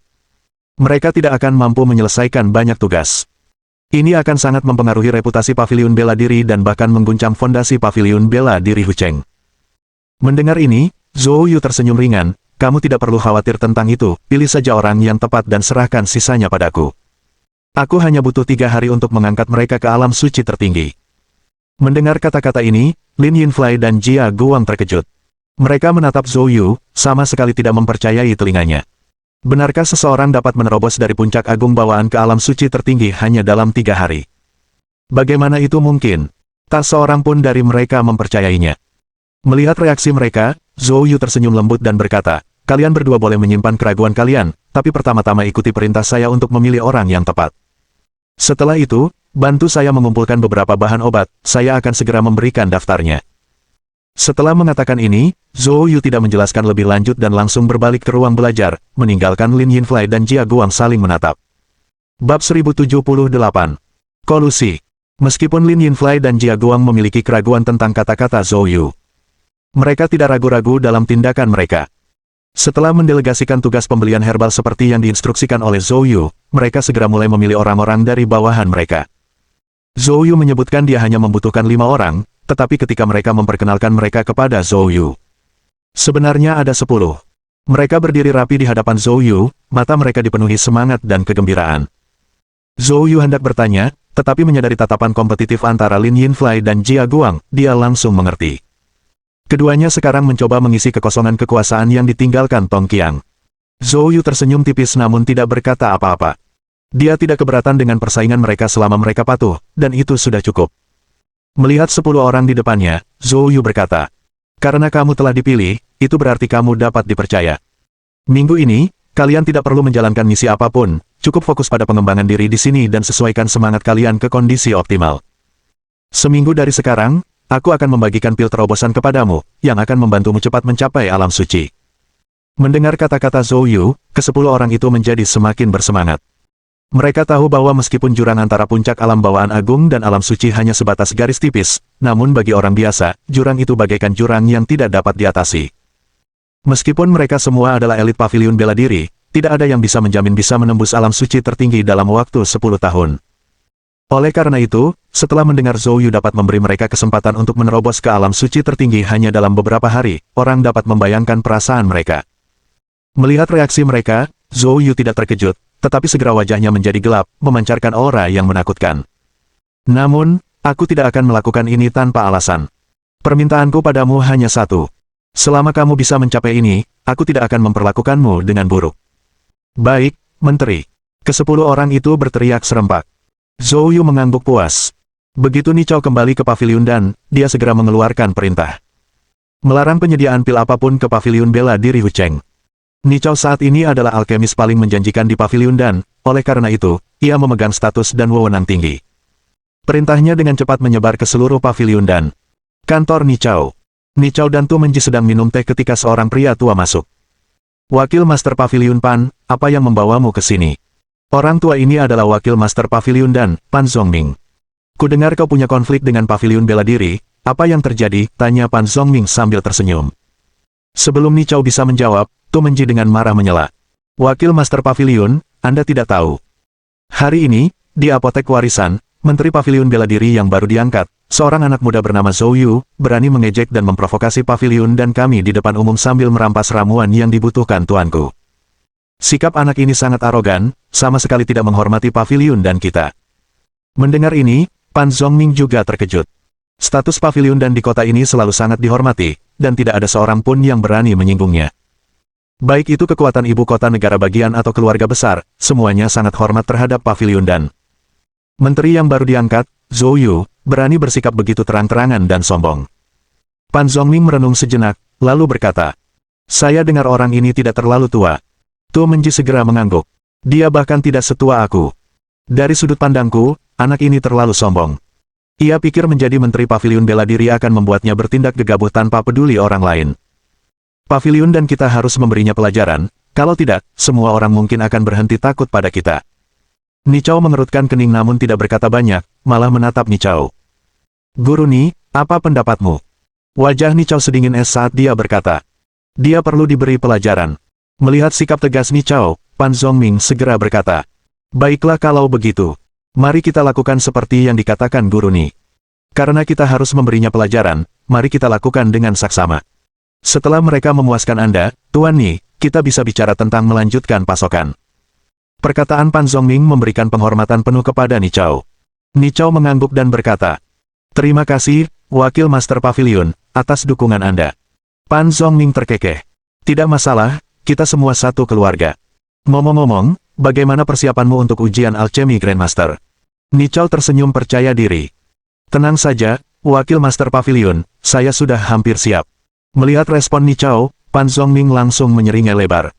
Mereka tidak akan mampu menyelesaikan banyak tugas. Ini akan sangat mempengaruhi reputasi paviliun bela diri dan bahkan mengguncang fondasi paviliun bela diri Hu Cheng. Mendengar ini, Zhou Yu tersenyum ringan, kamu tidak perlu khawatir tentang itu, pilih saja orang yang tepat dan serahkan sisanya padaku. Aku hanya butuh 3 hari untuk mengangkat mereka ke alam suci tertinggi. Mendengar kata-kata ini, Lin Yinfly dan Jia Guang terkejut. Mereka menatap Zhou Yu, sama sekali tidak mempercayai telinganya. Benarkah seseorang dapat menerobos dari puncak agung bawaan ke alam suci tertinggi hanya dalam 3 hari? Bagaimana itu mungkin? Tak seorang pun dari mereka mempercayainya. Melihat reaksi mereka, Zhou Yu tersenyum lembut dan berkata, kalian berdua boleh menyimpan keraguan kalian, tapi pertama-tama ikuti perintah saya untuk memilih orang yang tepat. Setelah itu, bantu saya mengumpulkan beberapa bahan obat, saya akan segera memberikan daftarnya. Setelah mengatakan ini, Zhou Yu tidak menjelaskan lebih lanjut dan langsung berbalik ke ruang belajar, meninggalkan Lin Yinfly dan Jia Guang saling menatap. Bab 1078. Kolusi. Meskipun Lin Yinfly dan Jia Guang memiliki keraguan tentang kata-kata Zhou Yu, mereka tidak ragu-ragu dalam tindakan mereka. Setelah mendelegasikan tugas pembelian herbal seperti yang diinstruksikan oleh Zhou Yu, mereka segera mulai memilih orang-orang dari bawahan mereka. Zhou Yu menyebutkan dia hanya membutuhkan 5 orang, tetapi ketika mereka memperkenalkan mereka kepada Zhou Yu, sebenarnya ada 10. Mereka berdiri rapi di hadapan Zhou Yu, mata mereka dipenuhi semangat dan kegembiraan. Zhou Yu hendak bertanya, tetapi menyadari tatapan kompetitif antara Lin Yinfly dan Jia Guang, dia langsung mengerti. Keduanya sekarang mencoba mengisi kekosongan kekuasaan yang ditinggalkan Tong Qiang. Zhou Yu tersenyum tipis namun tidak berkata apa-apa. Dia tidak keberatan dengan persaingan mereka selama mereka patuh, dan itu sudah cukup. Melihat 10 orang di depannya, Zhou Yu berkata, karena kamu telah dipilih, itu berarti kamu dapat dipercaya. Minggu ini, kalian tidak perlu menjalankan misi apapun, cukup fokus pada pengembangan diri di sini dan sesuaikan semangat kalian ke kondisi optimal. Seminggu dari sekarang, aku akan membagikan pil terobosan kepadamu, yang akan membantumu cepat mencapai alam suci. Mendengar kata-kata Zhou Yu, ke-10 orang itu menjadi semakin bersemangat. Mereka tahu bahwa meskipun jurang antara puncak alam bawaan agung dan alam suci hanya sebatas garis tipis, namun bagi orang biasa, jurang itu bagaikan jurang yang tidak dapat diatasi. Meskipun mereka semua adalah elit paviliun bela diri, tidak ada yang bisa menjamin bisa menembus alam suci tertinggi dalam waktu 10 tahun. Oleh karena itu, setelah mendengar Zhou Yu dapat memberi mereka kesempatan untuk menerobos ke alam suci tertinggi hanya dalam beberapa hari, orang dapat membayangkan perasaan mereka. Melihat reaksi mereka, Zhou Yu tidak terkejut, tetapi segera wajahnya menjadi gelap, memancarkan aura yang menakutkan. Namun, aku tidak akan melakukan ini tanpa alasan. Permintaanku padamu hanya satu. Selama kamu bisa mencapai ini, aku tidak akan memperlakukanmu dengan buruk. Baik, Menteri. Kesepuluh orang itu berteriak serempak. Zhou Yu mengangguk puas. Begitu Ni Chao kembali ke paviliun dan, dia segera mengeluarkan perintah. Melarang penyediaan pil apapun ke paviliun bela diri Hucheng. Ni Chao saat ini adalah alkemis paling menjanjikan di paviliun dan, oleh karena itu, ia memegang status dan wewenang tinggi. Perintahnya dengan cepat menyebar ke seluruh paviliun dan kantor Ni Chao. Ni Chao dan Tu Menji sedang minum teh ketika seorang pria tua masuk. Wakil Master Paviliun Pan, apa yang membawamu ke sini? Orang tua ini adalah Wakil Master Paviliun dan, Pan Zhongming. Kudengar kau punya konflik dengan paviliun bela diri, apa yang terjadi? Tanya Pan Zhongming sambil tersenyum. Sebelum Ni Chao bisa menjawab, Tu Menji dengan marah menyela. Wakil Master Paviliun, Anda tidak tahu. Hari ini, di apotek warisan, Menteri Paviliun Bela Diri yang baru diangkat, seorang anak muda bernama Zhou Yu, berani mengejek dan memprovokasi paviliun dan kami di depan umum sambil merampas ramuan yang dibutuhkan tuanku. Sikap anak ini sangat arogan, sama sekali tidak menghormati paviliun dan kita. Mendengar ini, Pan Zhongming juga terkejut. Status paviliun dan di kota ini selalu sangat dihormati, dan tidak ada seorang pun yang berani menyinggungnya. Baik itu kekuatan ibu kota negara bagian atau keluarga besar, semuanya sangat hormat terhadap paviliun dan menteri yang baru diangkat, Zhou Yu, berani bersikap begitu terang-terangan dan sombong. Pan Zhongming merenung sejenak, lalu berkata, saya dengar orang ini tidak terlalu tua. Tu Menji segera mengangguk. Dia bahkan tidak setua aku. Dari sudut pandangku, anak ini terlalu sombong. Ia pikir menjadi menteri paviliun bela diri akan membuatnya bertindak gegabah tanpa peduli orang lain. Paviliun dan kita harus memberinya pelajaran, kalau tidak, semua orang mungkin akan berhenti takut pada kita. Ni Chao mengerutkan kening namun tidak berkata banyak, malah menatap Ni Chao. Guru Ni, apa pendapatmu? Wajah Ni Chao sedingin es saat dia berkata. Dia perlu diberi pelajaran. Melihat sikap tegas Ni Chao, Pan Zhongming segera berkata. Baiklah kalau begitu. Mari kita lakukan seperti yang dikatakan Guru Ni. Karena kita harus memberinya pelajaran, mari kita lakukan dengan saksama. Setelah mereka memuaskan Anda, Tuan Ni, kita bisa bicara tentang melanjutkan pasokan. Perkataan Pan Zhongming memberikan penghormatan penuh kepada Ni Chao. Ni Chao mengangguk dan berkata, terima kasih, Wakil Master Paviliun, atas dukungan Anda. Pan Zhongming terkekeh. Tidak masalah, kita semua satu keluarga. Ngomong-ngomong, bagaimana persiapanmu untuk ujian alchemy Grandmaster? Ni Chao tersenyum percaya diri. Tenang saja, Wakil Master Paviliun, saya sudah hampir siap. Melihat respon Ni Chao, Pan Zhongming langsung menyeringai lebar.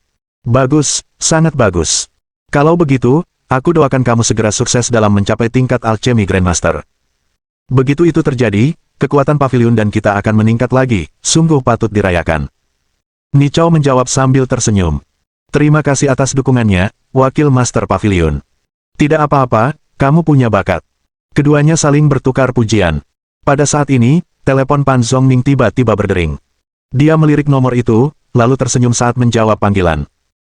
Bagus, sangat bagus. Kalau begitu, aku doakan kamu segera sukses dalam mencapai tingkat alchemy Grandmaster. Begitu itu terjadi, kekuatan paviliun dan kita akan meningkat lagi, sungguh patut dirayakan. Ni Chao menjawab sambil tersenyum. Terima kasih atas dukungannya, Wakil Master Paviliun. Tidak apa-apa, kamu punya bakat. Keduanya saling bertukar pujian. Pada saat ini, telepon Pan Zhongming tiba-tiba berdering. Dia melirik nomor itu, lalu tersenyum saat menjawab panggilan.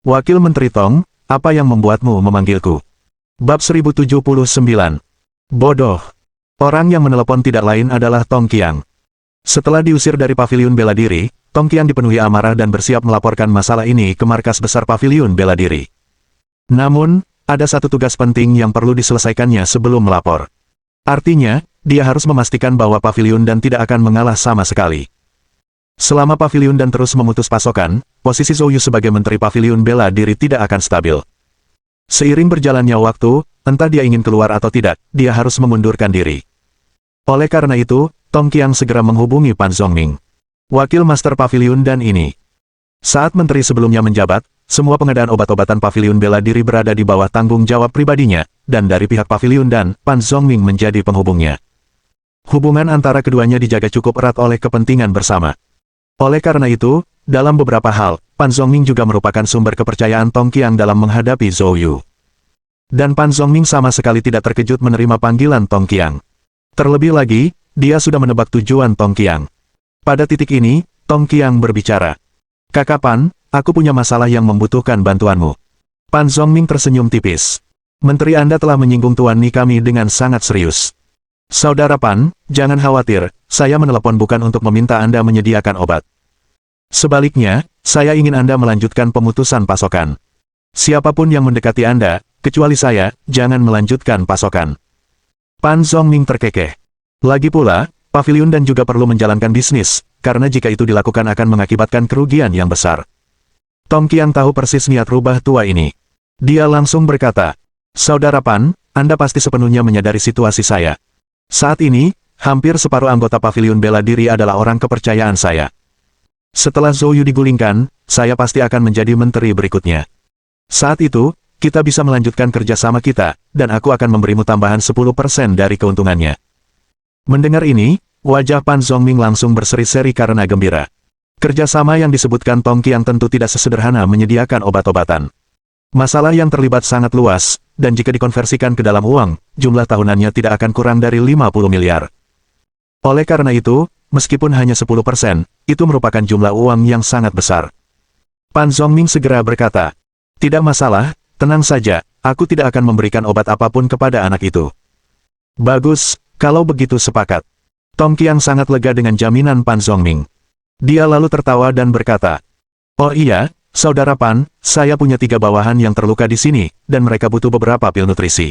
Wakil Menteri Tong, apa yang membuatmu memanggilku? Bab 1079. Bodoh. Orang yang menelepon tidak lain adalah Tong Qiang. Setelah diusir dari paviliun bela diri, Tong Qiang dipenuhi amarah dan bersiap melaporkan masalah ini ke markas besar paviliun bela diri. Namun, ada satu tugas penting yang perlu diselesaikannya sebelum melapor. Artinya, dia harus memastikan bahwa paviliun dan tidak akan mengalah sama sekali. Selama paviliun dan terus memutus pasokan, posisi Zhou Yu sebagai menteri paviliun bela diri tidak akan stabil. Seiring berjalannya waktu, entah dia ingin keluar atau tidak, dia harus mengundurkan diri. Oleh karena itu, Tong Qiang segera menghubungi Pan Zhongming, wakil master paviliun dan ini. Saat menteri sebelumnya menjabat, semua pengadaan obat-obatan paviliun bela diri berada di bawah tanggung jawab pribadinya, dan dari pihak paviliun dan Pan Zhongming menjadi penghubungnya. Hubungan antara keduanya dijaga cukup erat oleh kepentingan bersama. Oleh karena itu, dalam beberapa hal, Pan Zhongming juga merupakan sumber kepercayaan Tong Qiang dalam menghadapi Zhou Yu. Dan Pan Zhongming sama sekali tidak terkejut menerima panggilan Tong Qiang. Terlebih lagi, dia sudah menebak tujuan Tong Qiang. Pada titik ini, Tong Qiang berbicara. Kakak Pan, aku punya masalah yang membutuhkan bantuanmu. Pan Zhongming tersenyum tipis. Menteri Anda telah menyinggung Tuan Ni kami dengan sangat serius. Saudara Pan, jangan khawatir, saya menelepon bukan untuk meminta Anda menyediakan obat. Sebaliknya, saya ingin Anda melanjutkan pemutusan pasokan. Siapapun yang mendekati Anda, kecuali saya, jangan melanjutkan pasokan. Pan Zhongming terkekeh. Lagi pula, paviliun dan juga perlu menjalankan bisnis, karena jika itu dilakukan akan mengakibatkan kerugian yang besar. Tong Qiang tahu persis niat rubah tua ini. Dia langsung berkata, "Saudara Pan, Anda pasti sepenuhnya menyadari situasi saya. Saat ini, hampir separuh anggota paviliun bela diri adalah orang kepercayaan saya. Setelah Zhou Yu digulingkan, saya pasti akan menjadi menteri berikutnya. Saat itu, kita bisa melanjutkan kerjasama kita, dan aku akan memberimu tambahan 10% dari keuntungannya." Mendengar ini, wajah Pan Zhongming langsung berseri-seri karena gembira. Kerjasama yang disebutkan Tong Qiang tentu tidak sesederhana menyediakan obat-obatan. Masalah yang terlibat sangat luas, dan jika dikonversikan ke dalam uang, jumlah tahunannya tidak akan kurang dari 50 miliar. Oleh karena itu, meskipun hanya 10%, itu merupakan jumlah uang yang sangat besar. Pan Zhongming segera berkata, "Tidak masalah, tenang saja, aku tidak akan memberikan obat apapun kepada anak itu." "Bagus, kalau begitu sepakat." Tong Qiang sangat lega dengan jaminan Pan Zhongming. Dia lalu tertawa dan berkata, "Oh iya, Saudara Pan, saya punya 3 bawahan yang terluka di sini, dan mereka butuh beberapa pil nutrisi.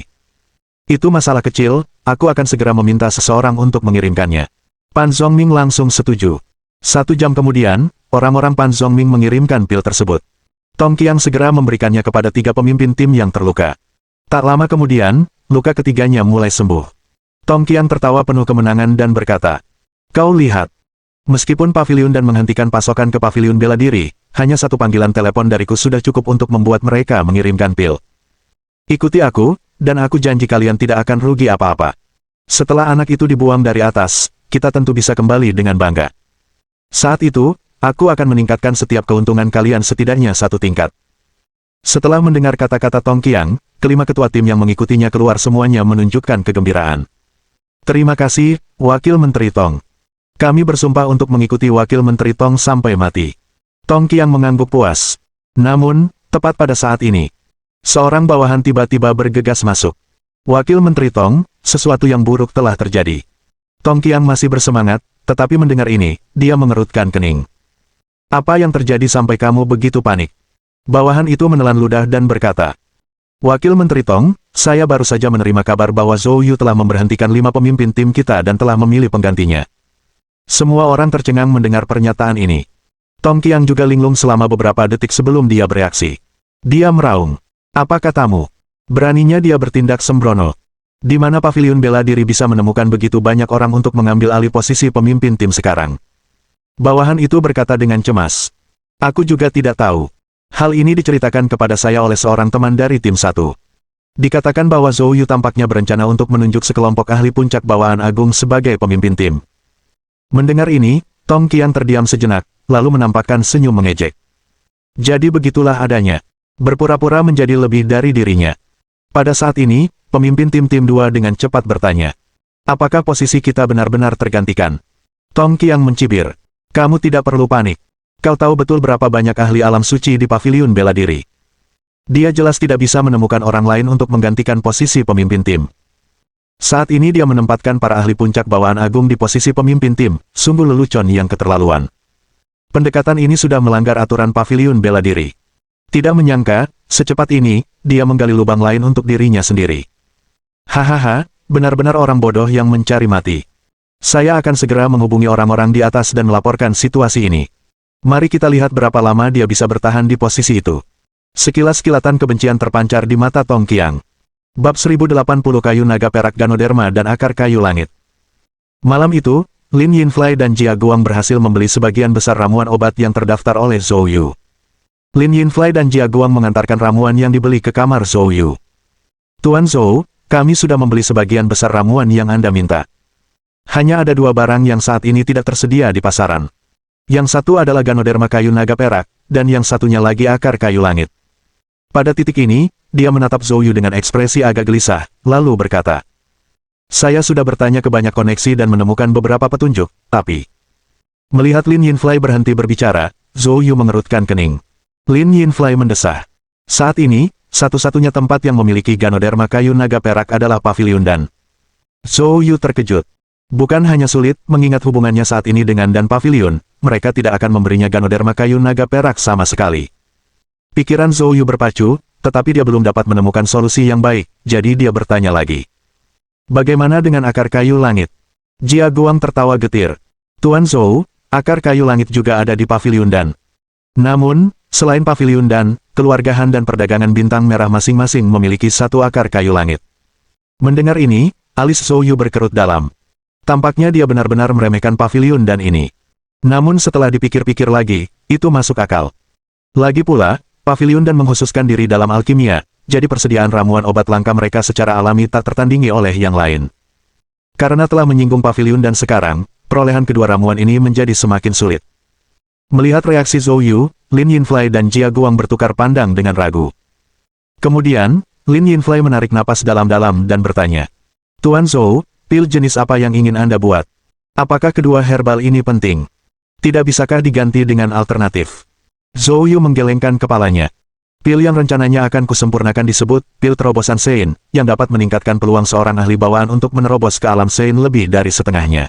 Itu masalah kecil, aku akan segera meminta seseorang untuk mengirimkannya." Pan Zhongming langsung setuju. 1 jam kemudian, orang-orang Pan Zhongming mengirimkan pil tersebut. Tong Qiang segera memberikannya kepada 3 pemimpin tim yang terluka. Tak lama kemudian, luka ketiganya mulai sembuh. Tong Qiang tertawa penuh kemenangan dan berkata, "Kau lihat. Meskipun paviliun dan menghentikan pasokan ke paviliun bela diri, hanya 1 panggilan telepon dariku sudah cukup untuk membuat mereka mengirimkan pil. Ikuti aku, dan aku janji kalian tidak akan rugi apa-apa. Setelah anak itu dibuang dari atas, kita tentu bisa kembali dengan bangga. Saat itu, aku akan meningkatkan setiap keuntungan kalian setidaknya 1 tingkat." Setelah mendengar kata-kata Tong Qiang, kelima ketua tim yang mengikutinya keluar semuanya menunjukkan kegembiraan. "Terima kasih, Wakil Menteri Tong. Kami bersumpah untuk mengikuti Wakil Menteri Tong sampai mati." Tong Qiang mengangguk puas. Namun, tepat pada saat ini, seorang bawahan tiba-tiba bergegas masuk. "Wakil Menteri Tong, sesuatu yang buruk telah terjadi." Tong Qiang masih bersemangat, tetapi mendengar ini, dia mengerutkan kening. "Apa yang terjadi sampai kamu begitu panik?" Bawahan itu menelan ludah dan berkata, "Wakil Menteri Tong, saya baru saja menerima kabar bahwa Zhou Yu telah memberhentikan 5 pemimpin tim kita dan telah memilih penggantinya." Semua orang tercengang mendengar pernyataan ini. Tong Qiang juga linglung selama beberapa detik sebelum dia bereaksi. Dia meraung, "Apa katamu? Beraninya dia bertindak sembrono. Di mana paviliun bela diri bisa menemukan begitu banyak orang untuk mengambil alih posisi pemimpin tim sekarang?" Bawahan itu berkata dengan cemas, "Aku juga tidak tahu. Hal ini diceritakan kepada saya oleh seorang teman dari tim 1. Dikatakan bahwa Zhou Yu tampaknya berencana untuk menunjuk sekelompok ahli puncak bawaan agung sebagai pemimpin tim." Mendengar ini, Tong Qiang terdiam sejenak, lalu menampakkan senyum mengejek. "Jadi begitulah adanya. Berpura-pura menjadi lebih dari dirinya." Pada saat ini, pemimpin tim-tim 2 dengan cepat bertanya, "Apakah posisi kita benar-benar tergantikan?" Tong Qiang mencibir, "Kamu tidak perlu panik. Kau tahu betul berapa banyak ahli alam suci di paviliun bela diri. Dia jelas tidak bisa menemukan orang lain untuk menggantikan posisi pemimpin tim. Saat ini dia menempatkan para ahli puncak bawaan agung di posisi pemimpin tim, sungguh lelucon yang keterlaluan. Pendekatan ini sudah melanggar aturan paviliun bela diri. Tidak menyangka, secepat ini, dia menggali lubang lain untuk dirinya sendiri. Hahaha, benar-benar orang bodoh yang mencari mati. Saya akan segera menghubungi orang-orang di atas dan melaporkan situasi ini. Mari kita lihat berapa lama dia bisa bertahan di posisi itu." Sekilas kilatan kebencian terpancar di mata Tong Qiang. Bab 1080 Kayu Naga Perak Ganoderma dan Akar Kayu Langit. Malam itu, Lin Yinflai dan Jia Guang berhasil membeli sebagian besar ramuan obat yang terdaftar oleh Zhou Yu. Lin Yinflai dan Jia Guang mengantarkan ramuan yang dibeli ke kamar Zhou Yu. "Tuan Zhou, kami sudah membeli sebagian besar ramuan yang Anda minta. Hanya ada 2 barang yang saat ini tidak tersedia di pasaran. Yang satu adalah Ganoderma Kayu Naga Perak, dan yang satunya lagi Akar Kayu Langit." Pada titik ini, dia menatap Zhou Yu dengan ekspresi agak gelisah, lalu berkata, "Saya sudah bertanya ke banyak koneksi dan menemukan beberapa petunjuk, tapi..." Melihat Lin Yinflai berhenti berbicara, Zhou Yu mengerutkan kening. Lin Yinflai mendesah. Saat ini, satu-satunya tempat yang memiliki Ganoderma Kayu Naga Perak adalah paviliun Dan. Zhou Yu terkejut. Bukan hanya sulit mengingat hubungannya saat ini dengan Dan Paviliun, mereka tidak akan memberinya Ganoderma Kayu Naga Perak sama sekali. Pikiran Zhou Yu berpacu, tetapi dia belum dapat menemukan solusi yang baik, jadi dia bertanya lagi. "Bagaimana dengan Akar Kayu Langit?" Jia Guang tertawa getir. "Tuan Zhou, Akar Kayu Langit juga ada di paviliun Dan. Namun, Selain paviliun dan, keluarga Han dan perdagangan bintang merah masing-masing memiliki satu akar kayu langit. Mendengar ini, alis Zhou Yu berkerut dalam. Tampaknya dia benar-benar meremehkan paviliun dan ini. Namun setelah dipikir-pikir lagi, itu masuk akal. Lagi pula, paviliun dan menghususkan diri dalam alkimia, jadi persediaan ramuan obat langka mereka secara alami tak tertandingi oleh yang lain. Karena telah menyinggung paviliun dan sekarang, perolehan kedua ramuan ini menjadi semakin sulit. Melihat reaksi Zhou Yu, Lin Yinfei dan Jia Guang bertukar pandang dengan ragu. Kemudian, Lin Yinfei menarik napas dalam-dalam dan bertanya, "Tuan Zhou, pil jenis apa yang ingin Anda buat? Apakah kedua herbal ini penting? Tidak bisakah diganti dengan alternatif?" Zhou Yu menggelengkan kepalanya. Pil yang rencananya akan kusempurnakan disebut pil terobosan Sein, yang dapat meningkatkan peluang seorang ahli bawaan untuk menerobos ke alam Sein lebih dari setengahnya.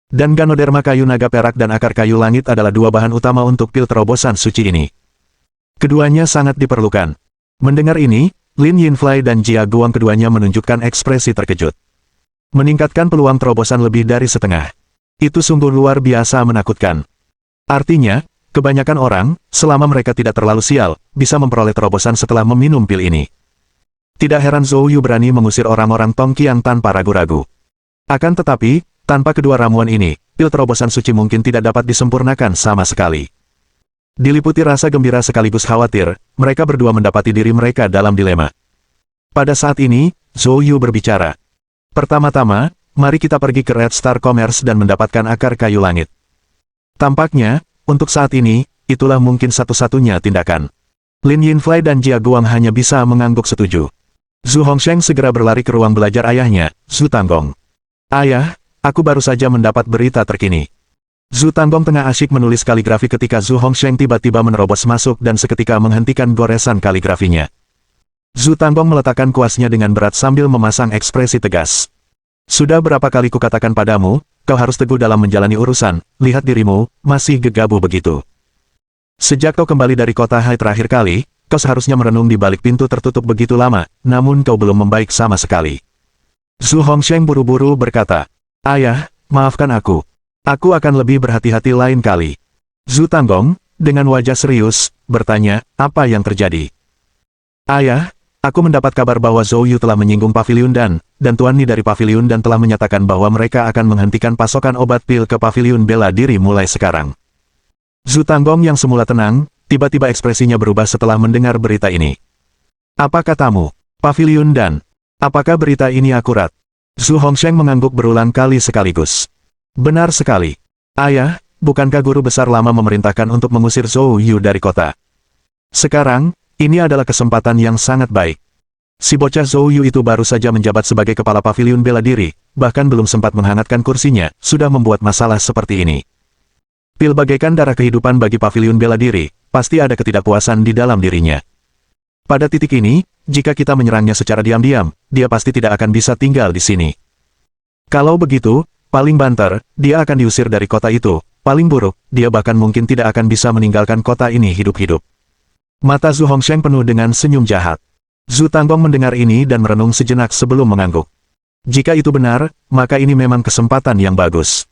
Dan Ganoderma kayu naga perak dan akar kayu langit adalah dua bahan utama untuk pil terobosan suci ini. Keduanya sangat diperlukan. Mendengar ini, Lin Yinfei dan Jia Guang keduanya menunjukkan ekspresi terkejut. Meningkatkan peluang terobosan lebih dari setengah. Itu sungguh luar biasa menakutkan. Artinya, kebanyakan orang, selama mereka tidak terlalu sial, bisa memperoleh terobosan setelah meminum pil ini. Tidak heran Zhou Yu berani mengusir orang-orang Tongqiang tanpa ragu-ragu. Akan tetapi, tanpa kedua ramuan ini, pil terobosan suci mungkin tidak dapat disempurnakan sama sekali. Diliputi rasa gembira sekaligus khawatir, mereka berdua mendapati diri mereka dalam dilema. Pada saat ini, Zhou Yu berbicara. "Pertama-tama, mari kita pergi ke Red Star Commerce dan mendapatkan akar kayu langit. Tampaknya, untuk saat ini, itulah mungkin satu-satunya tindakan." Lin Yinfei dan Jia Guang hanya bisa mengangguk setuju. Zhu Hongsheng segera berlari ke ruang belajar ayahnya, Zhu Tanggong. "Ayah, aku baru saja mendapat berita terkini." Zhu Tanggong tengah asyik menulis kaligrafi ketika Zhu Hongsheng tiba-tiba menerobos masuk dan seketika menghentikan goresan kaligrafinya. Zhu Tanggong meletakkan kuasnya dengan berat sambil memasang ekspresi tegas. "Sudah berapa kali kukatakan padamu, kau harus teguh dalam menjalani urusan, lihat dirimu, masih gegabah begitu. Sejak kau kembali dari kota Hai terakhir kali, kau seharusnya merenung di balik pintu tertutup begitu lama, namun kau belum membaik sama sekali." Zhu Hongsheng buru-buru berkata, "Ayah, maafkan aku. Aku akan lebih berhati-hati lain kali." Zhu Tanggong, dengan wajah serius, bertanya, "Apa yang terjadi?" "Ayah, aku mendapat kabar bahwa Zhou Yu telah menyinggung paviliun dan Tuan Ni dari paviliun dan telah menyatakan bahwa mereka akan menghentikan pasokan obat pil ke paviliun bela diri mulai sekarang." Zhu Tanggong yang semula tenang, tiba-tiba ekspresinya berubah setelah mendengar berita ini. "Apa katamu? Paviliun dan? Apakah berita ini akurat?" Zhu Hongsheng mengangguk berulang kali sekaligus. "Benar sekali. Ayah, bukankah guru besar lama memerintahkan untuk mengusir Zhou Yu dari kota? Sekarang, ini adalah kesempatan yang sangat baik. Si bocah Zhou Yu itu baru saja menjabat sebagai kepala paviliun bela diri, bahkan belum sempat menghangatkan kursinya, sudah membuat masalah seperti ini. Pil bagaikan darah kehidupan bagi paviliun bela diri, pasti ada ketidakpuasan di dalam dirinya. Pada titik ini, jika kita menyerangnya secara diam-diam, dia pasti tidak akan bisa tinggal di sini. Kalau begitu, paling banter, dia akan diusir dari kota itu, paling buruk, dia bahkan mungkin tidak akan bisa meninggalkan kota ini hidup-hidup." Mata Zhu Hongsheng penuh dengan senyum jahat. Zhu Tanggong mendengar ini dan merenung sejenak sebelum mengangguk. Jika itu benar, maka ini memang kesempatan yang bagus.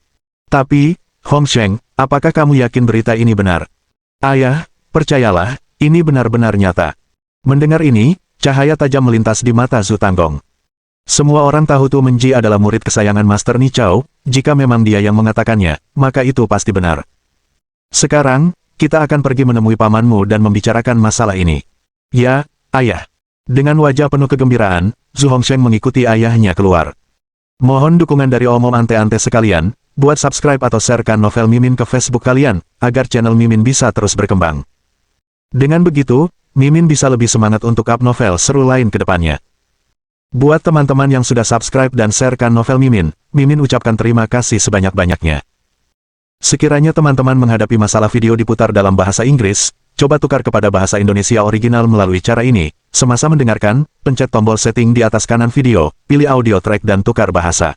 "Tapi, Hongsheng, apakah kamu yakin berita ini benar?" "Ayah, percayalah, ini benar-benar nyata." Mendengar ini, cahaya tajam melintas di mata Zhu Tanggong. Semua orang tahu Tu Menji adalah murid kesayangan Master Ni Chao, jika memang dia yang mengatakannya, maka itu pasti benar. "Sekarang, kita akan pergi menemui pamanmu dan membicarakan masalah ini." "Ya, ayah." Dengan wajah penuh kegembiraan, Zhu Hongsheng mengikuti ayahnya keluar. Mohon dukungan dari omom ante-ante sekalian, buat subscribe atau sharekan novel Mimin ke Facebook kalian, agar channel Mimin bisa terus berkembang. Dengan begitu, Mimin bisa lebih semangat untuk up novel seru lain ke depannya. Buat teman-teman yang sudah subscribe dan sharekan novel Mimin, Mimin ucapkan terima kasih sebanyak-banyaknya. Sekiranya teman-teman menghadapi masalah video diputar dalam bahasa Inggris, coba tukar kepada bahasa Indonesia original melalui cara ini. Semasa mendengarkan, pencet tombol setting di atas kanan video, pilih audio track dan tukar bahasa.